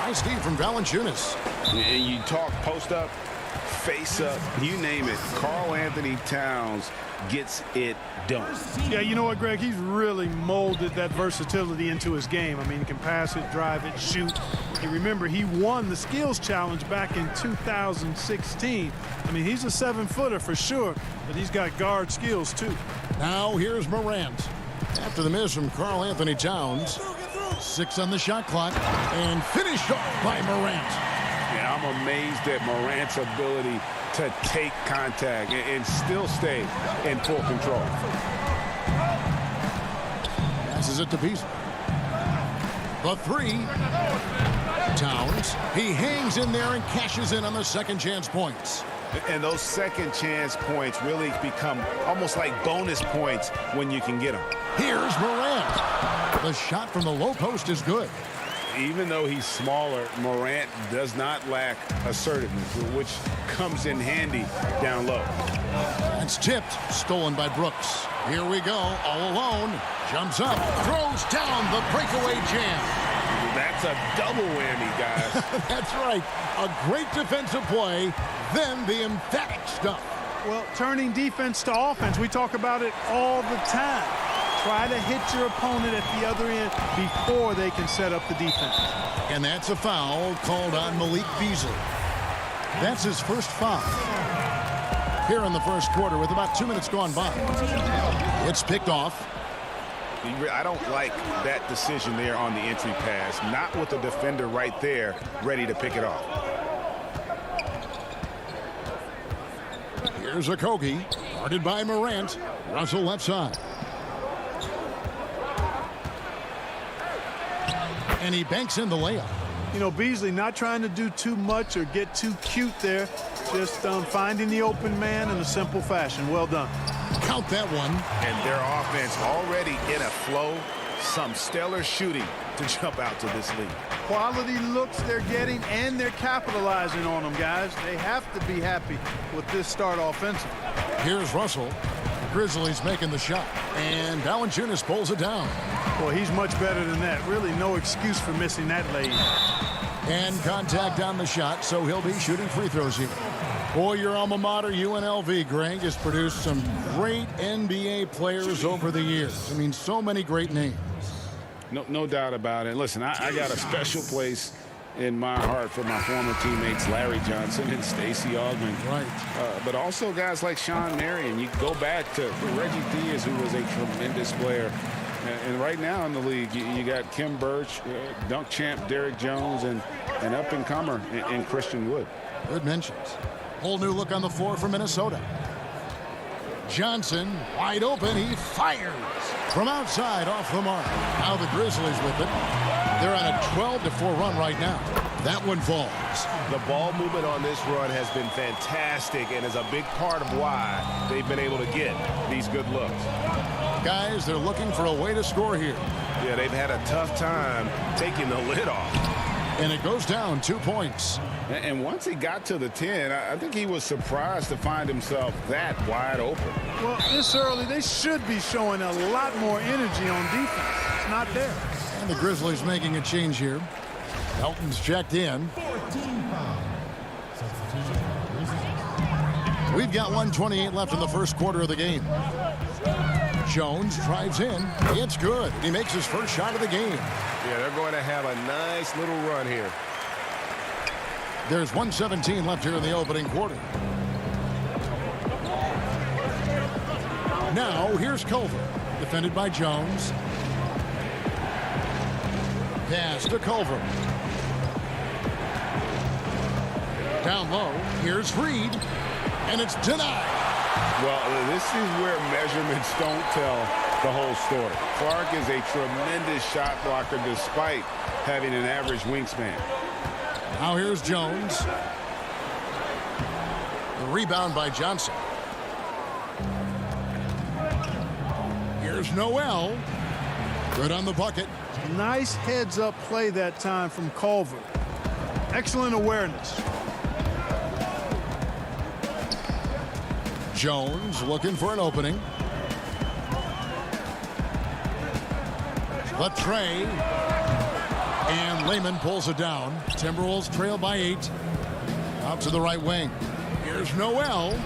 Nice D from Valanciunas. And you talk post up, face up, you name it. Karl Anthony Towns gets it done. Yeah, you know what, Greg? He's really molded that versatility into his game. I mean, he can pass it, drive it, shoot. You remember, he won the skills challenge back in 2016. I mean, he's a 7-footer for sure, but he's got guard skills, too. Now here's Morant. After the miss from Karl Anthony Towns. 6 on the shot clock. And finished off by Morant. Yeah, I'm amazed at Morant's ability to take contact and still stay in full control. Passes it to Beasley. The 3. Towns. He hangs in there and cashes in on the second chance points. And those second chance points really become almost like bonus points when you can get them. Here's Morant. The shot from the low post is good. Even though he's smaller, Morant does not lack assertiveness, which comes in handy down low. That's tipped. Stolen by Brooks. Here we go. All alone. Jumps up. Throws down the breakaway jam. That's a double whammy, guys. That's right. A great defensive play, then the emphatic stuff. Well, turning defense to offense, we talk about it all the time. Try to hit your opponent at the other end before they can set up the defense. And that's a foul called on Malik Beasley. That's his first foul here in the first quarter with about 2 minutes gone by. It's picked off. I don't like that decision there on the entry pass. Not with the defender right there ready to pick it off. Here's Okogie, guarded by Morant. Russell left side. And he banks in the layup. You know, Beasley not trying to do too much or get too cute there. Just finding the open man in a simple fashion. Well done. Count that one. And their offense already in a flow. Some stellar shooting to jump out to this lead. Quality looks they're getting, and they're capitalizing on them, guys. They have to be happy with this start offensively. Here's Russell. Grizzlies making the shot. And Valanciunas pulls it down. Boy, he's much better than that. Really no excuse for missing that lead. And contact on the shot, so he'll be shooting free throws here. Boy, your alma mater, UNLV, Greg, has produced some great NBA players over the years. I mean, so many great names. No doubt about it. Listen, I got a special place in my heart for my former teammates Larry Johnson and Stacey Augmon. Right. But also guys like Sean Marion. You go back to Reggie Diaz, who was a tremendous player. And right now in the league, you got Kim Birch, dunk champ Derrick Jones, and an up-and-comer in Christian Wood. Good mentions. Whole new look on the floor for Minnesota. Johnson, wide open, he fires from outside off the mark. Now the Grizzlies with it. They're on a 12-4 run right now. That one falls. The ball movement on this run has been fantastic and is a big part of why they've been able to get these good looks. Guys, they're looking for a way to score here. Yeah, they've had a tough time taking the lid off. And it goes down 2 points. And once he got to the 10, I think he was surprised to find himself that wide open. Well, this early, they should be showing a lot more energy on defense. It's not there. And the Grizzlies making a change here. Elton's checked in. We've got 1:28 left in the first quarter of the game. Jones drives in. It's good. He makes his first shot of the game. Yeah, they're going to have a nice little run here. There's 1:17 left here in the opening quarter. Now here's Culver, defended by Jones. Pass to Culver. Down low, here's Reed, and it's denied. Well, this is where measurements don't tell the whole story. Clark is a tremendous shot blocker despite having an average wingspan. Now here's Jones. The rebound by Johnson. Here's Noel. Good on the bucket. Nice heads-up play that time from Culver. Excellent awareness. Jones looking for an opening. Latre. And Lehman pulls it down. Timberwolves trail by 8. Out to the right wing. Here's Noel.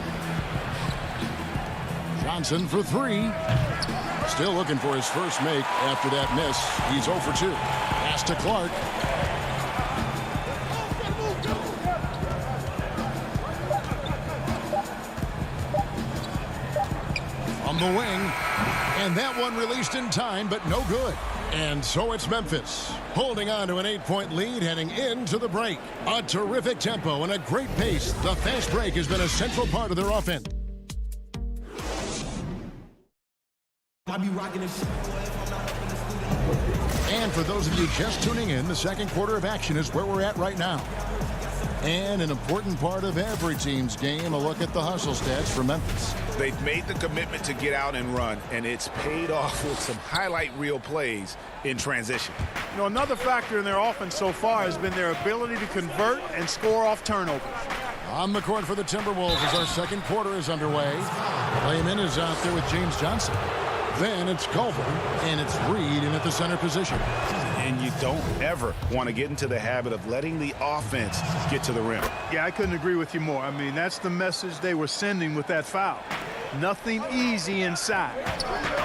Johnson for 3. Still looking for his first make after that miss. He's 0 for 2. Pass to Clark. On the wing. And that one released in time, but no good. And so it's Memphis, holding on to an 8-point lead heading into the break. A terrific tempo and a great pace. The fast break has been a central part of their offense. And for those of you just tuning in, the second quarter of action is where we're at right now. And an important part of every team's game, a look at the hustle stats for Memphis. They've made the commitment to get out and run, and it's paid off with some highlight reel plays in transition. You know, another factor in their offense so far has been their ability to convert and score off turnovers. On the court for the Timberwolves as our second quarter is underway. Lehman is out there with James Johnson. Then it's Culver, and it's Reed in at the center position. And you don't ever want to get into the habit of letting the offense get to the rim. Yeah, I couldn't agree with you more. I mean, that's the message they were sending with that foul. Nothing easy inside.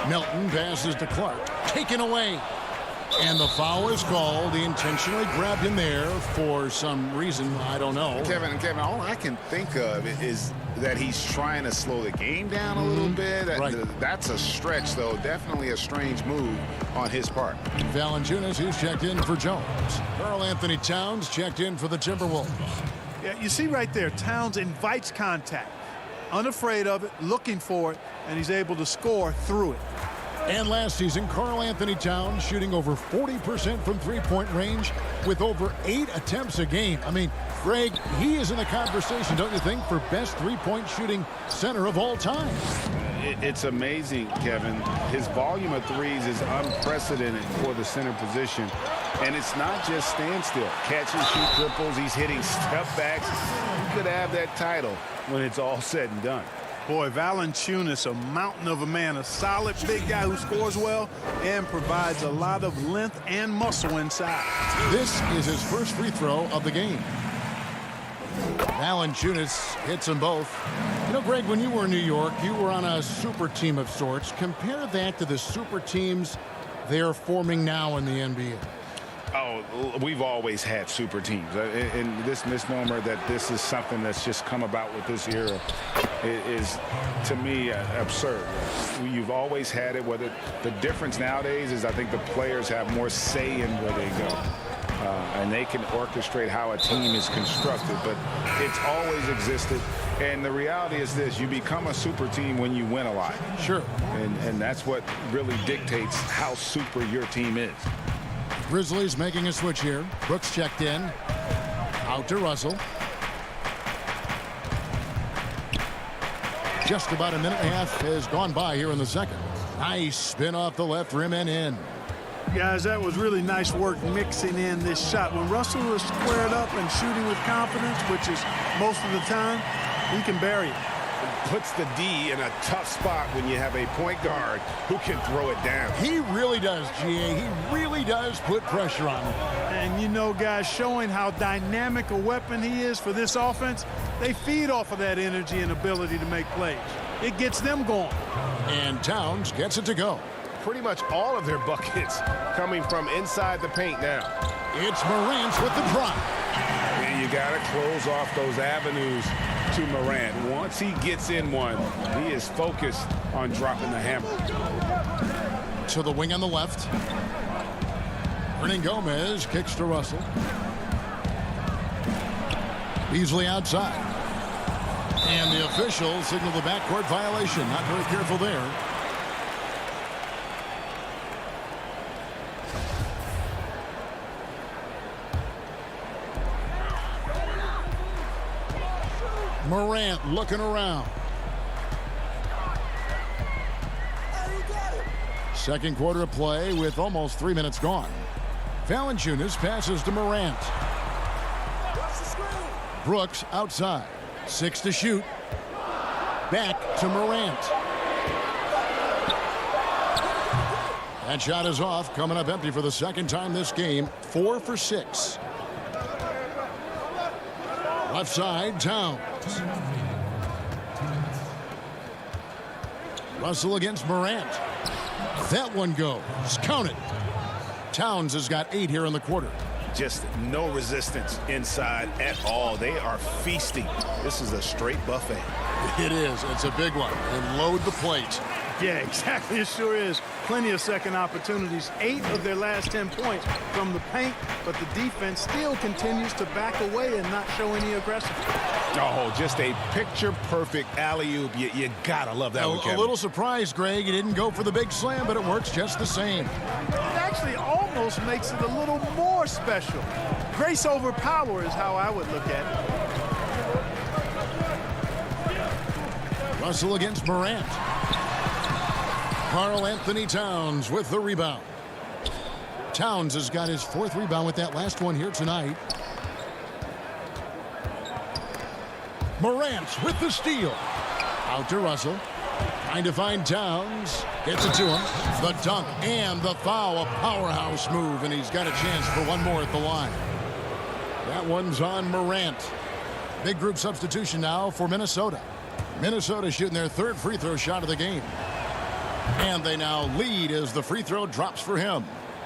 Milton passes to Clark. Taken away. And the foul is called. He intentionally grabbed him there for some reason. I don't know. Kevin, all I can think of is that he's trying to slow the game down a little bit. Right. That's a stretch, though. Definitely a strange move on his part. Valanciunas, who's checked in for Jones. Karl Anthony Towns checked in for the Timberwolves. Yeah, you see right there, Towns invites contact. Unafraid of it, looking for it, and he's able to score through it. And last season, Karl Anthony Towns shooting over 40% from three-point range with over 8 attempts a game. I mean, Greg, he is in the conversation, don't you think, for best three-point shooting center of all time? It's amazing, Kevin. His volume of threes is unprecedented for the center position. And it's not just standstill. Catch and shoot triples. He's hitting step backs. He could have that title when it's all said and done. Boy, Valanciunas, a mountain of a man, a solid big guy who scores well and provides a lot of length and muscle inside. This is his first free throw of the game. Valanciunas hits them both. You know, Greg, when you were in New York, you were on a super team of sorts. Compare that to the super teams they're forming now in the NBA. Oh, we've always had super teams. And this misnomer that this is something that's just come about with this era is, to me, absurd. You've always had it. Whether the difference nowadays is I think the players have more say in where they go. And they can orchestrate how a team is constructed. But it's always existed. And the reality is this. You become a super team when you win a lot. Sure. And that's what really dictates how super your team is. Grizzlies making a switch here. Brooks checked in. Out to Russell. Just about a minute and a half has gone by here in the second. Nice spin off the left rim and in. Guys, that was really nice work mixing in this shot. When Russell is squared up and shooting with confidence, which is most of the time, he can bury it. Puts the D in a tough spot when you have a point guard who can throw it down. He really does, GA. He really does put pressure on him. And you know, guys, showing how dynamic a weapon he is for this offense, they feed off of that energy and ability to make plays. it gets them going. And Towns gets it to go. Pretty much all of their buckets coming from inside the paint now. It's Morant with the drop. And you got to close off those avenues to Morant. Once he gets in one, he is focused on dropping the hammer. To the wing on the left. Hernan Gomez kicks to Russell. Beasley outside. And the officials signal the backcourt violation. Not very careful there. Morant looking around. Second quarter of play with almost 3 minutes gone. Valanciunas passes to Morant. Brooks outside. 6 to shoot. Back to Morant. That shot is off. Coming up empty for the second time this game. 4 for 6. Left side, Towns. Russell against Morant. That one goes. Count it. Towns has got 8 here in the quarter. Just no resistance inside at all. They are feasting. This is a straight buffet. It is. It's a big one. And load the plate. Yeah, exactly. It sure is. Plenty of second opportunities. 8 of their last 10 points from the paint, but the defense still continues to back away and not show any aggressiveness. Oh, just a picture-perfect alley-oop. You gotta love that one, Kevin. A little surprised, Greg. He didn't go for the big slam, but it works just the same. It actually almost makes it a little more special. Grace over power is how I would look at it. Russell against Morant. Karl Anthony Towns with the rebound. Towns has got his 4th rebound with that last one here tonight. Morant with the steal. Out to Russell. Trying to find Towns. Gets it to him. The dunk and the foul. A powerhouse move, and he's got a chance for one more at the line. That one's on Morant. Big group substitution now for Minnesota. Minnesota shooting their 3rd free throw shot of the game. And they now lead as the free throw drops for him.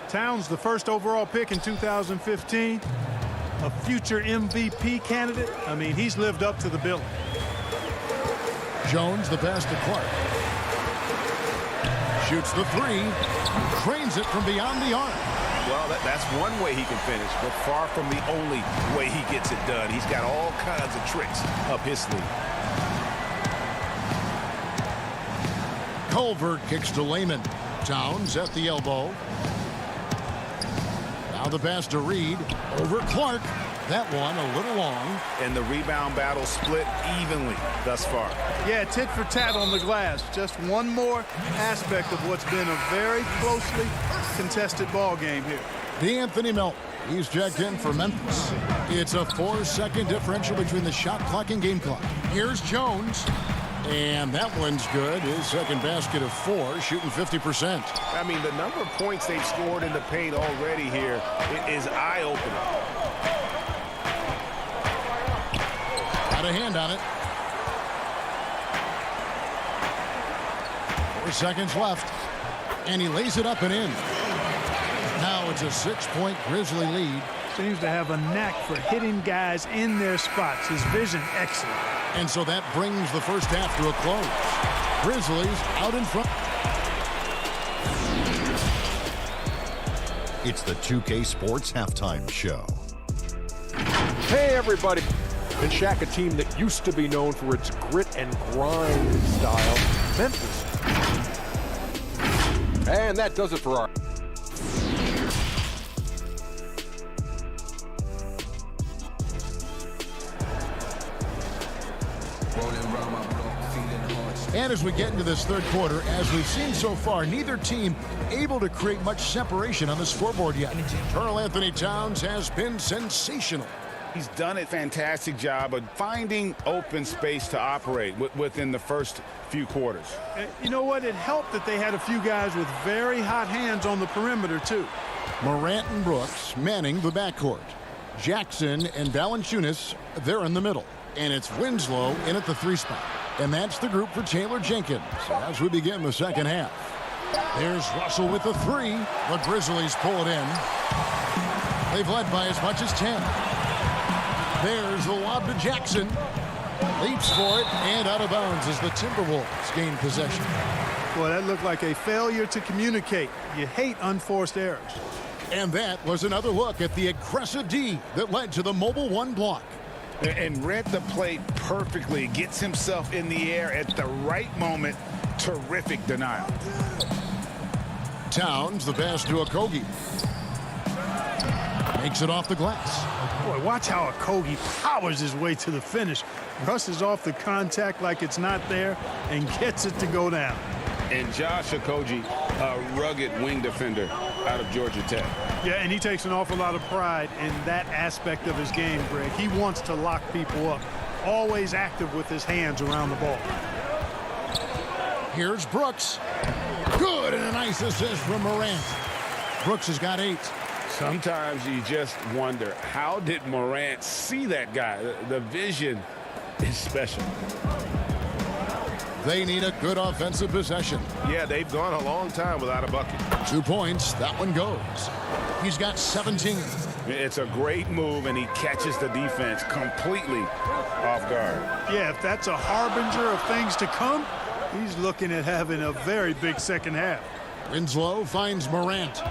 Towns, the 1st overall pick in 2015. A future MVP candidate. I mean, he's lived up to the billing. Jones, the pass to Clark. Shoots the 3. Trains it from beyond the arc. Well, that's one way he can finish, but far from the only way he gets it done. He's got all kinds of tricks up his sleeve. Culver kicks to Layman. Towns at the elbow. Now the pass to Reed. Over Clark. That one a little long. And the rebound battle split evenly thus far. Yeah, tit for tat on the glass. Just one more aspect of what's been a very closely contested ball game here. DeAnthony Melton. He's checked in for Memphis. It's a 4-second differential between the shot clock and game clock. Here's Jones. And that one's good. His second basket of 4, shooting 50%. I mean, the number of points they've scored in the paint already here is eye-opening. Got a hand on it. 4 seconds left. And he lays it up and in. Now it's a 6-point Grizzly lead. Seems to have a knack for hitting guys in their spots. His vision excellent. And so that brings the first half to a close. Grizzlies out in front. It's the 2K Sports Halftime Show. Hey, everybody. And Shaq, a team that used to be known for its grit and grind style, Memphis. And that does it for our... And as we get into this 3rd quarter, as we've seen so far, neither team able to create much separation on the scoreboard yet. Karl Anthony Towns has been sensational. He's done a fantastic job of finding open space to operate within the first few quarters. You know what? It helped that they had a few guys with very hot hands on the perimeter, too. Morant and Brooks manning the backcourt. Jackson and Valanciunas, they're in the middle. And it's Winslow in at the 3 spot. And that's the group for Taylor Jenkins as we begin the second half. There's Russell with the three. The Grizzlies pull it in. They've led by as much as 10. There's the lob to Jackson. Leaps for it and out of bounds as the Timberwolves gain possession. Boy, that looked like a failure to communicate. You hate unforced errors. And that was another look at the aggressive D that led to the Mobile One block. And read the play perfectly. Gets himself in the air at the right moment. Terrific denial. Towns, the pass to Okogie. Makes it off the glass. Boy, watch how Okogie powers his way to the finish. Rushes off the contact like it's not there and gets it to go down. And Josh Okogie, a rugged wing defender out of Georgia Tech. Yeah, and he takes an awful lot of pride in that aspect of his game, Greg. He wants to lock people up. Always active with his hands around the ball. Here's Brooks. Good, and a nice assist from Morant. Brooks has got 8. Sometimes you just wonder, how did Morant see that guy? The vision is special. They need a good offensive possession. Yeah, they've gone a long time without a bucket. 2 points. That one goes. He's got 17. It's a great move, and he catches the defense completely off guard. Yeah, if that's a harbinger of things to come, he's looking at having a very big second half. Winslow finds Morant.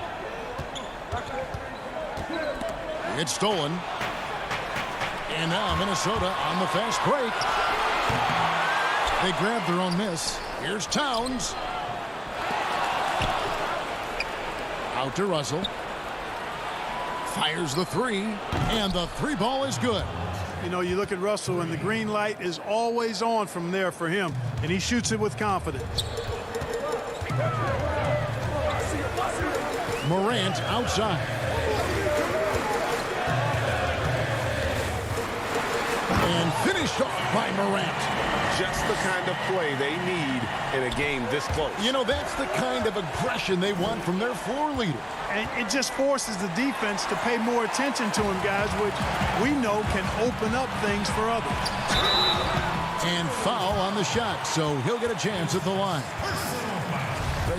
It's stolen. And now Minnesota on the fast break. They grab their own miss. Here's Towns. Out to Russell. Fires the three. And the three ball is good. You know, you look at Russell and the green light is always on from there for him. And he shoots it with confidence. Morant outside. And finished off by Morant. Just the kind of play they need in a game this close. You know, that's the kind of aggression they want from their floor leader. And it just forces the defense to pay more attention to him, guys, which we know can open up things for others. And foul on the shot, so he'll get a chance at the line.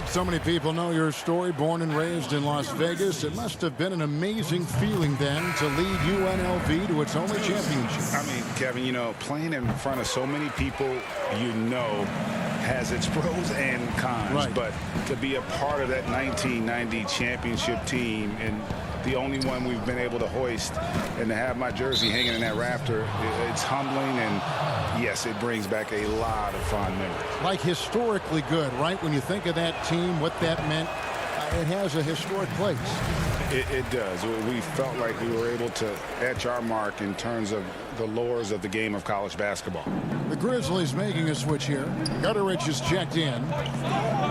So many people know your story, born and raised in Las Vegas. It must have been an amazing feeling then to lead UNLV to its only championship. I mean, Kevin, you know, playing in front of so many people you know has its pros and cons. Right. But to be a part of that 1990 championship team and the only one we've been able to hoist and to have my jersey hanging in that rafter, it's humbling, and yes, it brings back a lot of fond memories. Like historically good, right? When you think of that team, what that meant, it has a historic place. It does. We felt like we were able to etch our mark in terms of the lures of the game of college basketball. The Grizzlies making a switch here. Gutterich is checked in.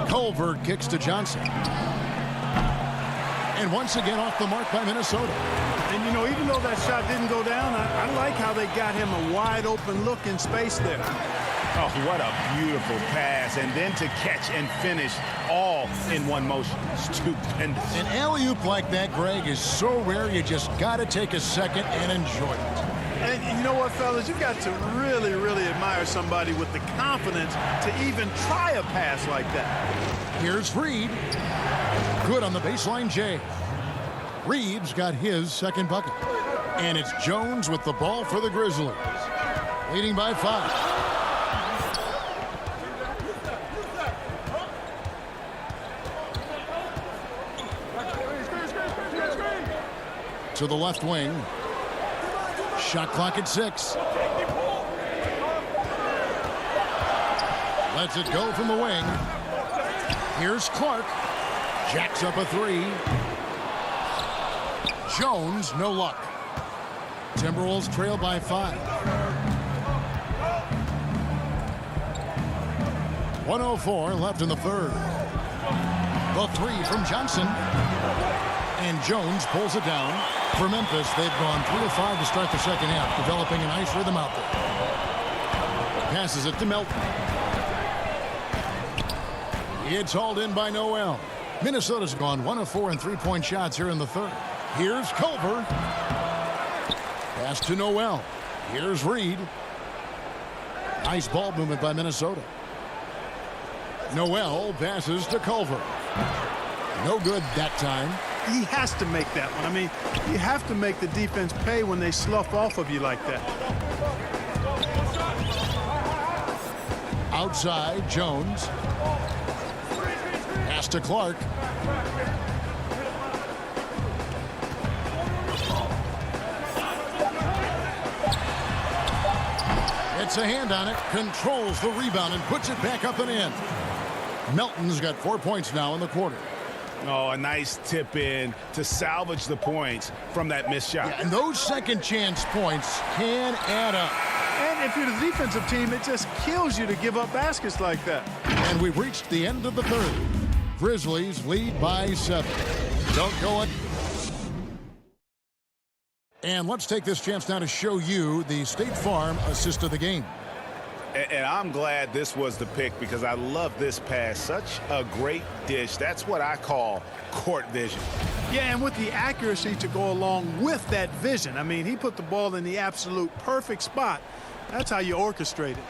Culver kicks to Johnson. And once again off the mark by Minnesota. And, you know, even though that shot didn't go down, I like how they got him a wide open look in space there. Oh, what a beautiful pass. And then to catch and finish all in one motion. Stupendous. An alley-oop like that, Greg, is so rare you just got to take a second and enjoy it. And you know what, fellas? You've got to really, really admire somebody with the confidence to even try a pass like that. Here's Reed. Good on the baseline, Jay. Reeves got his second bucket. And it's Jones with the ball for the Grizzlies. Leading by 5. To the left wing. Shot clock at 6. Lets it go from the wing. Here's Clark. Jacks up a 3. Jones, no luck. Timberwolves trail by 5. 1:04 left in the third. The 3 from Johnson. And Jones pulls it down. For Memphis, they've gone 3 of 5 to start the second half, developing a nice rhythm out there. Passes it to Melton. It's hauled in by Noel. Minnesota's gone 1 of 4 in three-point shots here in the third. Here's Culver. Pass to Noel. Here's Reed. Nice ball movement by Minnesota. Noel passes to Culver. No good that time. He has to make that one. I mean, you have to make the defense pay when they slough off of you like that. Outside, Jones. Pass to Clark. Gets a hand on it, controls the rebound, and puts it back up and in. Melton's got 4 points now in the quarter. Oh, a nice tip in to salvage the points from that missed shot. Yeah, and those second chance points can add up. And if you're the defensive team, it just kills you to give up baskets like that. And we've reached the end of the third. Grizzlies lead by 7. Don't go it. And let's take this chance now to show you the State Farm assist of the game. And I'm glad this was the pick because I love this pass. Such a great dish. That's what I call court vision. Yeah, and with the accuracy to go along with that vision. I mean, he put the ball in the absolute perfect spot. That's how you orchestrate it.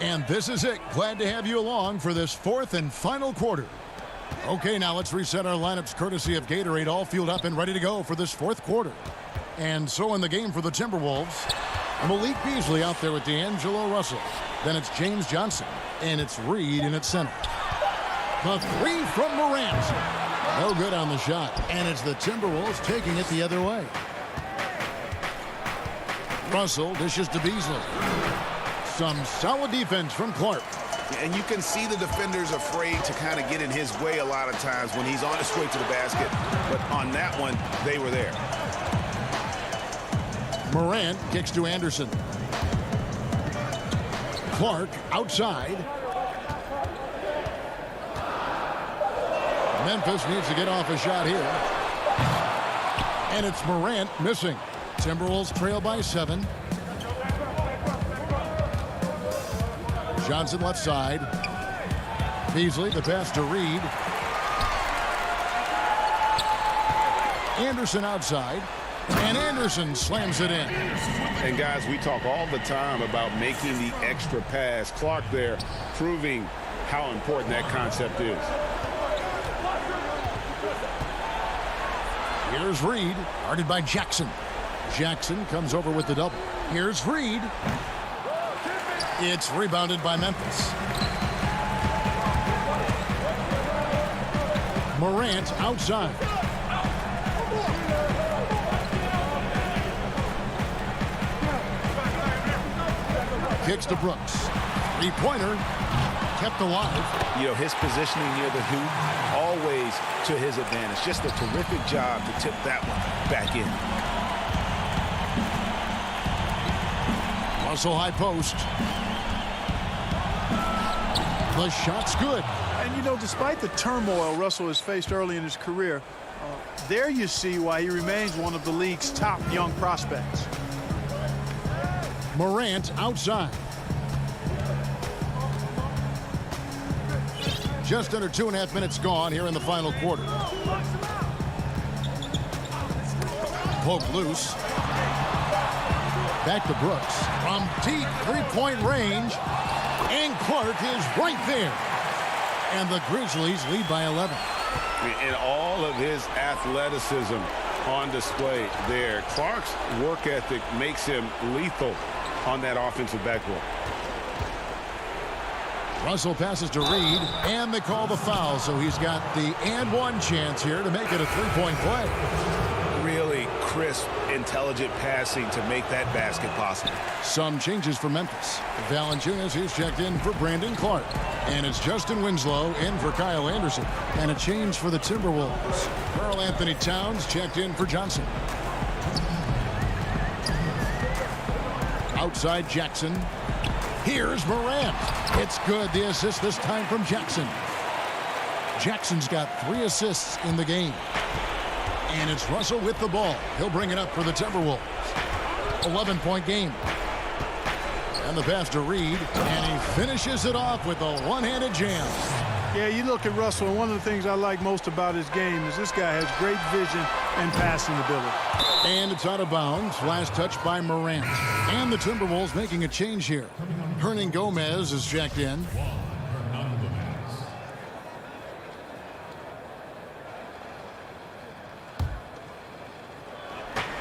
And this is it. Glad to have you along for this fourth and final quarter. Okay, now let's reset our lineups courtesy of Gatorade, all fueled up and ready to go for this fourth quarter. And so in the game for the Timberwolves, Malik Beasley out there with D'Angelo Russell. Then it's James Johnson, and it's Reed in at center. The three from Morant. No good on the shot, and it's the Timberwolves taking it the other way. Russell dishes to Beasley. Some solid defense from Clark. And you can see the defenders afraid to kind of get in his way a lot of times when he's on his way to the basket. But on that one, they were there. Morant kicks to Anderson. Clark outside. Memphis needs to get off a shot here. And it's Morant missing. Timberwolves trail by 7. Johnson left side. Beasley, the pass to Reed. Anderson outside. And Anderson slams it in. And guys, we talk all the time about making the extra pass. Clark there proving how important that concept is. Here's Reed, guarded by Jackson. Jackson comes over with the double. Here's Reed. It's rebounded by Memphis. Morant outside. Kicks to Brooks. Three-pointer kept alive. You know, his positioning near the hoop, always to his advantage. Just a terrific job to tip that one back in. Russell high post. The shot's good. And, you know, despite the turmoil Russell has faced early in his career, there you see why he remains one of the league's top young prospects. Morant outside. Just under 2.5 minutes gone here in the final quarter. Poke loose. Back to Brooks. From deep three-point range. And Clark is right there. And the Grizzlies lead by 11. And all of his athleticism on display there. Clark's work ethic makes him lethal on that offensive backboard. Russell passes to Reed, and they call the foul, so he's got the and one chance here to make it a three-point play. Really crisp, intelligent passing to make that basket possible. Some changes for Memphis. Valanciunas, he's checked in for Brandon Clark. And it's Justin Winslow in for Kyle Anderson. And a change for the Timberwolves. Karl Anthony Towns checked in for Johnson. Outside Jackson. Here's Morant. It's good. The assist this time from Jackson. Jackson's got 3 assists in the game. And it's Russell with the ball. He'll bring it up for the Timberwolves. 11-point game. And the pass to Reed. And he finishes it off with a one-handed jam. Yeah, you look at Russell, and one of the things I like most about his game is this guy has great vision and passing ability. And it's out of bounds. Last touch by Morant. And the Timberwolves making a change here. Hernan Gomez is checked in.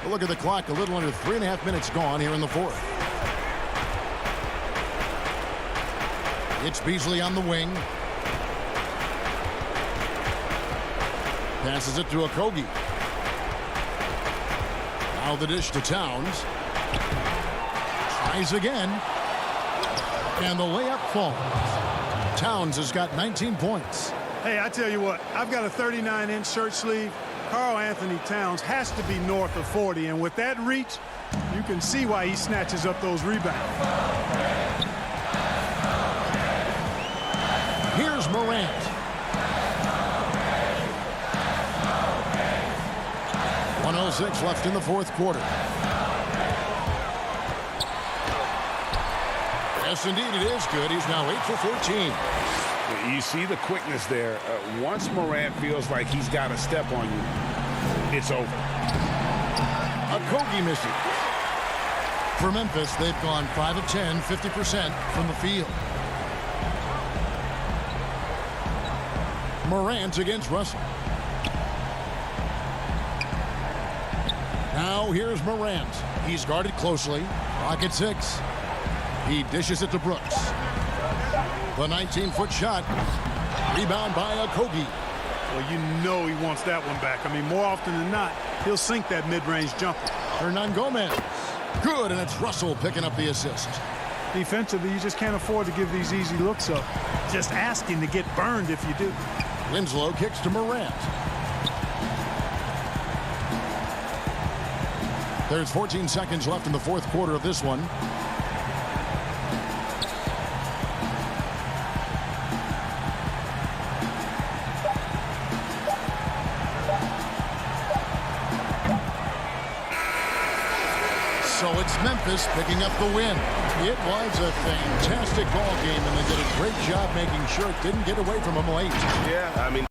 Look at the clock. A little under 3.5 minutes gone here in the fourth. It's Beasley on the wing. Passes it to Okogie. Now the dish to Towns. Tries again. And the layup falls. Towns has got 19 points. Hey, I tell you what, I've got a 39-inch shirt sleeve. Karl Anthony Towns has to be north of 40, and with that reach, you can see why he snatches up those rebounds. Here's Morant. .106 left in the fourth quarter. Yes, indeed, it is good. He's now 8 for 14. You see the quickness there. Once Morant feels like he's got a step on you, it's over. Okogie misses. For Memphis, they've gone 5 of 10, 50% from the field. Morant against Russell. Now here's Morant. He's guarded closely. Clock at 6. He dishes it to Brooks. The 19-foot shot. Rebound by Okogie. Well, you know he wants that one back. I mean, more often than not, he'll sink that mid-range jumper. Hernan Gomez. Good, and it's Russell picking up the assist. Defensively, you just can't afford to give these easy looks up. Just asking to get burned if you do. Winslow kicks to Morant. There's 14 seconds left in the fourth quarter of this one. So it's Memphis picking up the win. It was a fantastic ball game, and they did a great job making sure it didn't get away from them late. Yeah, I mean,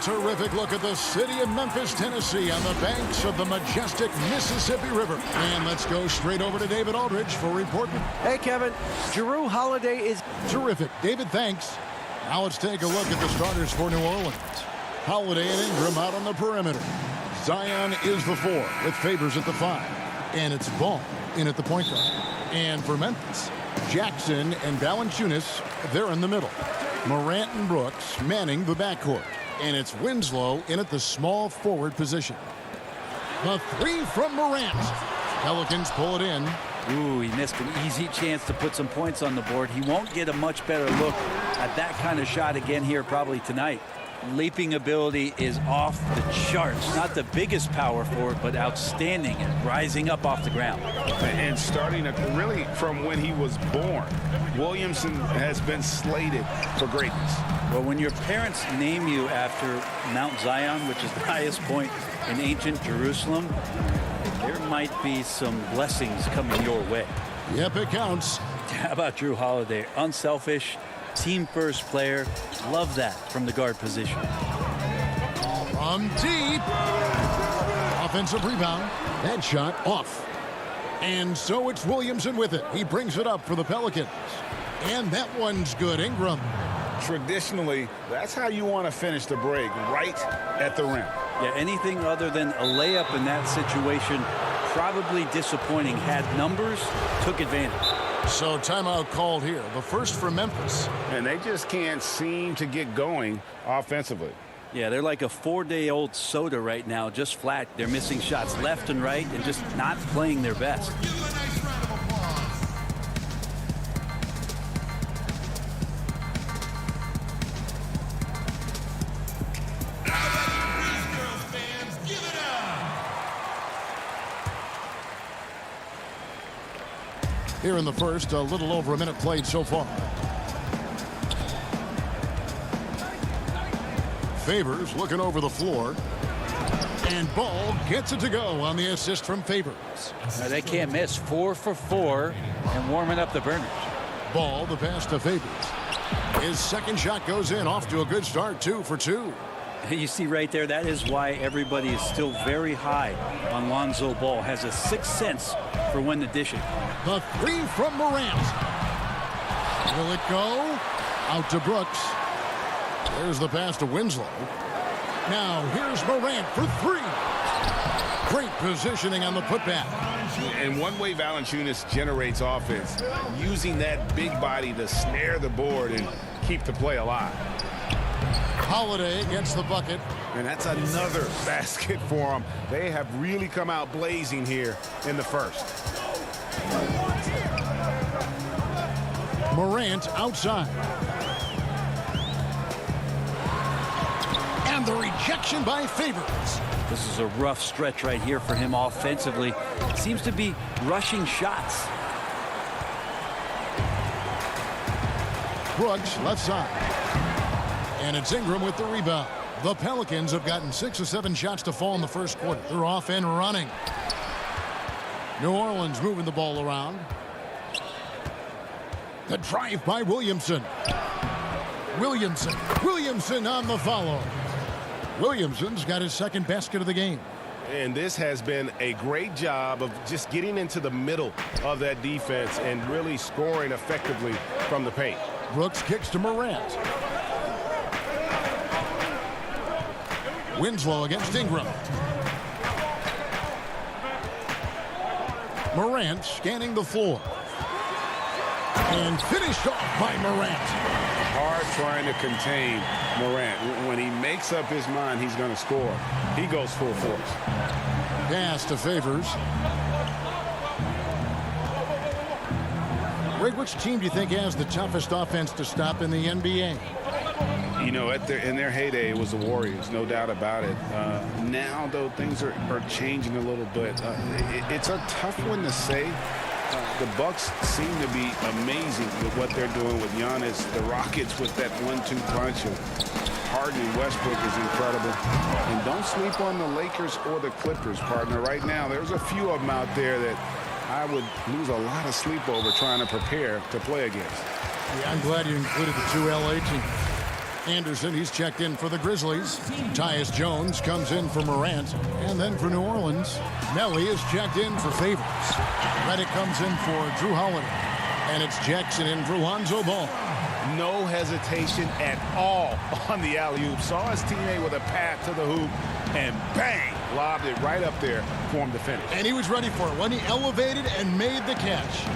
terrific look at the city of Memphis, Tennessee on the banks of the majestic Mississippi River. And let's go straight over to David Aldridge for reporting. Hey, Kevin. Jrue Holiday is terrific. David, thanks. Now let's take a look at the starters for New Orleans. Holiday and Ingram out on the perimeter. Zion is the 4 with Favors at the 5. And it's Ball in at the point guard. And for Memphis, Jackson and Valanciunas, they're in the middle. Morant and Brooks manning the backcourt. And it's Winslow in at the small forward position. The 3 from Morant. Pelicans pull it in. Ooh, he missed an easy chance to put some points on the board. He won't get a much better look at that kind of shot again here probably tonight. Leaping ability is off the charts. Not the biggest power forward, but outstanding and rising up off the ground. And starting really from when he was born, Williamson has been slated for greatness. Well, when your parents name you after Mount Zion, which is the highest point in ancient Jerusalem, there might be some blessings coming your way. Yep, it counts. How about Jrue Holiday? Unselfish, team-first player. Love that from the guard position. From deep. Offensive rebound. That shot off. And so it's Williamson with it. He brings it up for the Pelicans. And that one's good. Ingram. Traditionally, that's how you want to finish the break, right at the rim. Yeah, anything other than a layup in that situation, probably disappointing. Had numbers, took advantage. So timeout called here. The first for Memphis. And they just can't seem to get going offensively. Yeah, they're like a 4-day-old soda right now, just flat. They're missing shots left and right and just not playing their best. Here in the first, a little over a minute played so far. Favors looking over the floor. And Ball gets it to go on the assist from Favors. They can't miss. 4 for 4 and warming up the burners. Ball, the pass to Favors. His second shot goes in, off to a good start, 2 for 2. You see right there, that is why everybody is still very high on Lonzo Ball. Has a sixth sense for when to dish it. The 3 from Morant. Will it go? Out to Brooks. There's the pass to Winslow. Now here's Morant for 3. Great positioning on the putback. And one way Valanciunas generates offense, using that big body to snare the board and keep the play alive. Holiday gets the bucket. And that's another basket for them. They have really come out blazing here in the first. Morant outside. And the rejection by Favors. This is a rough stretch right here for him offensively. Seems to be rushing shots. Brooks left side. And it's Ingram with the rebound. The Pelicans have gotten 6 or 7 shots to fall in the first quarter. They're off and running. New Orleans moving the ball around. The drive by Williamson. Williamson on the follow. Williamson's got his second basket of the game. And this has been a great job of just getting into the middle of that defense and really scoring effectively from the paint. Brooks kicks to Morant. Winslow against Ingram. Morant scanning the floor. And finished off by Morant. Hard trying to contain Morant. When he makes up his mind he's going to score, he goes full force. Pass to Favors. Greg, which team do you think has the toughest offense to stop in the NBA? You know, in their heyday, it was the Warriors, no doubt about it. Now, though, things are changing a little bit. It's a tough one to say. The Bucks seem to be amazing with what they're doing with Giannis. The Rockets with that 1-2 punch of Harden and Westbrook is incredible. And don't sleep on the Lakers or the Clippers, partner. Right now, there's a few of them out there that I would lose a lot of sleep over trying to prepare to play against. Yeah, I'm glad you included the 2 LA teams. Anderson, he's checked in for the Grizzlies. Tyus Jones comes in for Morant. And then for New Orleans, Melly is checked in for Favors. Redick comes in for Drew Holiday. And it's Jackson in for Lonzo Ball. No hesitation at all on the alley-oop. Saw his teammate with a path to the hoop, and bang, lobbed it right up there for him to finish. And he was ready for it when he elevated and made the catch.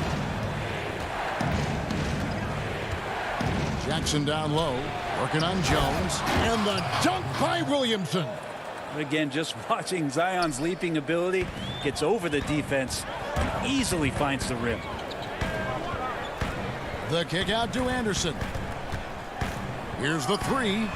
Jackson down low, working on Jones, and the dunk by Williamson. Again, just watching Zion's leaping ability, gets over the defense and easily finds the rim. The kick out to Anderson. Here's the three.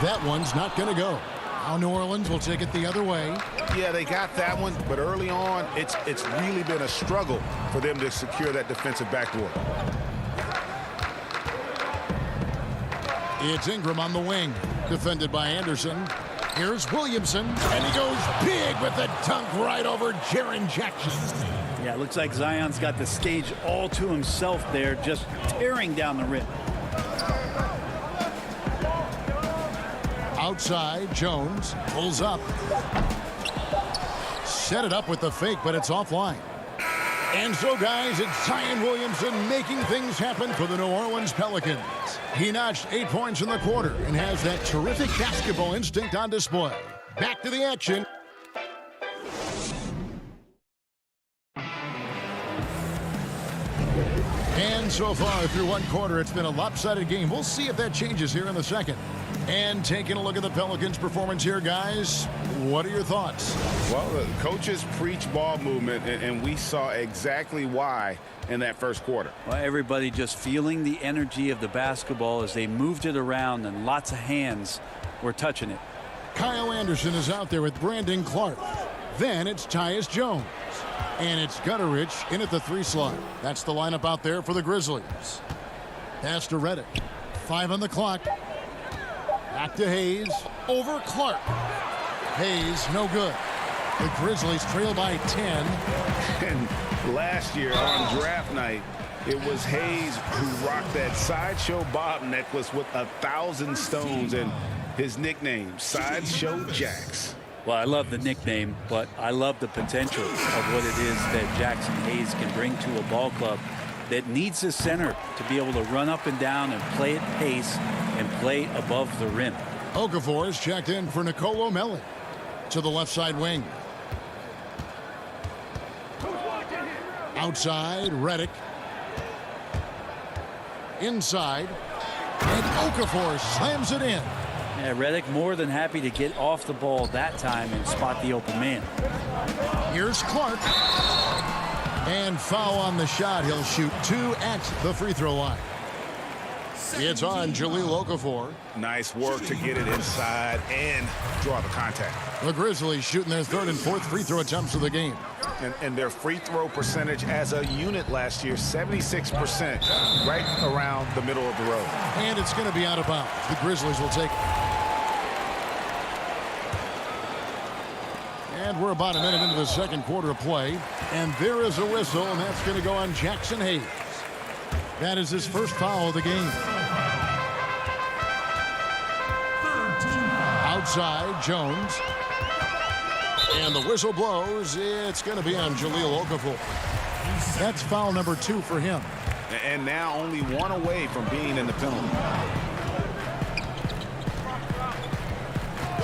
That one's not going to go. Now New Orleans will take it the other way. Yeah, they got that one, but early on, it's really been a struggle for them to secure that defensive backboard. It's Ingram on the wing, defended by Anderson. Here's Williamson, and he goes big with the dunk right over Jaren Jackson. Yeah, it looks like Zion's got the stage all to himself there, just tearing down the rim. Outside, Jones pulls up. Set it up with the fake, but it's offline. And so, guys, it's Zion Williamson making things happen for the New Orleans Pelicans. He notched 8 points in the quarter and has that terrific basketball instinct on display. Back to the action. And so far through one quarter, it's been a lopsided game. We'll see if that changes here in the second. And taking a look at the Pelicans' performance here, guys, what are your thoughts? Well, the coaches preach ball movement, and we saw exactly why in that first quarter. Well, everybody just feeling the energy of the basketball as they moved it around, and lots of hands were touching it. Kyle Anderson is out there with Brandon Clark. Then it's Tyus Jones. And it's Gutteridge in at the 3 slot. That's the lineup out there for the Grizzlies. Pass to Redick. 5 on the clock. Back to Hayes. Over Clark. Hayes, no good. The Grizzlies trail by 10. And last year on draft night, it was Hayes who rocked that Sideshow Bob necklace with 1,000 stones and his nickname, Sideshow Jax. Well, I love the nickname, but I love the potential of what it is that Jackson Hayes can bring to a ball club that needs a center to be able to run up and down and play at pace and play above the rim. Okafor is checked in for Nicolo Melli to the left side wing. Outside, Redick. Inside, and Okafor slams it in. Yeah, Redick more than happy to get off the ball that time and spot the open man. Here's Clark. And foul on the shot. He'll shoot 2 at the free throw line. It's on Jahlil Okafor. Nice work to get it inside and draw the contact. The Grizzlies shooting their 3rd and 4th free throw attempts of the game. And their free throw percentage as a unit last year, 76%, right around the middle of the road. And it's going to be out of bounds. The Grizzlies will take it. And we're about a minute into the second quarter of play. And there is a whistle, and that's going to go on Jackson Hayes. That is his first foul of the game. Outside, Jones. And the whistle blows. It's going to be on Jahlil Okafor. That's foul number 2 for him. And now only 1 away from being in the penalty.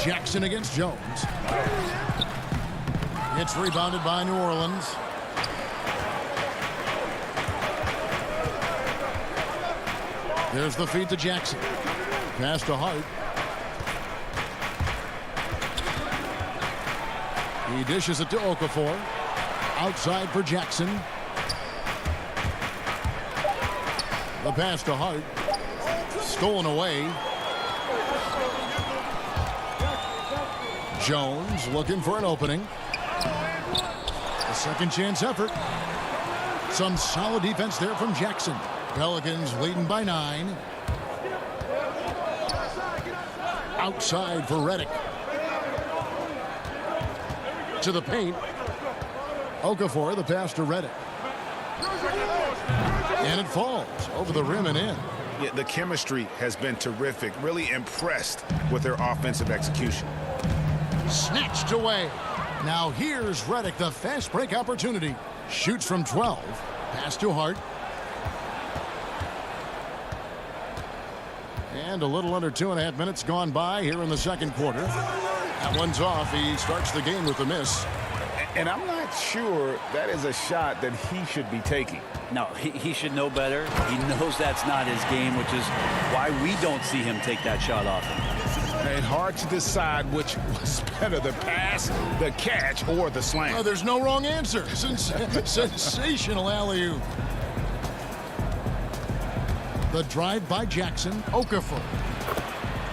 Jackson against Jones. It's rebounded by New Orleans. There's the feed to Jackson. Pass to Hart. He dishes it to Okafor. Outside for Jackson. The pass to Hart. Stolen away. Jones looking for an opening. A second chance effort. Some solid defense there from Jackson. Pelicans leading by 9. Outside for Redick. To the paint. Okafor, the pass to Redick. And it falls over the rim and in. Yeah, the chemistry has been terrific. Really impressed with their offensive execution. Snatched away. Now here's Reddick, the fast break opportunity. Shoots from 12. Pass to Hart. And a little under 2.5 minutes gone by here in the second quarter. That one's off. He starts the game with a miss. And I'm not sure that is a shot that he should be taking. No, he should know better. He knows that's not his game, which is why we don't see him take that shot often. And hard to decide which was better, the pass, the catch, or the slam. Oh, there's no wrong answer. Sensational alley-oop. The drive by Jackson. Okafor.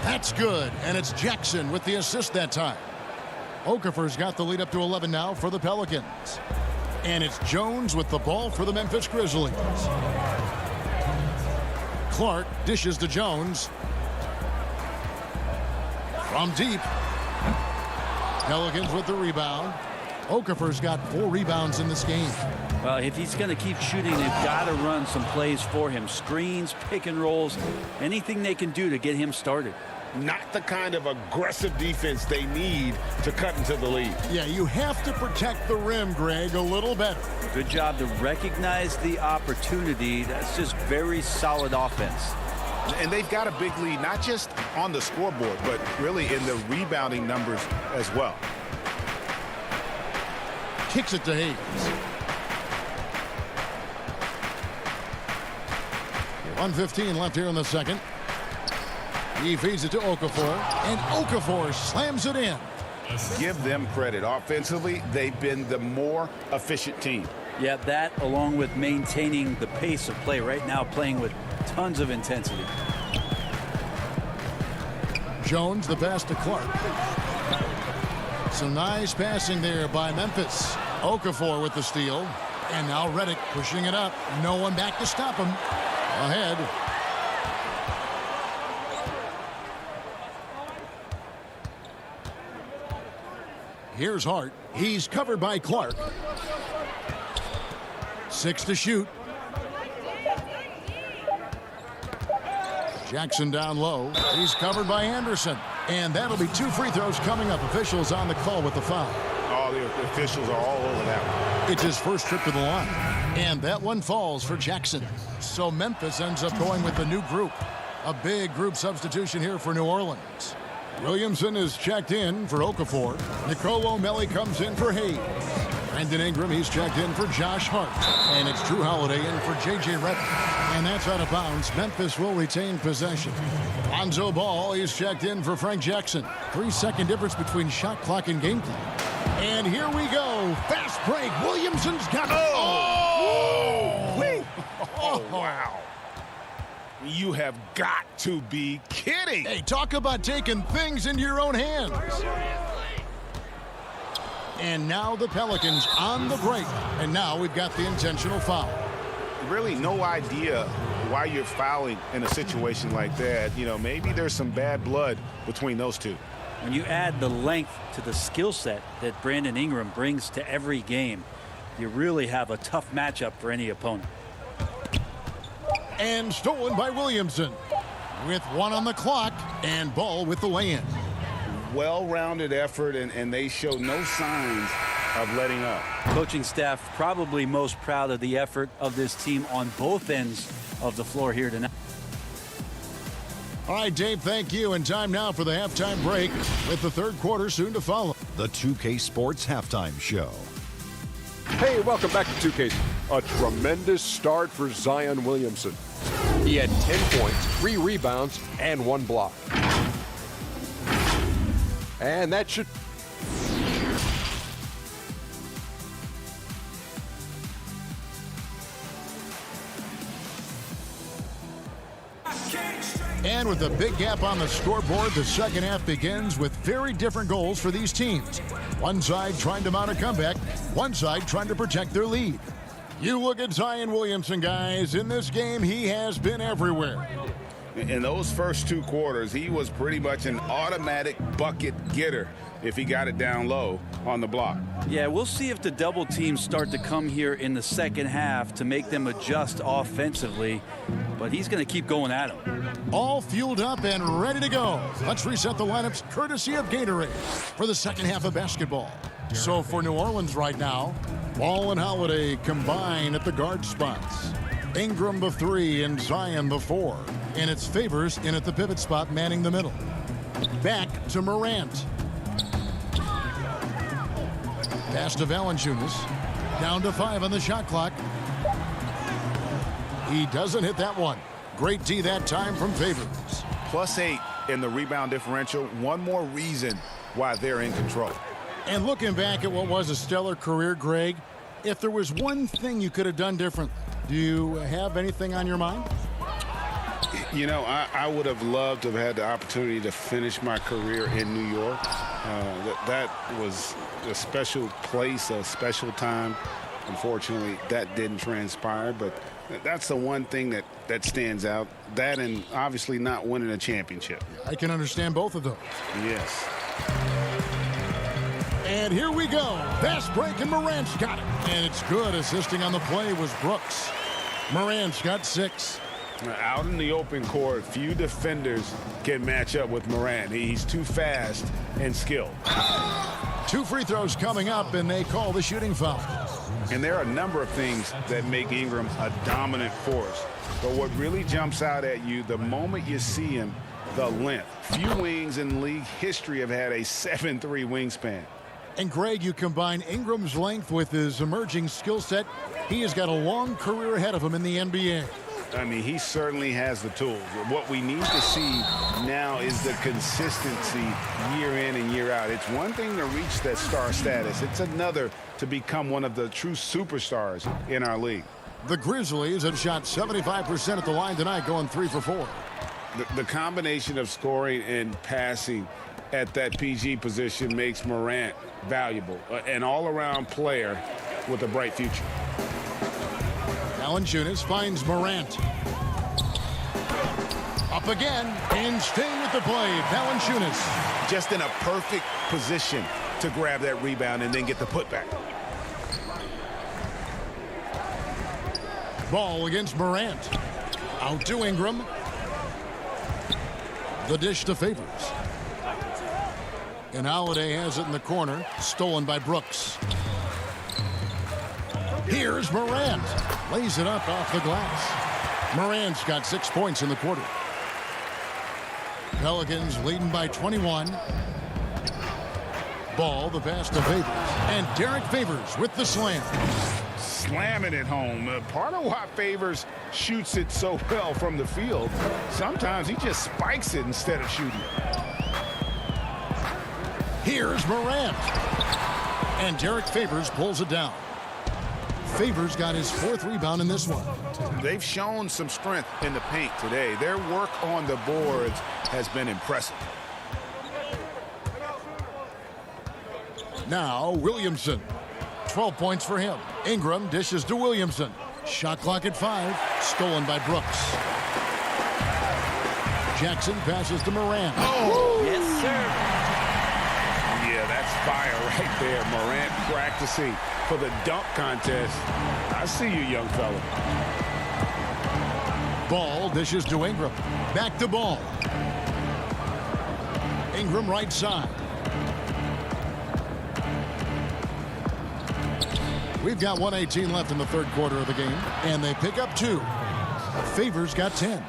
That's good, and it's Jackson with the assist that time. Okafor's got the lead up to 11 now for the Pelicans. And it's Jones with the ball for the Memphis Grizzlies. Clark dishes to Jones. From deep. Pelicans with the rebound. Okafor's got 4 rebounds in this game. Well, if he's going to keep shooting, they've got to run some plays for him. Screens, pick and rolls, anything they can do to get him started. Not the kind of aggressive defense they need to cut into the lead. Yeah, you have to protect the rim, Greg, a little better. Good job to recognize the opportunity. That's just very solid offense. And they've got a big lead, not just on the scoreboard, but really in the rebounding numbers as well. Kicks it to Hayes. 1:15 left here in the second. He feeds it to Okafor, and Okafor slams it in. Give them credit. Offensively, they've been the more efficient team. Yeah, that along with maintaining the pace of play right now, playing with tons of intensity. Jones, the pass to Clark. Some nice passing there by Memphis. Okafor with the steal. And now Reddick pushing it up. No one back to stop him. Ahead. Here's Hart. He's covered by Clark. 6 to shoot. Jackson down low. He's covered by Anderson. And that'll be 2 free throws coming up. Officials on the call with the foul. Oh, the officials are all over that one. It's his first trip to the line. And that one falls for Jackson. So Memphis ends up going with the new group. A big group substitution here for New Orleans. Williamson is checked in for Okafor. Nicolo O'Malley comes in for Hayes. Brandon Ingram, he's checked in for Josh Hart. And it's Drew Holiday in for J.J. Redick. And that's out of bounds. Memphis will retain possession. Lonzo Ball, he's checked in for Frank Jackson. 3-second difference between shot clock and game clock. And here we go. Fast break. Williamson's got it. Oh, wow. You have got to be kidding. Hey, talk about taking things into your own hands. And now the Pelicans on the break. And now we've got the intentional foul. Really no idea why you're fouling in a situation like that. You know, maybe there's some bad blood between those two. When you add the length to the skill set that Brandon Ingram brings to every game, you really have a tough matchup for any opponent. And stolen by Williamson. With 1 on the clock and Ball with the lay-in. Well-rounded effort, and they show no signs of letting up. Coaching staff probably most proud of the effort of this team on both ends of the floor here tonight. All right, Dave, thank you. And time now for the halftime break with the third quarter soon to follow. The 2K Sports Halftime Show. Hey, welcome back to 2K. A tremendous start for Zion Williamson. He had 10 points, 3 rebounds, and 1 block. And that should... And with a big gap on the scoreboard, the second half begins with very different goals for these teams. One side trying to mount a comeback, one side trying to protect their lead. You look at Zion Williamson, guys. In this game, he has been everywhere. In those first 2 quarters, he was pretty much an automatic bucket getter if he got it down low on the block. Yeah, we'll see if the double teams start to come here in the second half to make them adjust offensively, but he's going to keep going at him. All fueled up and ready to go. Let's reset the lineups courtesy of Gatorade for the second half of basketball. So for New Orleans right now, Ball and Holiday combine at the guard spots. Ingram the 3 and Zion the 4. And it's Favors in at the pivot spot, manning the middle. Back to Morant. Pass to Valanciunas. Down to 5 on the shot clock. He doesn't hit that one. Great D that time from Favors. +8 in the rebound differential. One more reason why they're in control. And looking back at what was a stellar career, Greg, if there was one thing you could have done different, do you have anything on your mind? You know, I would have loved to have had the opportunity to finish my career in New York. That was a special place, a special time. Unfortunately, that didn't transpire, but that's the one thing that stands out. That and obviously not winning a championship. I can understand both of those. Yes. And here we go. Fast break, and Morant's got it. And it's good. Assisting on the play was Brooks. Morant's got 6. Out in the open court, few defenders can match up with Morant. He's too fast and skilled. 2 free throws coming up, and they call the shooting foul. And there are a number of things that make Ingram a dominant force. But what really jumps out at you, the moment you see him, the length. Few wings in league history have had a 7'3" wingspan. And Greg, you combine Ingram's length with his emerging skill set, he has got a long career ahead of him in the NBA. I mean, he certainly has the tools. What we need to see now is the consistency year in and year out. It's one thing to reach that star status. It's another to become one of the true superstars in our league. The Grizzlies have shot 75% at the line tonight, going 3 for 4. The combination of scoring and passing at that PG position makes Morant valuable. An all-around player with a bright future. Valanciunas finds Morant. Up again, and staying with the play, Valanciunas. Just in a perfect position to grab that rebound and then get the putback. Ball against Morant. Out to Ingram. The dish to Favors. And Holiday has it in the corner, stolen by Brooks. Here's Morant. Lays it up off the glass. Morant's got 6 points in the quarter. Pelicans leading by 21. Ball, the pass to Favors. And Derek Favors with the slam. Slamming it home. Part of why Favors shoots it so well from the field, sometimes he just spikes it instead of shooting it. Here's Morant. And Derek Favors pulls it down. Favors got his 4th rebound in this one. They've shown some strength in the paint today. Their work on the boards has been impressive. Now Williamson. 12 points for him. Ingram dishes to Williamson. Shot clock at 5. Stolen by Brooks. Jackson passes to Morant. Oh! Yes, sir. Yeah, that's fire right there. Morant practicing for the dunk contest. I see you, young fella. Ball dishes to Ingram. Back to Ball. Ingram right side. We've got 1:18 left in the 3rd quarter of the game, and they pick up 2. Favors got 10.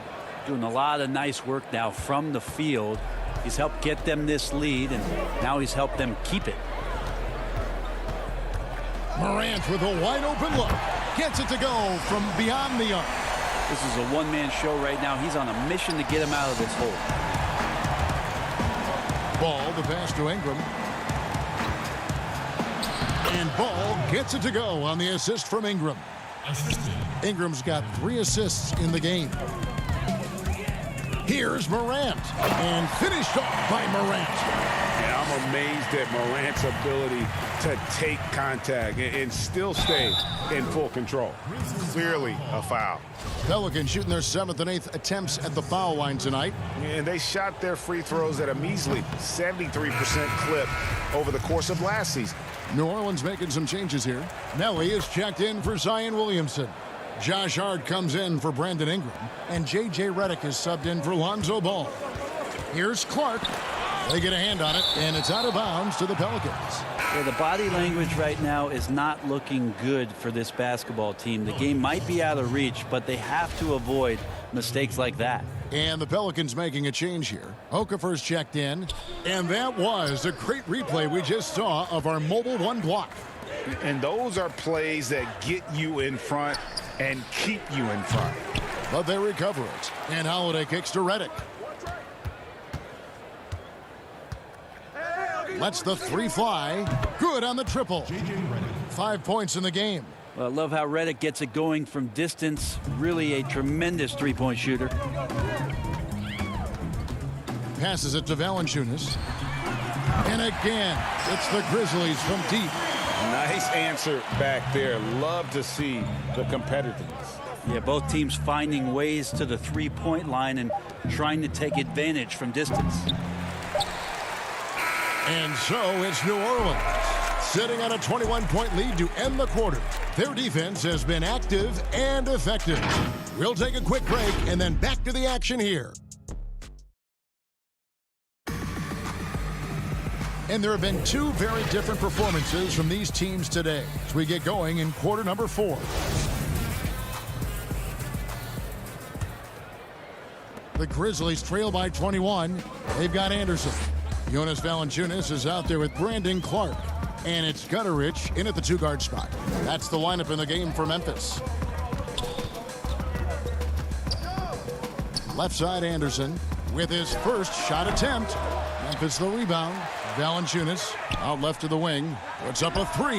Doing a lot of nice work now from the field. He's helped get them this lead, and now he's helped them keep it. Morant with a wide open look. Gets it to go from beyond the arc. This is a one-man show right now. He's on a mission to get him out of this hole. Ball, the pass to Ingram. And Ball gets it to go on the assist from Ingram. Ingram's got 3 assists in the game. Here's Morant. And finished off by Morant. Yeah, I'm amazed at Morant's ability to take contact and still stay in full control. Clearly a foul. Pelicans shooting their 7th and 8th attempts at the foul line tonight. And they shot their free throws at a measly 73% clip over the course of last season. New Orleans making some changes here. Nelly is checked in for Zion Williamson. Josh Hart comes in for Brandon Ingram. And J.J. Redick is subbed in for Lonzo Ball. Here's Clark. They get a hand on it, and it's out of bounds to the Pelicans. Yeah, the body language right now is not looking good for this basketball team. The game might be out of reach, but they have to avoid mistakes like that. And the Pelicans making a change here. Okafor's checked in, and that was a great replay we just saw of our mobile one block. And those are plays that get you in front and keep you in front. But they recover it, and Holiday kicks to Redick. Lets the three fly. Good on the triple. 5 points in the game. Well, I love how Redick gets it going from distance. Really a tremendous three-point shooter. Passes it to Valanciunas. And again, it's the Grizzlies from deep. Nice answer back there. Love to see the competitiveness. Yeah, both teams finding ways to the three-point line and trying to take advantage from distance. And so it's New Orleans sitting on a 21-point lead to end the quarter. Their defense has been active and effective. We'll take a quick break and then back to the action here. And there have been two very different performances from these teams today as we get going in quarter number 4. The Grizzlies trail by 21. They've got Anderson. Jonas Valanciunas is out there with Brandon Clark. And it's Gutterich in at the 2-guard spot. That's the lineup in the game for Memphis. Left side Anderson with his first shot attempt. Memphis the rebound. Valanciunas out left to the wing. Puts up a 3.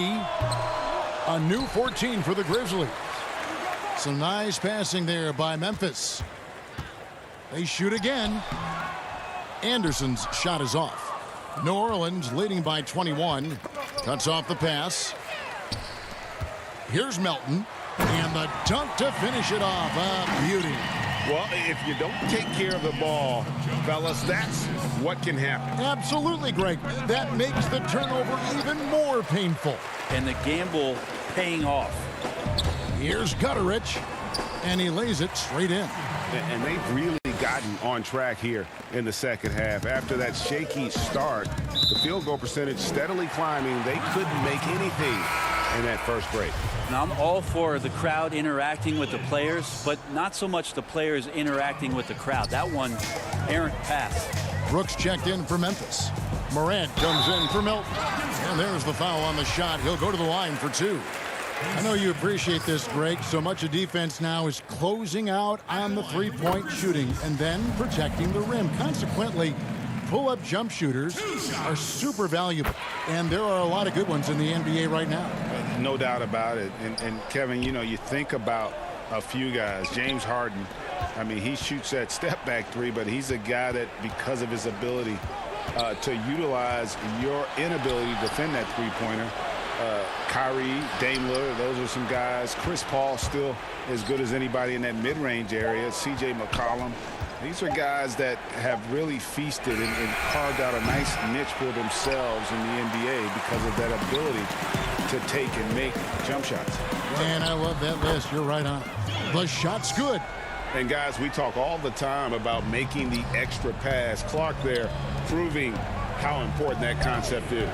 A new 14 for the Grizzlies. Some nice passing there by Memphis. They shoot again. Anderson's shot is off. New Orleans leading by 21. Cuts off the pass. Here's Melton. And the dunk to finish it off. A beauty. Well, if you don't take care of the ball, fellas, that's what can happen. Absolutely, Greg. That makes the turnover even more painful. And the gamble paying off. Here's Gutterich. And he lays it straight in. And they've really gotten on track here in the second half. After that shaky start, the field goal percentage steadily climbing. They couldn't make anything in that first break. Now, I'm all for the crowd interacting with the players, but not so much the players interacting with the crowd. That one, errant pass. Brooks checked in for Memphis. Morant comes in for Milton. And there's the foul on the shot. He'll go to the line for 2. I know you appreciate this, Greg. So much of defense now is closing out on the three-point shooting and then protecting the rim. Consequently, pull-up jump shooters are super valuable. And there are a lot of good ones in the NBA right now. No doubt about it. And Kevin, you know, you think about a few guys. James Harden, I mean, he shoots that step-back 3, but he's a guy that, because of his ability to utilize your inability to defend that three-pointer, Kyrie, Dame Lillard, those are some guys. Chris Paul still as good as anybody in that mid-range area. C.J. McCollum. These are guys that have really feasted and carved out a nice niche for themselves in the NBA because of that ability to take and make jump shots. And I love that list. You're right on it. The shot's good. And guys, we talk all the time about making the extra pass. Clark there proving how important that concept is.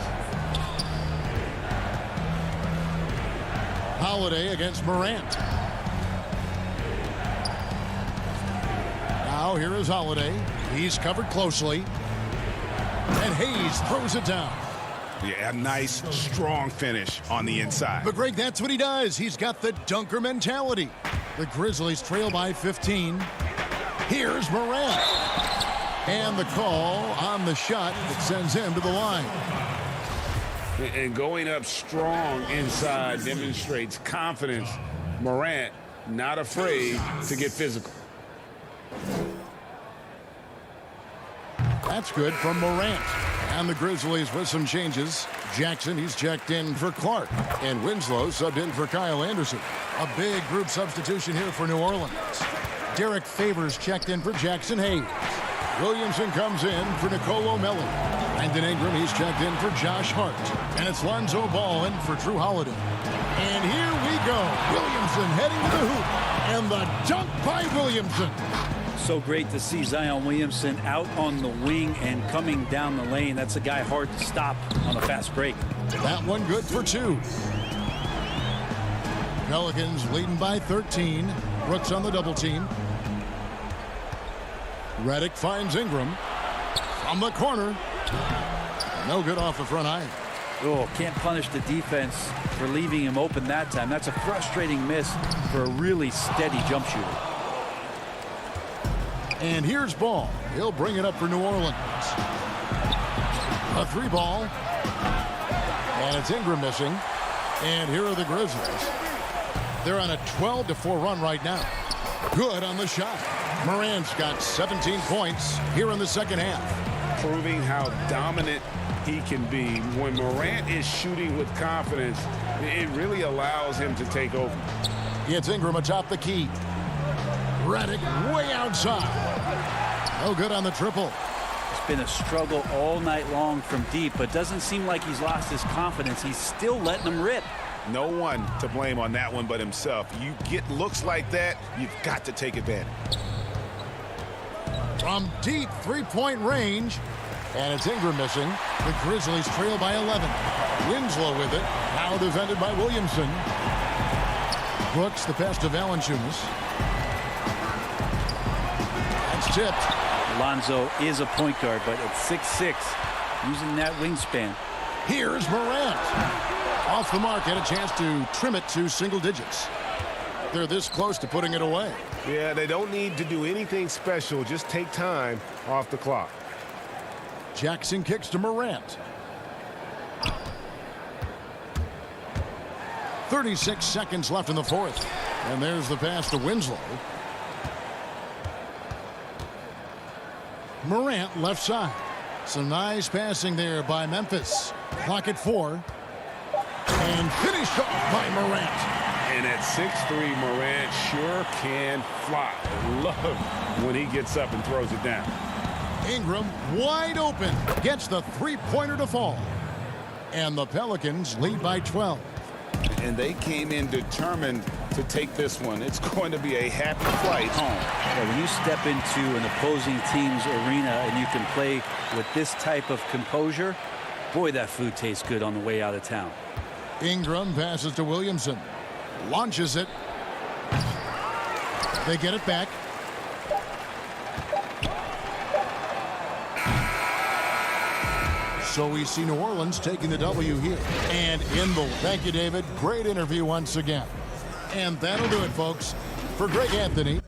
Holiday against Morant. Now here is Holiday. He's covered closely. And Hayes throws it down. Yeah, a nice, strong finish on the inside. But Greg, that's what he does. He's got the dunker mentality. The Grizzlies trail by 15. Here's Morant. And the call on the shot that sends him to the line. And going up strong inside demonstrates confidence. Morant not afraid to get physical. That's good from Morant. And the Grizzlies with some changes. Jackson, he's checked in for Clark. And Winslow subbed in for Kyle Anderson. A big group substitution here for New Orleans. Derek Favors checked in for Jackson Hayes. Williamson comes in for Nicolo Melli. Brandon Ingram, he's checked in for Josh Hart. And it's Lonzo Ball in for Drew Holiday. And here we go. Williamson heading to the hoop. And the dunk by Williamson. So great to see Zion Williamson out on the wing and coming down the lane. That's a guy hard to stop on a fast break. That one good for 2. Pelicans leading by 13. Brooks on the double team. Redick finds Ingram from the corner. No good off the front iron. Oh, can't punish the defense for leaving him open that time. That's a frustrating miss for a really steady jump shooter. And here's Ball. He'll bring it up for New Orleans. A 3 ball. And it's Ingram missing. And here are the Grizzlies. They're on a 12-4 run right now. Good on the shot. Morant's got 17 points here in the second half. Proving how dominant he can be. When Morant is shooting with confidence, it really allows him to take over. It's Ingram atop the key. Redick way outside. No good on the triple. It's been a struggle all night long from deep, but doesn't seem like he's lost his confidence. He's still letting them rip. No one to blame on that one but himself. You get looks like that, you've got to take advantage. From deep three-point range. And it's Ingram missing. The Grizzlies trail by 11. Winslow with it. Now defended by Williamson. Brooks, the pass to Valanciunas. That's tipped. Lonzo is a point guard, but at 6'6", using that wingspan. Here's Morant. Off the mark, had a chance to trim it to single digits. They're this close to putting it away. Yeah, they don't need to do anything special. Just take time off the clock. Jackson kicks to Morant. 36 seconds left in the fourth. And there's the pass to Winslow. Morant left side. Some nice passing there by Memphis. Clock at 4. And finished off by Morant. And at 6'3", Morant sure can fly. I love when he gets up and throws it down. Ingram wide open. Gets the three-pointer to fall. And the Pelicans lead by 12. And they came in determined to take this one. It's going to be a happy flight home. Yeah, when you step into an opposing team's arena and you can play with this type of composure, boy, that food tastes good on the way out of town. Ingram passes to Williamson. Launches it. They get it back. So we see New Orleans taking the W here. And in the... Thank you, David. Great interview once again. And that'll do it, folks. For Greg Anthony,